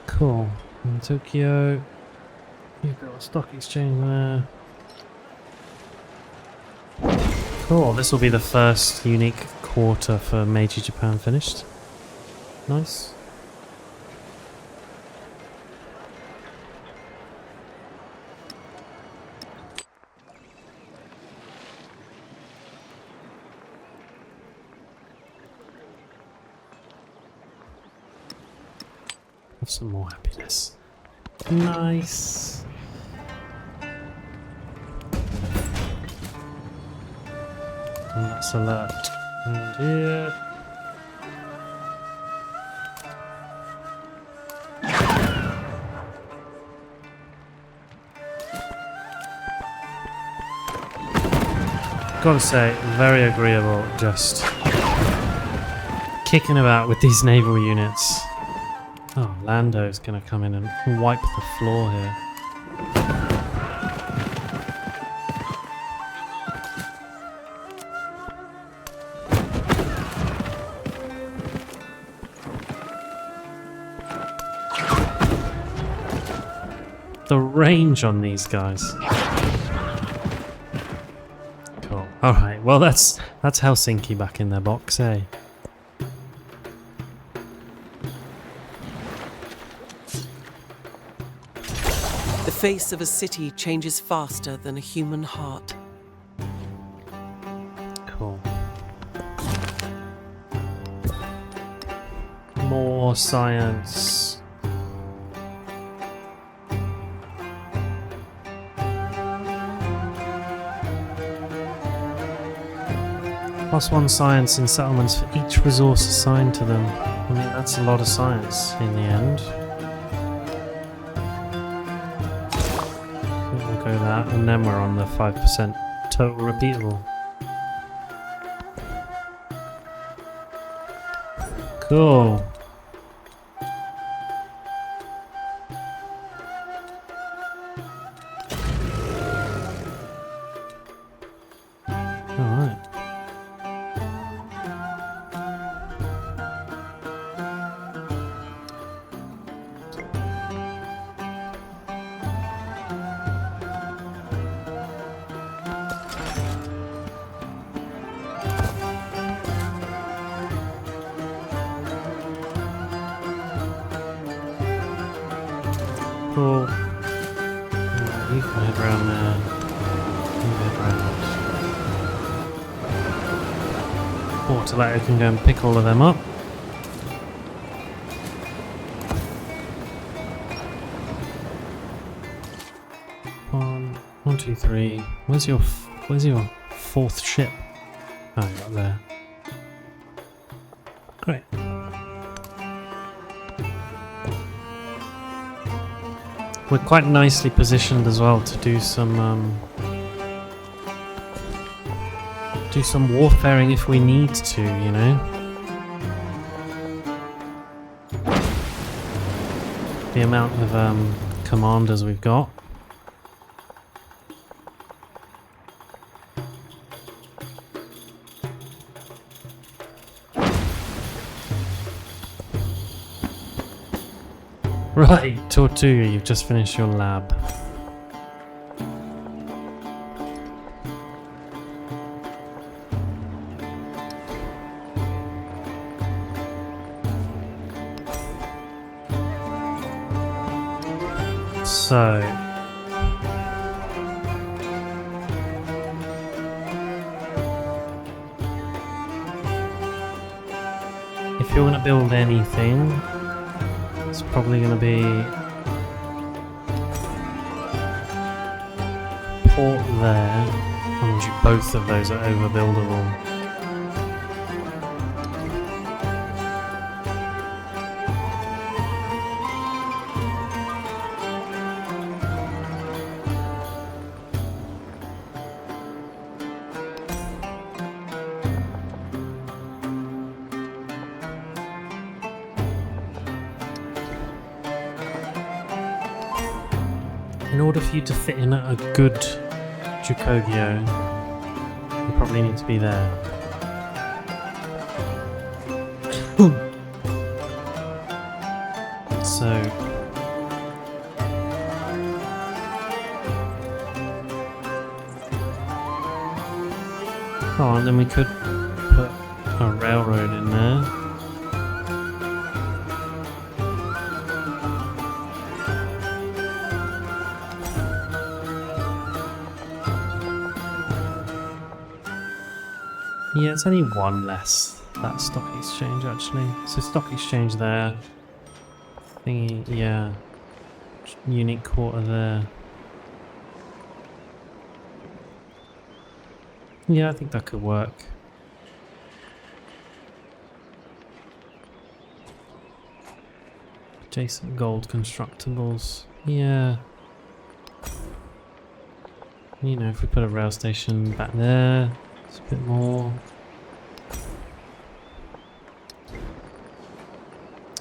Cool. In Tokyo, you've got a stock exchange there. Cool. This will be the first unique quarter for Meiji Japan finished. Nice. Have some more happiness. Nice. And that's alert. And here. Gotta say, very agreeable, just kicking about with these naval units. Oh, Lando's gonna come in and wipe the floor here. The range on these guys. Cool. Alright, well that's Helsinki back in their box, eh? The face of a city changes faster than a human heart. Cool. More science. +1 science in settlements for each resource assigned to them. I mean, that's a lot of science in the end. We'll go that, and then we're on the 5% total repeatable. Cool. Alright. Cool. You can head around there. You head around. Water latter can go and pick all of them up. One, two, three. Where's your fourth ship? Oh, you're up there. Great. We're quite nicely positioned as well to do some warfaring if we need to, you know. The amount of commanders we've got. Right, Tortuga, you've just finished your lab. So... if you want to build anything, it's probably going to be port there, and both of those are overbuildable. In order for you to fit in a good Dracogio, you probably need to be there. So... oh, and then we could put a railroad in there. Yeah, it's only one less, that stock exchange actually. So stock exchange there. Thingy, yeah. Unique quarter there. Yeah, I think that could work. Adjacent gold constructibles. Yeah. You know, if we put a rail station back there. A bit more.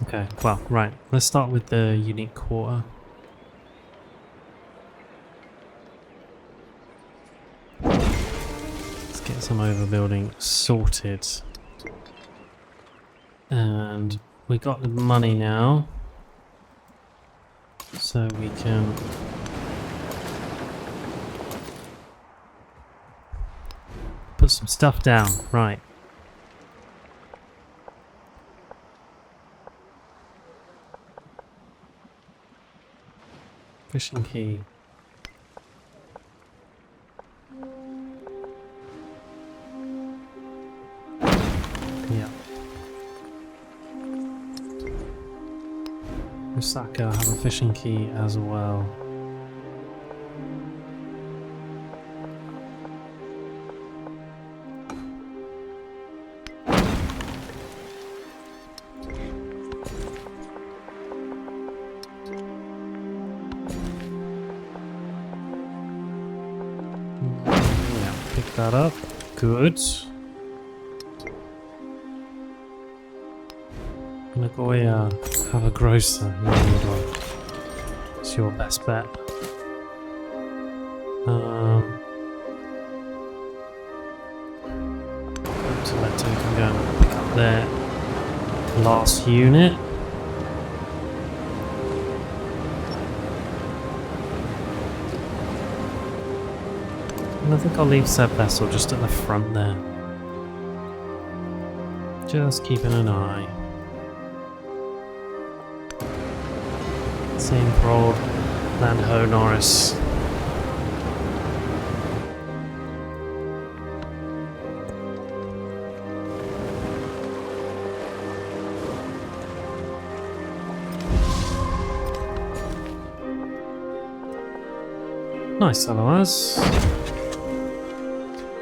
Okay, well, right. Let's start with the unique quarter. Let's get some overbuilding sorted. And we got the money now. So we can... put some stuff down, right. Fishing key. Yeah. Osaka have a fishing key as well. That up. Good. Nagoya, have a grocer. You need one. It's your best bet. Selector can go and pick up their last unit. And I think I'll leave said vessel just at the front there. Just keeping an eye. Same for old Land ho, Norris. Nice, otherwise.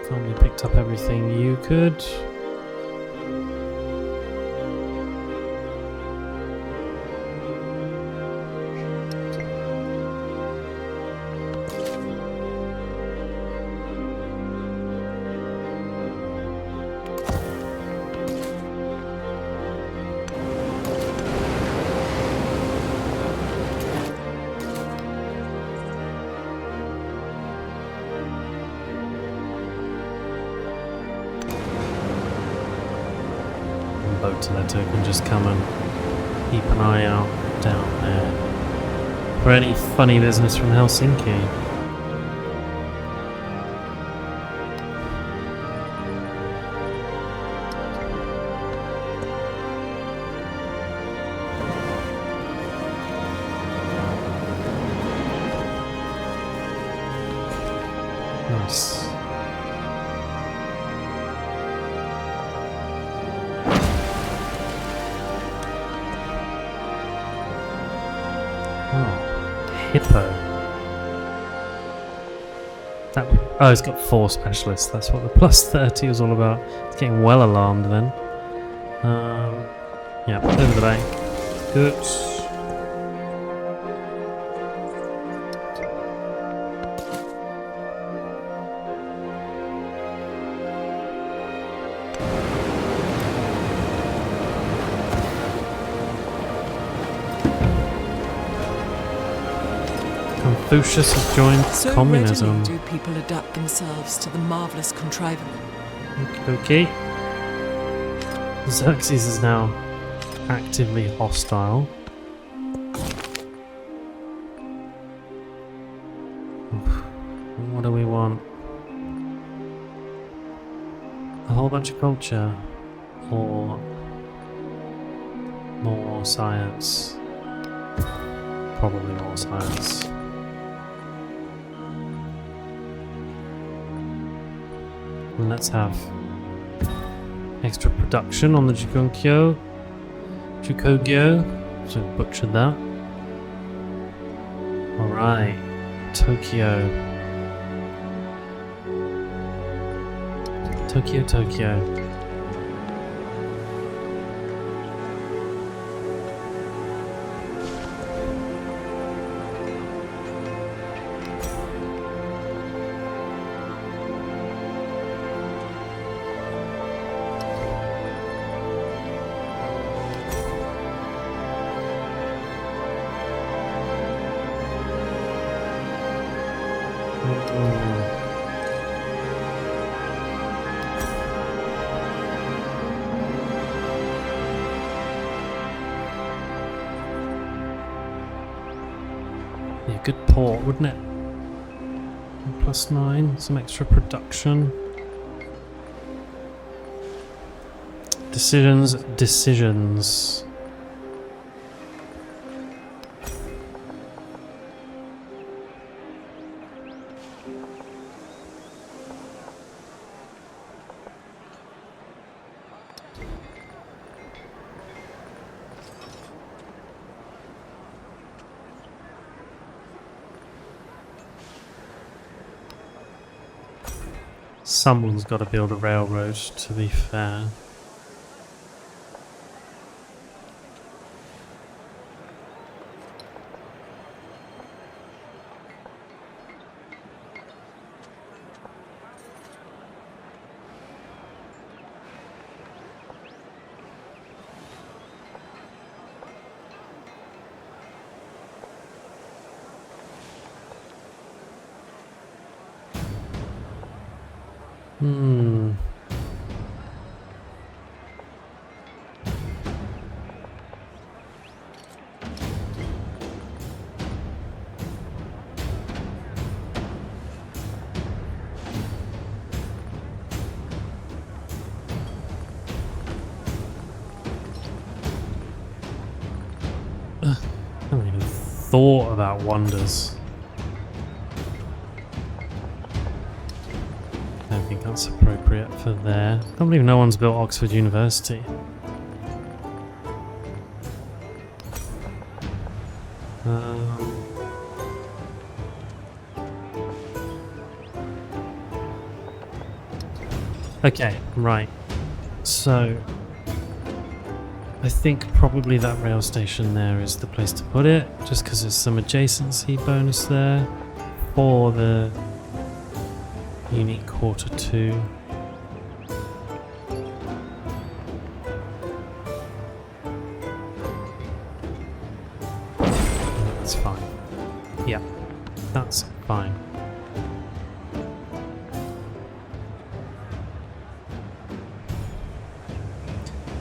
Finally picked up everything you could. Battutu can just come and keep an eye out down there for any funny business from Helsinki. Nice. Hippo. That oh, it's got 4 specialists. That's what the plus 30 was all about. It's getting well alarmed then. Yeah, over the bay. Good. Confucius has joined So communism. readily do people adapt themselves to the marvellous contrivance. Okay. Xerxes is now actively hostile. What do we want? A whole bunch of culture or more science? Probably more science. And let's have extra production on the Jukogyo. So butchered that. Alright. Tokyo. Tokyo. Be a good port, wouldn't it? +9, some extra production. Decisions. Someone's got to build a railroad, to be fair. I don't even thought about wonders. I don't think that's appropriate for there. I can't believe no one's built Oxford University. Okay, right. So I think probably that rail station there is the place to put it, just because there's some adjacency bonus there for the unique quarter 2. That's fine. Yeah, that's fine.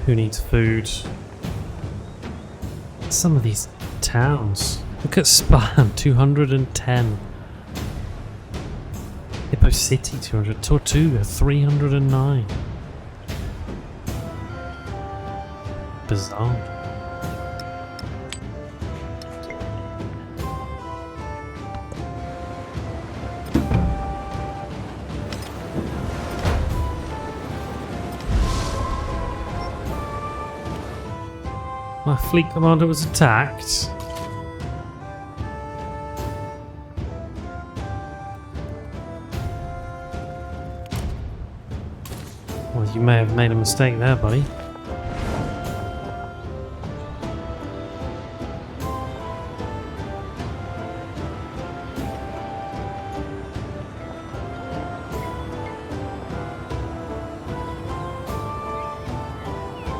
Who needs food? Some of these towns. Look at Span, 210. Hippo City, 200. Tortuga, 309. Bizarre. My fleet commander was attacked. Well, you may have made a mistake there, buddy.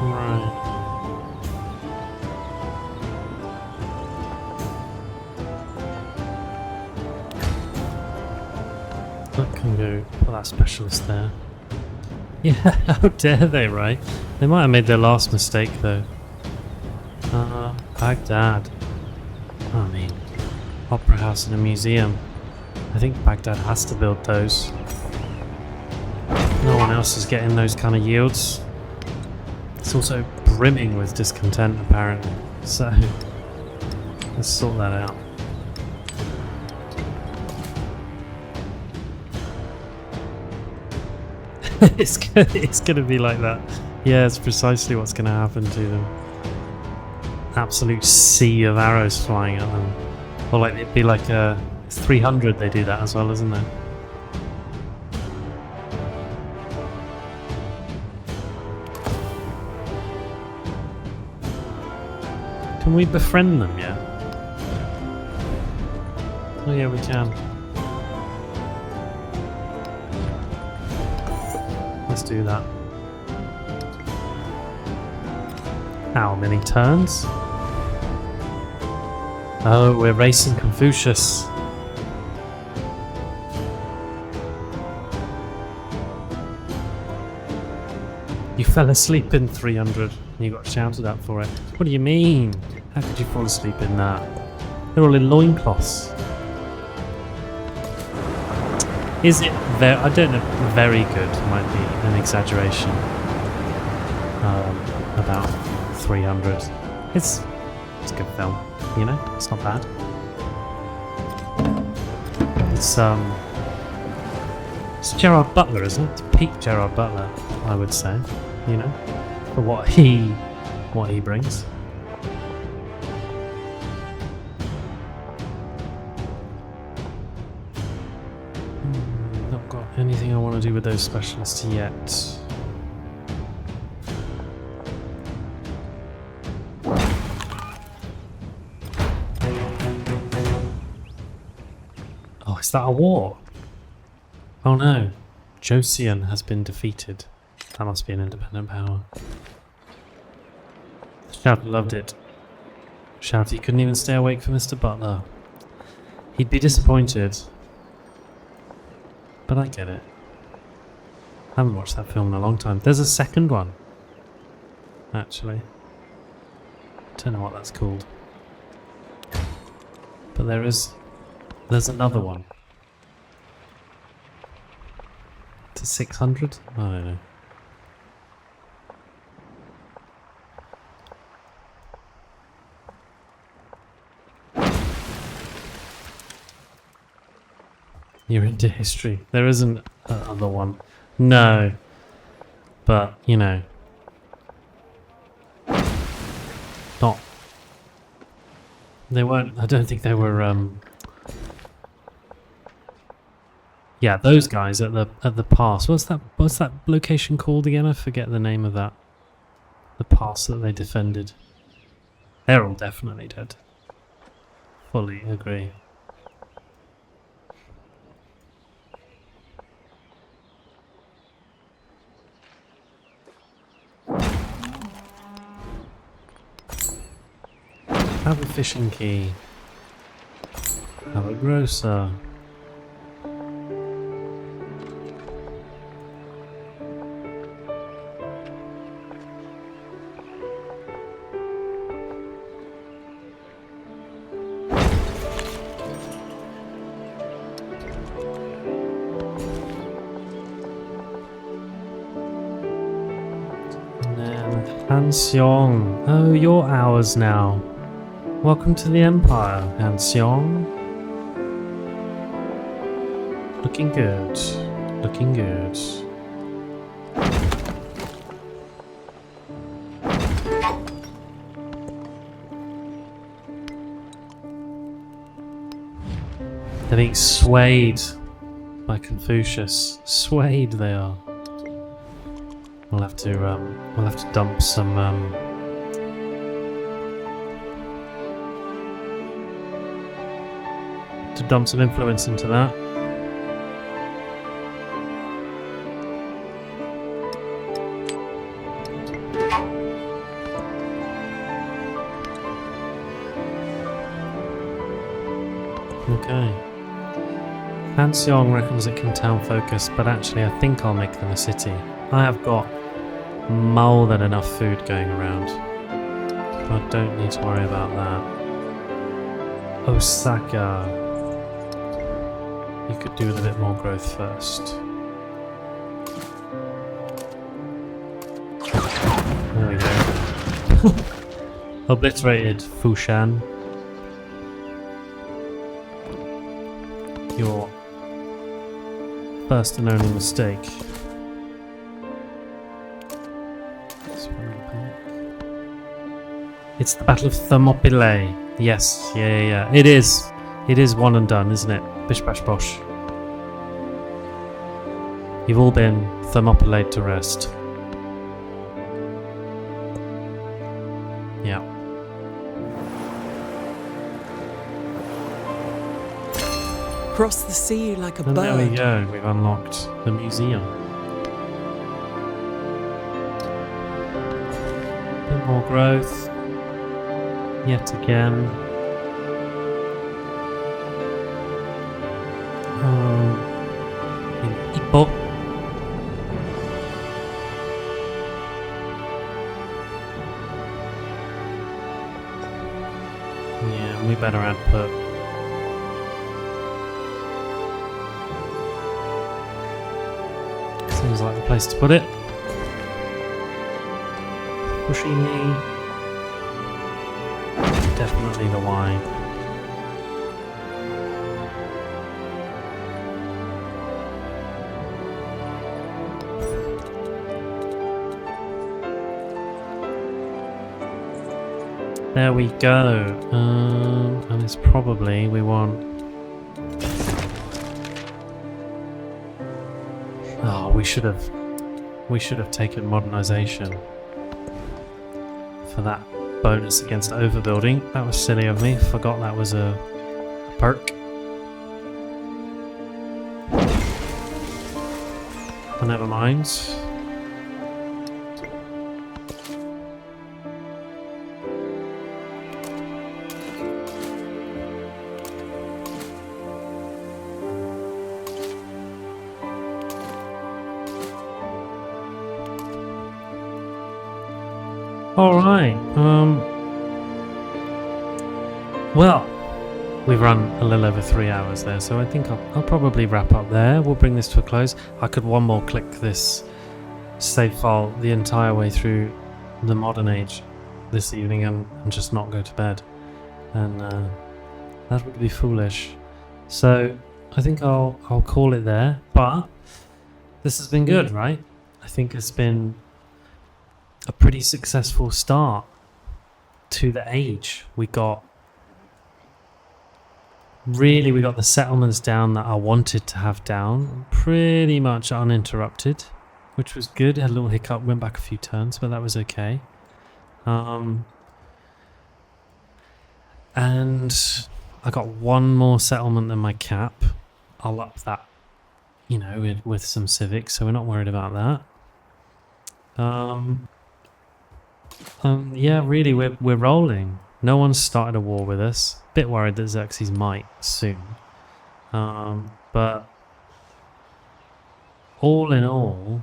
Right. That can go put that specialist there. Yeah, how dare they, right? They might have made their last mistake though. Baghdad. I mean, opera house and a museum. I think Baghdad has to build those. No one else is getting those kind of yields. It's also brimming with discontent apparently. So, let's sort that out. It's gonna be like that. Yeah, it's precisely what's gonna happen to them. Absolute sea of arrows flying at them. Or like it'd be like it's 300 they do that as well, isn't it? Can we befriend them yet? Oh yeah, we can. Let's do that. How many turns? Oh, we're racing Confucius. You fell asleep in 300 and you got shouted at for it. What do you mean? How could you fall asleep in that? They're all in loincloths. Is it very, I don't know, very good might be an exaggeration. About 300. It's a good film, you know? It's not bad. It's Gerard Butler, isn't it? It's peak Gerard Butler, I would say, you know? For what he brings. Not got anything I want to do with those specialists yet. Oh, is that a war? Oh no, Joseon has been defeated. That must be an independent power. Shouty loved it. Shouty couldn't even stay awake for Mr. Butler. He'd be disappointed. But I get it. I haven't watched that film in a long time. There's a second one. Actually. Don't know what that's called. But there's another one. To 600? I don't know. You're into history. There isn't another one. No. But, you know. Not. They weren't. I don't think they were. Yeah, those guys at the pass. What's that location called again? I forget the name of that. The pass that they defended. They're all definitely dead. Fully agree. Have a fishing key. Have a grocer. And then Han Xiong. Oh, you're ours now. Welcome to the Empire, Han Xiong. Looking good. Looking good. They're being swayed by Confucius. Swayed they are. We'll have to dump some influence into that. Okay. Han Xiong reckons it can town focus, but actually I think I'll make them a city. I have got more than enough food going around. I don't need to worry about that. Osaka. You could do with a bit more growth first. There we go. Obliterated Fushan. Your first and only mistake. It's the Battle of Thermopylae. Yes, yeah. It is. It is one and done, isn't it? Bish bash bosh. You've all been Thermopylae to rest. Yeah. Cross the sea like a And bird. there we go. We've unlocked the museum. Bit more growth. Yet again. In Ippo. Yeah, we better output. Seems like the place to put it. Fushimi. Definitely the Y. There we go. And it's probably we want. Oh, we should have taken modernization for that bonus against overbuilding. That was silly of me. Forgot that was a perk. But never mind. Alright, well, we've run a little over 3 hours there, so I think I'll probably wrap up there. We'll bring this to a close. I could one more click this save file the entire way through the modern age this evening and just not go to bed, and that would be foolish. So I think I'll call it there. But this has been good, right? I think it's been a pretty successful start to the age. We got the settlements down that I wanted to have down, pretty much uninterrupted, which was good. Had a little hiccup, went back a few turns, but that was okay. And I got one more settlement than my cap. I'll up that, with some civics, so we're not worried about that. Yeah, really, we're rolling. No one's started a war with us. Bit worried that Xerxes might soon. But all in all,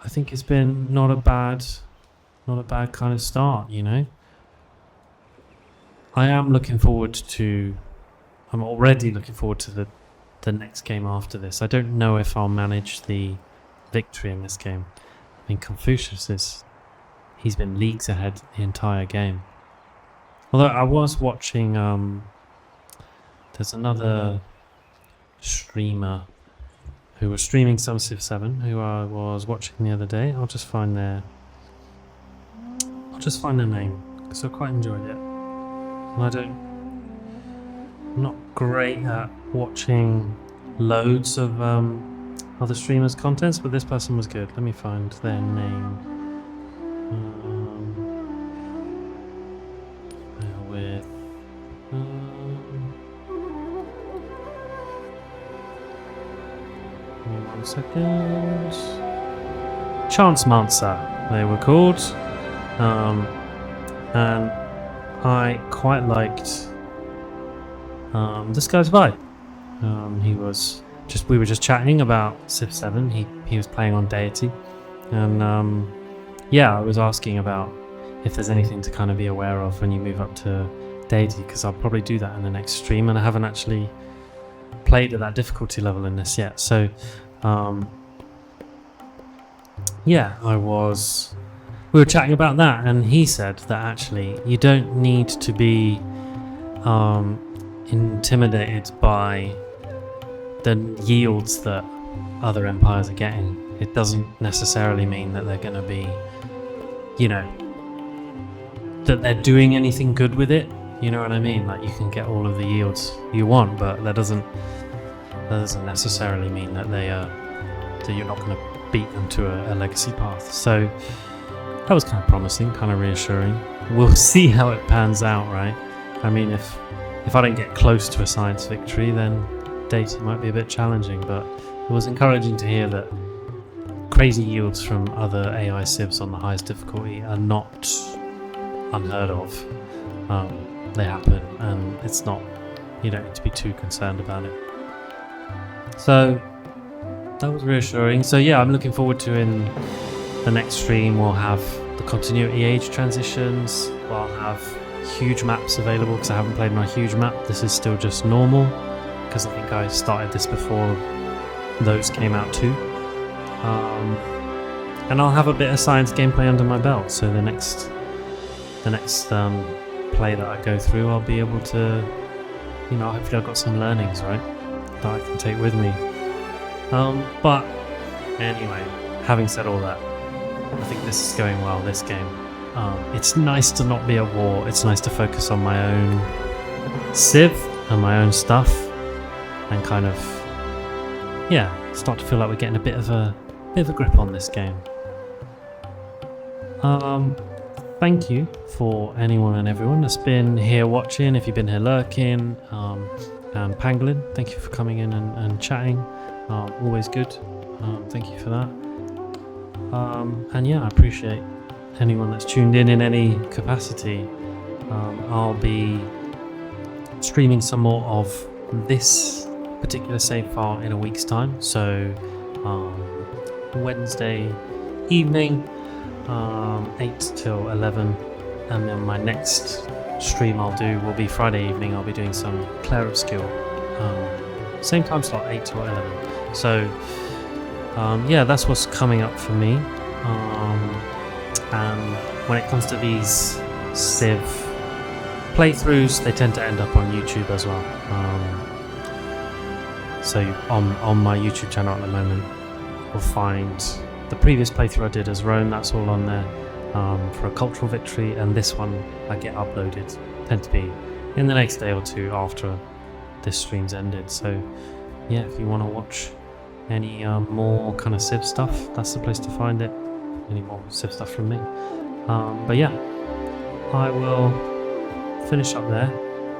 I think it's been not a bad kind of start, I am looking forward to. I'm already looking forward to the next game after this. I don't know if I'll manage the victory in this game. I mean, Confucius he's been leagues ahead the entire game. Although I was watching, there's another streamer who was streaming some Civ VII who I was watching the other day. I'll just find their name because I quite enjoyed it. And I'm not great at watching loads of other streamers' contents, but this person was good. Let me find their name. Give me 1 second. Chancemancer, they were called. And I quite liked this guy's vibe. We were just chatting about Civ 7. He was playing on Deity, and I was asking about if there's anything to kind of be aware of when you move up to Deity, because I'll probably do that in the next stream, and I haven't actually played at that difficulty level in this yet. So we were chatting about that, and he said that actually you don't need to be intimidated by the yields that other empires are getting. It doesn't necessarily mean that they're going to be, that they're doing anything good with it. You know what I mean? Like, you can get all of the yields you want, but that doesn't necessarily mean that that you're not going to beat them to a legacy path. So that was kind of promising, kind of reassuring. We'll see how it pans out, right? I mean, if I don't get close to a science victory, then Deity might be a bit challenging, but it was encouraging to hear that crazy yields from other AI civs on the highest difficulty are not unheard of. They happen, and it's not, you don't need to be too concerned about it. So that was reassuring. So yeah, I'm looking forward to in the next stream we'll have the continuity age transitions. We'll have huge maps available because I haven't played my huge map. This is still just normal because I think I started this before those came out too. And I'll have a bit of science gameplay under my belt, so the next play that I go through, I'll be able to, hopefully I've got some learnings, right, that I can take with me. But anyway, having said all that, I think this is going well, this game. It's nice to not be at war. It's nice to focus on my own civ and my own stuff, and kind of, start to feel like we're getting a bit of a grip on this game. Thank you for anyone and everyone that's been here watching. If you've been here lurking, and Pangolin, thank you for coming in and chatting. Always good. Thank you for that. And I appreciate anyone that's tuned in any capacity. I'll be streaming some more of this particular save file in a week's time. So Wednesday evening, 8 till 11, and then my next stream will be Friday evening. I'll be doing some Clair Obscure, same time slot, 8 till 11. So that's what's coming up for me. And when it comes to these Civ playthroughs, they tend to end up on YouTube as well. So on my YouTube channel at the moment, you'll find the previous playthrough I did as Rome, that's all on there for a cultural victory, and this one I get uploaded, tend to be in the next day or two after this stream's ended. So yeah, if you want to watch any more kind of Civ stuff, that's the place to find it. Any more Civ stuff from me. But yeah, I will finish up there,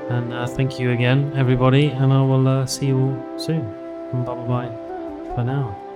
and thank you again everybody, and I will see you all soon. Bye bye for now.